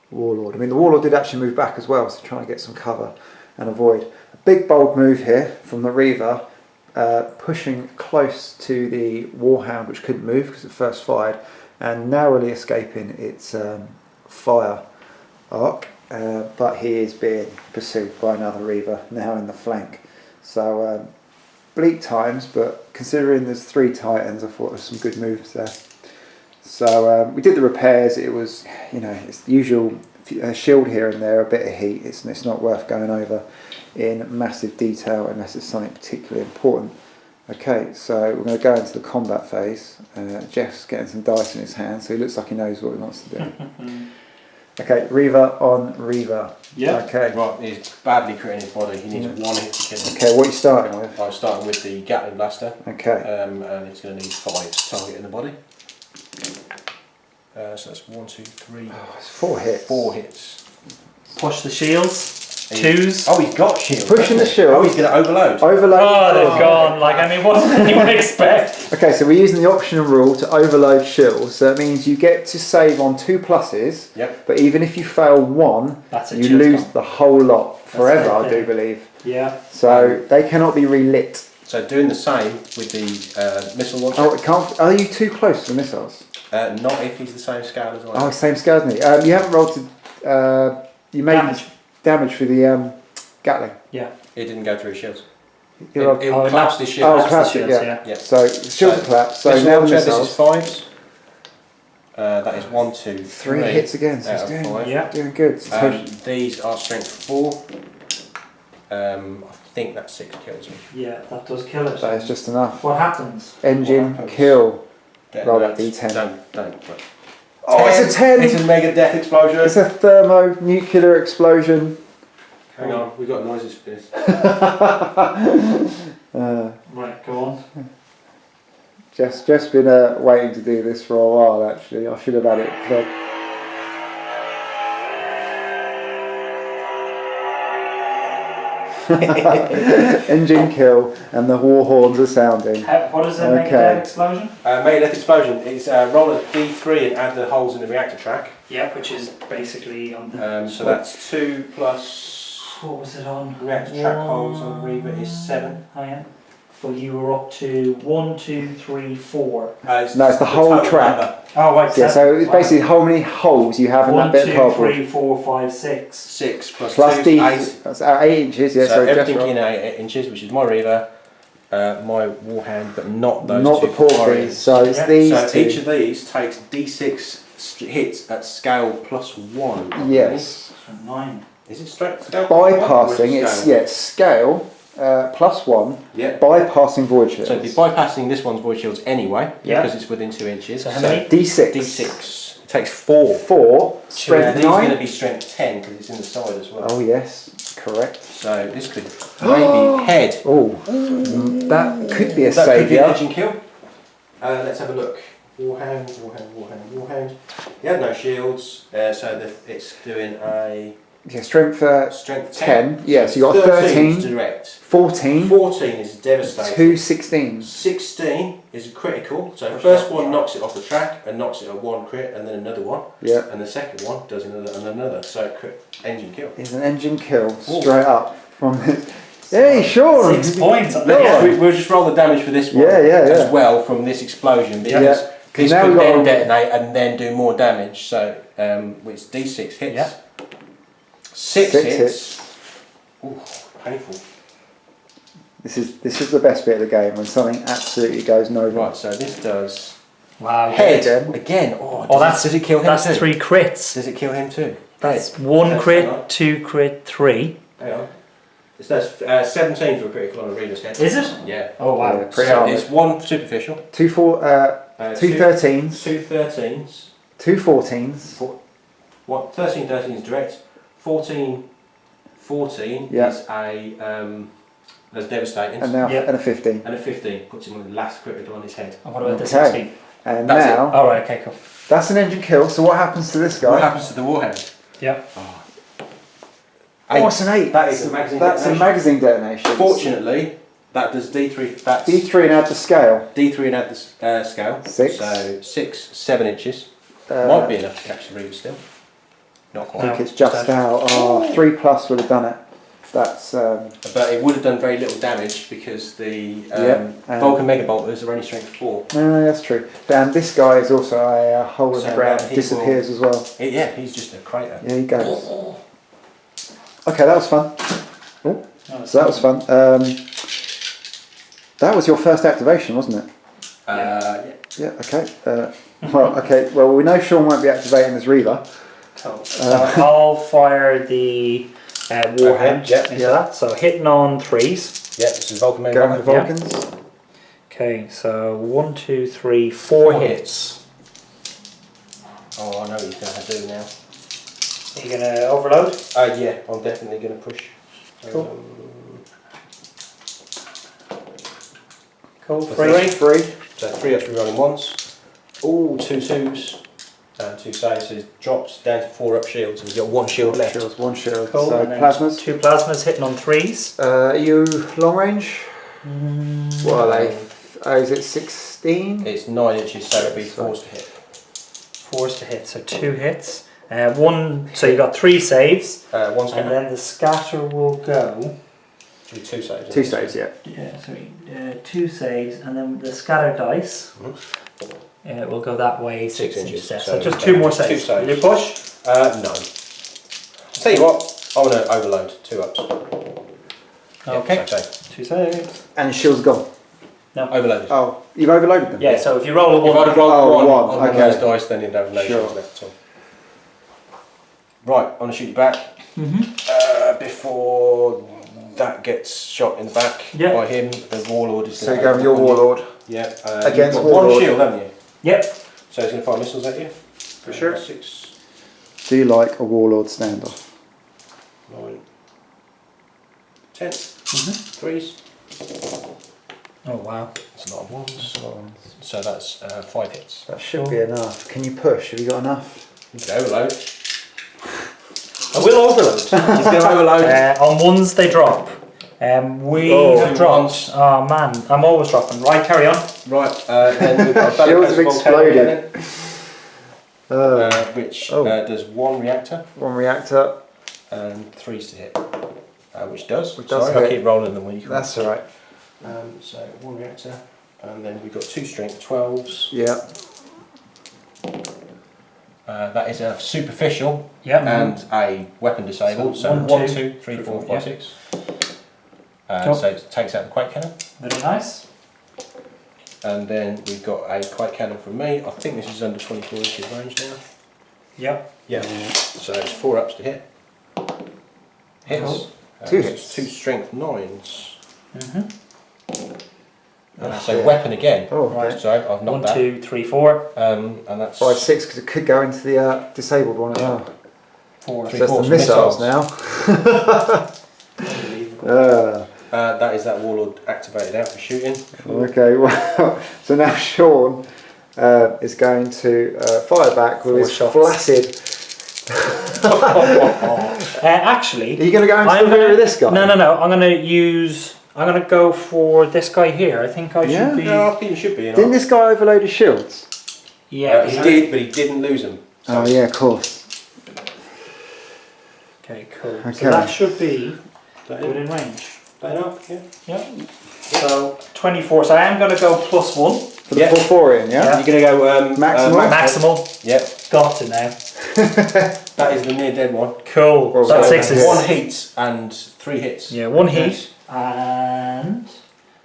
Warlord. I mean, the Warlord did actually move back as well, so trying to get some cover and avoid. A big bold move here from the Reaver, pushing close to the Warhound, which couldn't move because it first fired, and narrowly escaping its fire arc. But he is being pursued by another Reaver, now in the flank. So bleak times, but considering there's 3 Titans, I thought there was some good moves there. So we did the repairs. It was, it's the usual shield here and there, a bit of heat. It's not worth going over in massive detail unless it's something particularly important. Okay, so we're going to go into the combat phase. Jeff's getting some dice in his hand, so he looks like he knows what he wants to do. Okay, Reaver on Reaver. Yeah. Okay. Right, he's badly critting his body. He needs 1 hit to kill him. Okay, what are you starting with? I'm starting with the Gatling Blaster. Okay. And it's going to need 5 to target in the body. So that's 1, 2, 3. It's 4 hits. 4 hits. Push the shields. 2s. Oh, he's got shield. Pushing the shield. Oh, he's going to overload. Overload. Oh, they've gone. Like, I mean, what did anyone expect? Okay, so we're using the optional rule to overload shields. So that means you get to save on 2 pluses. Yep. But even if you fail 1, That's it, you shield's lose gone. the whole lot forever, That's I it, do yeah. believe. Yeah. So they cannot be relit. So doing the same with the missile launcher. Oh, it can't. Are you too close to the missiles? Not if he's the same scale as I am. Oh, same scale as me. You haven't rolled to. You made damage for the Gatling. Yeah. It didn't go through his shields. You It rolled- collapsed his Oh, shields. collapsed the it, shields, yeah. yeah. So shields are collapsed. So missile now the launcher, this missiles. is 5s. That is 1, 2, 3 3 hits again. So out it's of doing, 5. Yeah. doing good. So These are strength 4. I think that's 6 kills me. Yeah, that does kill it. that is just enough. What happens? Engine What happens? kill. Roll that Detonates. D10. Don't. Oh, it's a 10. It's a mega death explosion. It's a thermonuclear explosion. Hang on, we've got noises for this. Right, go on. Just been waiting to do this for a while. Actually, I should have had it. Engine kill, and the war horns are sounding. What is a mega Okay. death explosion? Mega death explosion is roll a D3 and add the holes in the reactor track. Yeah, which is basically on the. So that's 2 plus What was it on? reactor track holes on the Reaver is 7. Oh yeah. Well, you were up to 1, 2, 3, 4. No, it's the whole total track. number. Oh right. Yeah, so seven. it's basically how many holes you have in 1, that bit 2, of cardboard. 3, 4, 5, 6. 6 plus Plus 2 D, is 8. that's 8 inches. Yeah, So so everything just in 8 inches, which is my Reaver, my Warhound, but not those not two the porkies. Praetorians. So it's Yeah. these So two. each of these takes D6 hits at scale plus 1. Yes. 9. Is it straight scale? plus 1 or is Bypassing, it it's scale? scale plus 1. Yeah. Bypassing void shields. So it'd be bypassing this one's void shields anyway, Yeah. because it's within 2 inches. So how many? D6. D6. It takes 4. 4. Yeah, Strength these are going to 9. be strength 10 because it's in the side as well. Oh yes, correct. So this could maybe head. Oh, that could be a That could be an saviour. engine kill. Let's have a look. Warhound. He had no shields, so it's doing a Yeah, strength strength 10. Yeah, so you got 13 is 13, direct. 14, 14 is devastating. 2 16s. 16 is a critical. So the first one knocks it off the track and knocks it a 1 crit, and then another one. Yeah. And the second one does another and another. So crit, engine kill. It's an engine kill straight up from this. Hey, Sean! 6 points. We'll just roll the damage for this one as well from this explosion because this Now could we've got then a- detonate and then do more damage. So it's D6 hits. Yeah. 6 hits. Ooh, painful. This is the best bit of the game when something absolutely goes no wrong. Right, so this does Wow. head Again. again. Does it kill him that's too? 3 crits. Does it kill him too? That's Head. 1 Hang crit, on. 2 crit, 3. Hang on. That's 17 for a critical on a reader's head. Is it? Yeah. Oh wow. Yeah, pretty So hard. it's 1 superficial. Two 13s, 2 13s. 2 14s. 13 is direct. 14 Yeah. is a that's devastating. And now Yeah. and a 15. And a 15 puts him on the last critical on his head. And what about the Okay. 16? And That's now Oh right, okay, cool. that's an engine kill. So what happens to this guy? What happens to the warhead? Yeah. Oh, it's an 8. That is a magazine That's detonation. a magazine detonation. Fortunately, that does D3. That's D3 and add the scale. D3 and add the scale. 6. So 6, 7 inches. Uh, Might be enough to catch the reaver still. Not I quite. think it's just out. Oh, 3 plus would have done it. That's But it would have done very little damage because the Yeah, Vulcan Megabolters are only strength 4. no, that's true. And this guy is also a hole in the So ground. he Disappears as well. Yeah, he's just a crater. Yeah, he goes. Okay, that was fun. Oh, so that was fun. That was your first activation, wasn't it? Yeah. Yeah. Okay. Well, we know Sean won't be activating this Reaver. So I'll fire the warhead yeah. into that. So hitting on 3s. Yeah, this is Vulcan Going with Megabolter. Vulcans. Okay, so 1, 2, 3, 4 hits. Oh, I know what he's going to do now. Are you gonna overload? Yeah, I'm definitely going to push. Cool. Cool. Three. 3. So 3 ups, rolling once. Ooh, 2 2s. And 2 saves. So it drops down to 4 up shields. And we've got 1 shield left. Shields, 1 shield. Cool. So and then plasmas. 2 plasmas hitting on 3s. Are you long range? What are they? Oh, is it 16? It's 9 inches, so it'll be forced to hit. Forced to hit, so 2 hits. 1. So you got 3 saves, 1 and scatter. then the scatter will go. Should be 2 saves. 2 saves, yeah. Yeah, sorry. 2 saves, and then the scatter dice. Will go that way 6 inches. inches. So just 2 more 2 saves. saves. Will you push? No. Tell you what, I want to overload 2 ups. Okay. Okay. 2 saves. And shield's gone. Overloaded. Oh, you've overloaded them? Yeah, so if you roll a If 1, I'd have rolled Oh, one one, on one of okay. those dice, then you'd have no Sure. shields left at all. Right, I'm going to shoot you back. Before that gets shot in the back Yeah. by him, the Warlord is So going you go with your Warlord. Yeah. Against you've got Warlord. 1 shield, haven't you? Yep. So he's going to fire missiles at you. For sure. 6, Do you like a Warlord standoff? 9, 10. 3s. Oh wow. That's a lot of 1s. So that's 5 hits. That should be enough. Can you push? Have you got enough? You can overload. I will overload. He's going to overload. On 1s they drop. We have dropped. Oh man, I'm always dropping. Right, carry on. Right, then we've got a Shields have Bellicose volcano exploded. cannon, which does 1 reactor 1 reactor. and 3s to hit, which does. Which does Sorry, hit. I keep rolling them when you come. That's alright. So 1 reactor, and then we've got 2 strength 12s. Yeah. That is a superficial Yep. and a weapon disabled. So, So 1, 1, 2, 3, 4, 5, yeah. 6. Cool. So it takes out the quake cannon. Very nice. And then we've got a quake cannon from me. I think this is under 24 inches range now. Yep. Yeah. So it's 4 ups to hit. Hits. Cool. 2 this is hits. 2 strength 9s. Mhm. So weapon again. Oh, Right. okay. So I've knocked 1, that. 2, 3, 4. And that's 5, 6, because it could go into the disabled one as well. 4. Three So that's the quarters missiles now. that is that Warlord activated out for shooting. Okay, well, so now Sean is going to fire back with 4 his shots. flaccid. Actually, Are you going to go into I'm the rear gonna, with this guy? No. I'm gonna go for this guy here. I think I Yeah? should be. No, I think you should be. Didn't this guy overload his shields? Yeah. He did, but he didn't lose them. So Oh yeah, of course. Okay, cool. Okay. So that should be that within range. Playing up, yeah. Yeah. So 24. So I am going to go +1 For the Porphyrion, yeah? You're going to go Maximal? maximal. Yep. Got to now. That is the near dead one. Cool. Well, That's well, 6s. 1 heat and 3 hits. Yeah, 1 heat, and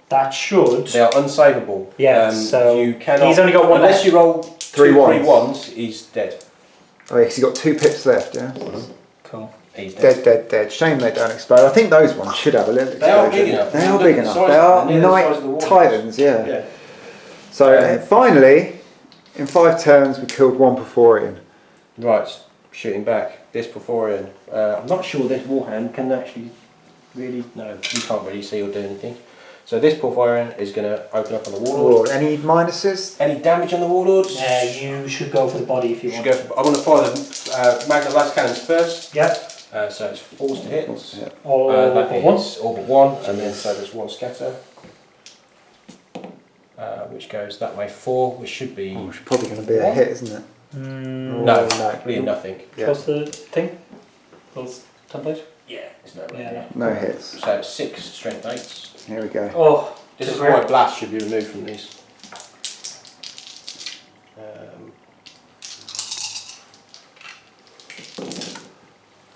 that should. They are unsavable. Yeah, so you cannot, he's only got 1 unless left. you roll 3 3 ones. ones, he's dead. Oh, yeah, 'cause you've got 2 pips left, yeah? Cool. He's dead. Dead. Shame they don't explode. I think those ones should have a little They are explosion. big enough. They are Look big at the enough. size They of are them. They're the size of the Knight walls. Titans, yeah. Yeah. So finally, in 5 turns, we killed 1 Porphyrion. Right, shooting back. This Porphyrion. I'm not sure this Warhand can actually really. No, you can't really see or do anything. So this Porphyrion is going to open up on the Warlord. Any minuses? Any damage on the Warlords? You should go for the body if you want. I want to fire the Magnet Las Cannons first. Yep. So it's forced to hit. All That but is 1. all but 1, and then so there's 1 scatter. Which goes that way 4, which should be. Oh, it's probably going to be a hit, isn't it? No, really nothing. Yeah. What's the thing? What's template? Yeah, there's no way. Yeah. No hits. So it's 6 strength 8s. Here we go. Oh, This is why blast should be removed from these.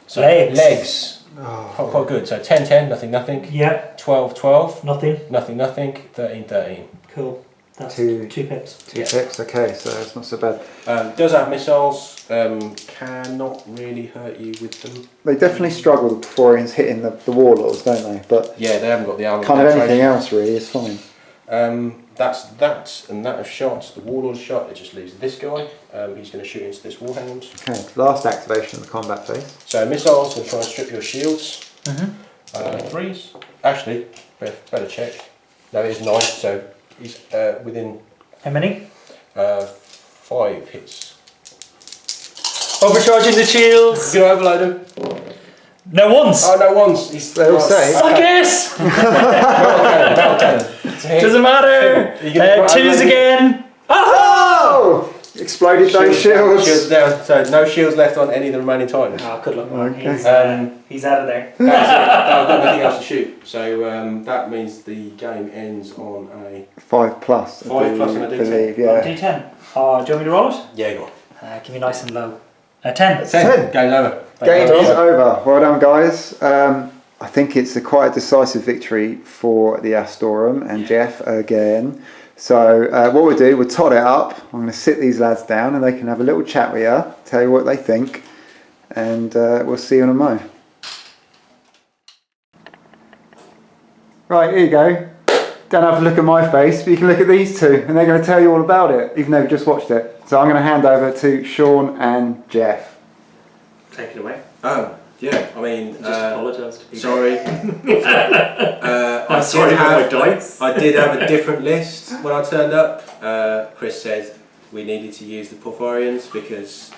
So legs. Oh, Quite good. So 10 10, nothing. yeah, 12 12, nothing. nothing. 13 13. Cool. That's 2 2 pips. 2 pips, okay, so it's not so bad. Does have missiles. Cannot really hurt you with them. They definitely struggle, the Porphyrions hitting the Warlords, don't they? But Yeah, they haven't got the armor. kind of anything penetration. else really is fine. That's that, and that of shots. The Warlord's shot, it just leaves this guy. He's going to shoot into this Warhound. Okay, last activation of the combat phase. So missiles will try and strip your shields. Mm-hmm. 3s. Actually, better check. No, it is 9, so he's within How many? 5 hits. Overcharging the shields. You going to overload him? No ones. Oh, no, once. He's They all say. Fuck it. Metal cannon. Doesn't matter. Are you gonna 2s overload him? again. Oh! Exploded those shields. Shields down. So no shields left on any of the remaining Titans. Oh, good luck. Okay. He's out of there. That's it. I've got nothing else to shoot. So that means the game ends on a 5 plus. 5 plus and a D10. believe, Oh, yeah. D10. Do you want me to roll it? yeah. Go on. Give me nice and low. 10. 10. Game's over. Game is over. Well done, guys. I think it's quite a decisive victory for the Astorum and Jeff again. So what we'll do, we'll tot it up. I'm going to sit these lads down and they can have a little chat with you, tell you what they think, and we'll see you in a mo. Right, here you go. Don't have to look at my face, but you can look at these two and they're going to tell you all about it, even though you've just watched it. So I'm going to hand over to Sean and Jeff. Take it away. Oh, yeah. I mean, apologise to people. sorry. I'm sorry for my dice. I did have a different list when I turned up. Chris said we needed to use the Porphyrions because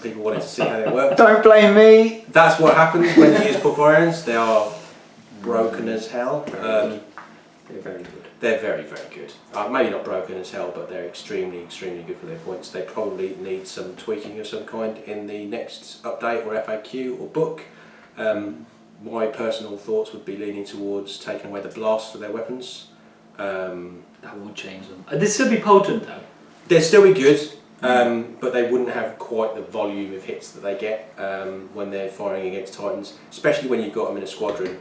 people wanted to see how they work. Don't blame me. That's what happens when you use Porphyrions. They are broken as hell. They're very good. They're very, very good. Maybe not broken as hell, but they're extremely, extremely good for their points. They probably need some tweaking of some kind in the next update or FAQ or book. My personal thoughts would be leaning towards taking away the blast of their weapons. That won't change them. This should be potent though. They'd still be good, but they wouldn't have quite the volume of hits that they get when they're firing against Titans, especially when you've got them in a squadron.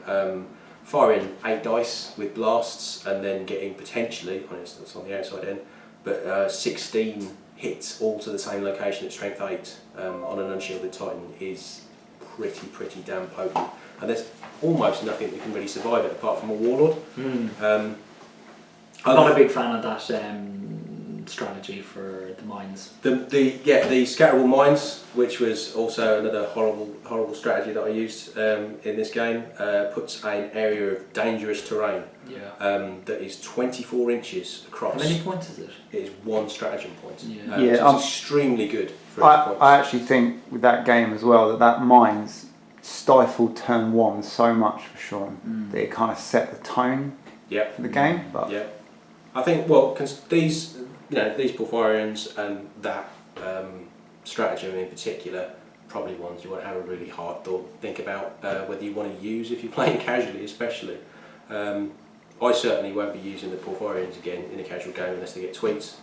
Firing 8 dice with blasts and then getting potentially, it's on the outside end, but 16 hits all to the same location at strength 8 on an unshielded Titan is pretty damn potent. And there's almost nothing that can really survive it apart from a Warlord. I'm not a big fan of that strategy for the mines. The scatterable mines, which was also another horrible strategy that I used in this game, puts an area of dangerous terrain that is 24 inches across. How many points is it? It is 1 stratagem point. Yeah. It's extremely good for its points. I actually think with that game as well that mines stifled turn 1 so much for Sean that it kind of set the tone for the game. But I think these Porphyrions and that stratagem in particular, probably ones you want to have a really hard think about whether you want to use if you're playing casually, especially. I certainly won't be using the Porphyrians again in a casual game unless they get tweets,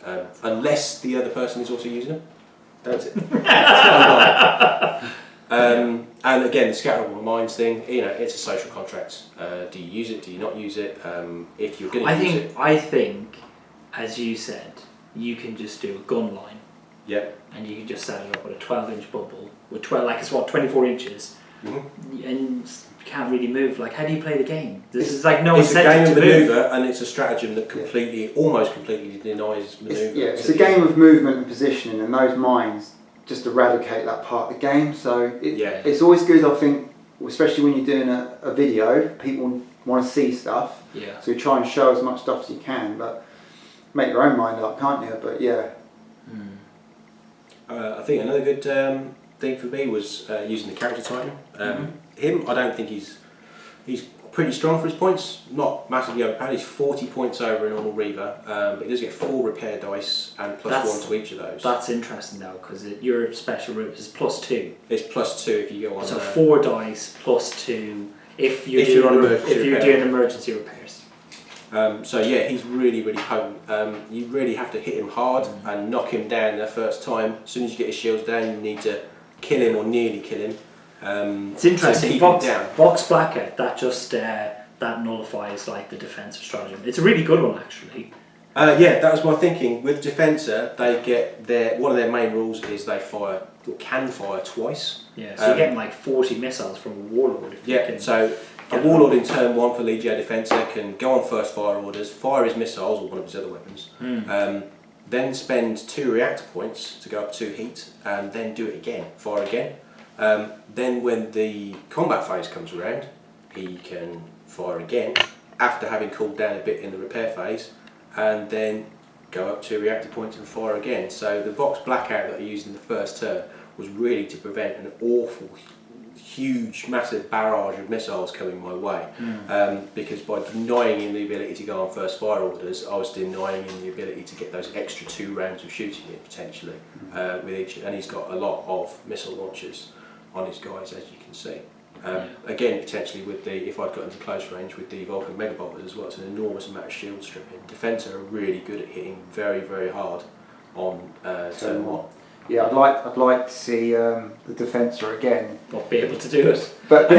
unless the other person is also using them. That's it. And again, the scatterable minds thing, it's a social contract. Do you use it? Do you not use it? If you're going to use it... I think, as you said, you can just do a gun line. Yep. And you can just set it up with a 12-inch bubble, with 24 inches, and you can't really move. Like, how do you play the game? This is like no incentive to move. It's a game of manoeuvre, and it's a stratagem that almost completely denies manoeuvre. It's a game of movement and positioning, and those mines just eradicate that part of the game. So it's always good, I think, especially when you're doing a video, people want to see stuff. Yeah. So you try and show as much stuff as you can, but make your own mind up, can't you? But yeah. I think another good thing for me was using the character Titan. Him, I don't think he's pretty strong for his points. Not massively overpowered. He's 40 points over a normal Reaver, but he does get 4 repair dice and +1 to each of those. That's interesting though, because your special route is +2. It's +2 if you go on. So 4 dice +2 if you're doing emergency repairs. So yeah, he's really, really potent. You really have to hit him hard and knock him down the first time. As soon as you get his shields down, you need to kill him or nearly kill him. It's interesting. Vox Blackout, that just that nullifies like the Defensor stratagem. It's a really good one actually. Yeah, that was my thinking. With Defensor, they get one of their main rules is they can fire twice. Yeah, so you're getting like 40 missiles from a Warlord. So a Warlord in turn 1 for Legio Defensor can go on first fire orders, fire his missiles or one of his other weapons, then spend 2 reactor points to go up 2 heat, and then do it again, fire again. Then when the combat phase comes around, he can fire again after having cooled down a bit in the repair phase, and then go up 2 reactor points and fire again. So the Vox Blackout that I used in the first turn was really to prevent an awful, huge, massive barrage of missiles coming my way, because by denying him the ability to go on first fire orders, I was denying him the ability to get those extra 2 rounds of shooting in potentially with each, and he's got a lot of missile launchers on his guys, as you can see. Again, potentially with if I'd got into close range with the Vulcan Megabolters as well, it's an enormous amount of shield stripping. Defensor are really good at hitting very, very hard on turn 1. Yeah, I'd like to see the Defensor again. Not be able to do it. But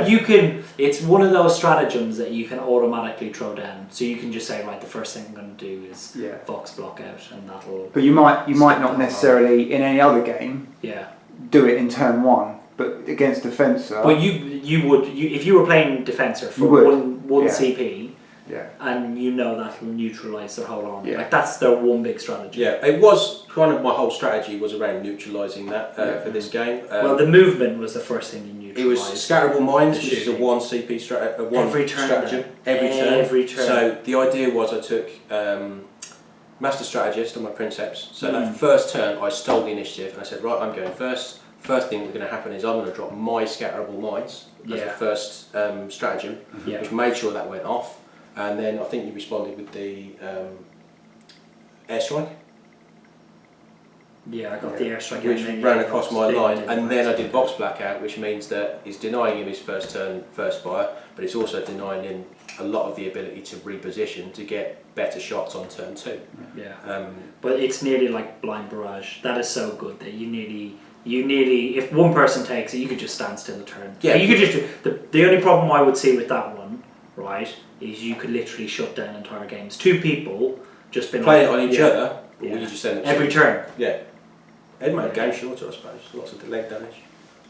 you can. It's one of those stratagems that you can automatically throw down. So you can just say, right, the first thing I'm going to do is Vox block out, and that'll. But you might not necessarily in any other game. Yeah. Do it in turn 1, but against Defensor. Well, you would if you were playing Defensor for one CP. Yeah. And that'll neutralise their whole army. Like that's their one big strategy. Yeah, it was kind of my whole strategy was around neutralising that for this game. Well, the movement was the first thing you neutralised. It was Scatterable Minds, which is a 1 CP stratagem. Every turn. So the idea was I took Master Strategist on my Princeps. So that first turn I stole the initiative and I said, right, I'm going first. First thing that's going to happen is I'm going to drop my Scatterable Minds as the first stratagem, which made sure that went off. And then I think you responded with the airstrike. Yeah, I got the airstrike. Which ran across my line, and then I did Vox Blackout, which means that it's denying him his first turn, first fire, but it's also denying him a lot of the ability to reposition to get better shots on turn 2. Yeah. But it's nearly like blind barrage. That is so good that you nearly, if one person takes it, you could just stand still a turn. Yeah. You could just the only problem I would see with that one, right, is you could literally shut down entire games. 2 people just been play it on each other, or would you just send it every turn? Yeah. It'd make the game shorter, I suppose. Lots of leg damage.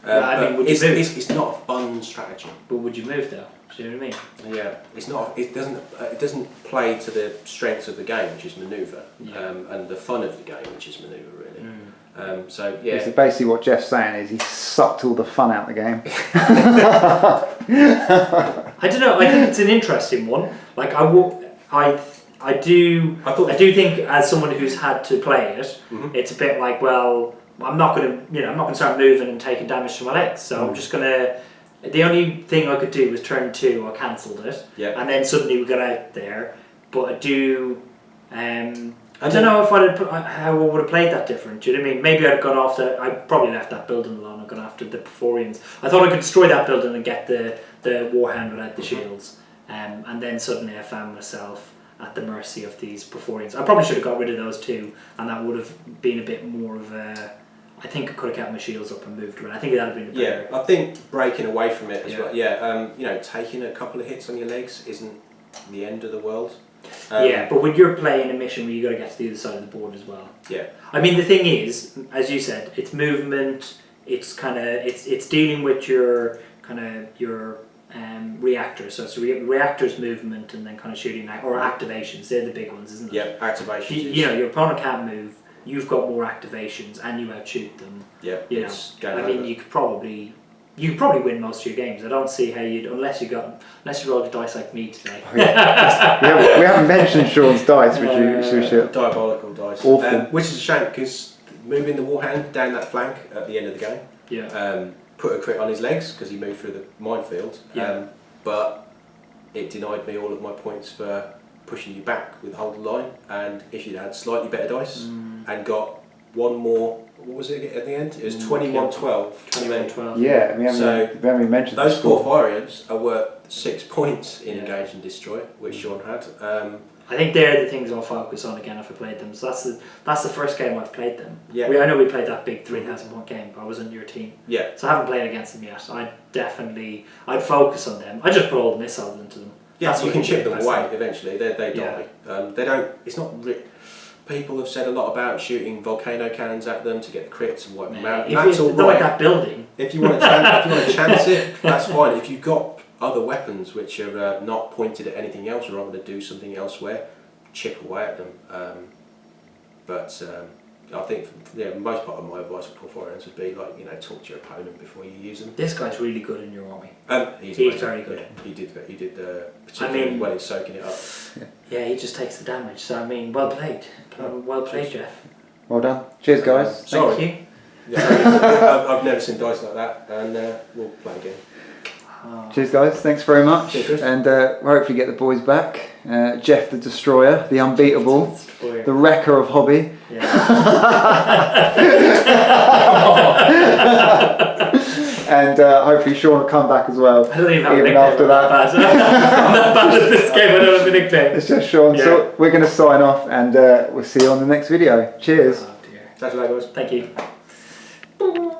It's not a fun strategy. But would you move though? Do you know what I mean? Yeah. It's not. It doesn't play to the strengths of the game, which is manoeuvre, and the fun of the game, which is manoeuvre, really. So basically what Jeff's saying is he sucked all the fun out of the game. I don't know. I think it's an interesting one. Like I do think as someone who's had to play it, it's a bit like, well, I'm not gonna start moving and taking damage to my legs. So I'm just gonna. The only thing I could do was turn 2. I cancelled it, and then suddenly we got out there. But I do. I don't know if how I would have played that different. Do you know what I mean? Maybe I'd gone after. I probably left that building alone. I'd gone after the Porphyrians. I thought I could destroy that building and get the Warhound without the shields. and then suddenly I found myself at the mercy of these Porphyrians. I probably should have got rid of those two, and that would have been a bit more of a. I think I could have kept my shields up and moved around. I think that would have been a better. I think breaking away from it as well. Yeah, you know, taking a couple of hits on your legs isn't the end of the world. But when you're playing a mission where you got to get to the other side of the board as well. Yeah. I mean, the thing is, as you said, it's movement. It's kind of it's dealing with your kind of your reactors. So it's reactors, movement, and then kind of shooting or activations. They're the big ones, isn't it? Yeah, activations. You know, your opponent can't move. You've got more activations, and you outshoot them. Yeah. You know, I mean, you could probably win most of your games. I don't see how you'd unless you rolled your dice like me today. we haven't mentioned Sean's dice, which you should. Diabolical dice. Awful. Which is a shame because moving the warhand down that flank at the end of the game. Yeah. Put a crit on his legs because he moved through the minefield. Yeah. But it denied me all of my points for pushing you back with hold the line. And if you'd had slightly better dice and got one more. What was it at the end? It was 21-12. 21-12. Yeah, we haven't mentioned those Porphyrians are worth 6 points in Engage and Destroy, which Sean had. I think they're the things I'll focus on again if I played them. So that's the first game I've played them. Yeah. I know we played that big 3,000 point game, but I was on your team. Yeah. So I haven't played against them yet. I'd focus on them. I just put all the missiles into them. Yeah, That's you what can they chip do, them I away think. eventually. They die. They don't. It's not. People have said a lot about shooting volcano cannons at them to get the crits and wipe them out. And that's all they're right. like that building. If you want to chance it, that's fine. If you've got other weapons which are not pointed at anything else or are going to do something elsewhere, chip away at them. But I think most part of my advice for Porphyrians would be talk to your opponent before you use them. This guy's really good in your army. He's very good. Yeah, he did particularly well in soaking it up. Yeah, he just takes the damage. So I mean, well played. Well played, Jeff. Well done. Cheers, guys. Thank you. Yeah, I've never seen dice like that, and we'll play again. Cheers, guys. Thanks very much. Cheers. And we'll hopefully get the boys back. Jeff the Destroyer, the unbeatable, the wrecker of hobby. Yeah. And hopefully Sean will come back as well. I don't even have a even nickname. after that. I'm not bad at this game. I don't have a nickname. It's just Sean. Yeah. So we're going to sign off, and we'll see you on the next video. Cheers. Oh dear. Thanks a lot, guys. Thank you.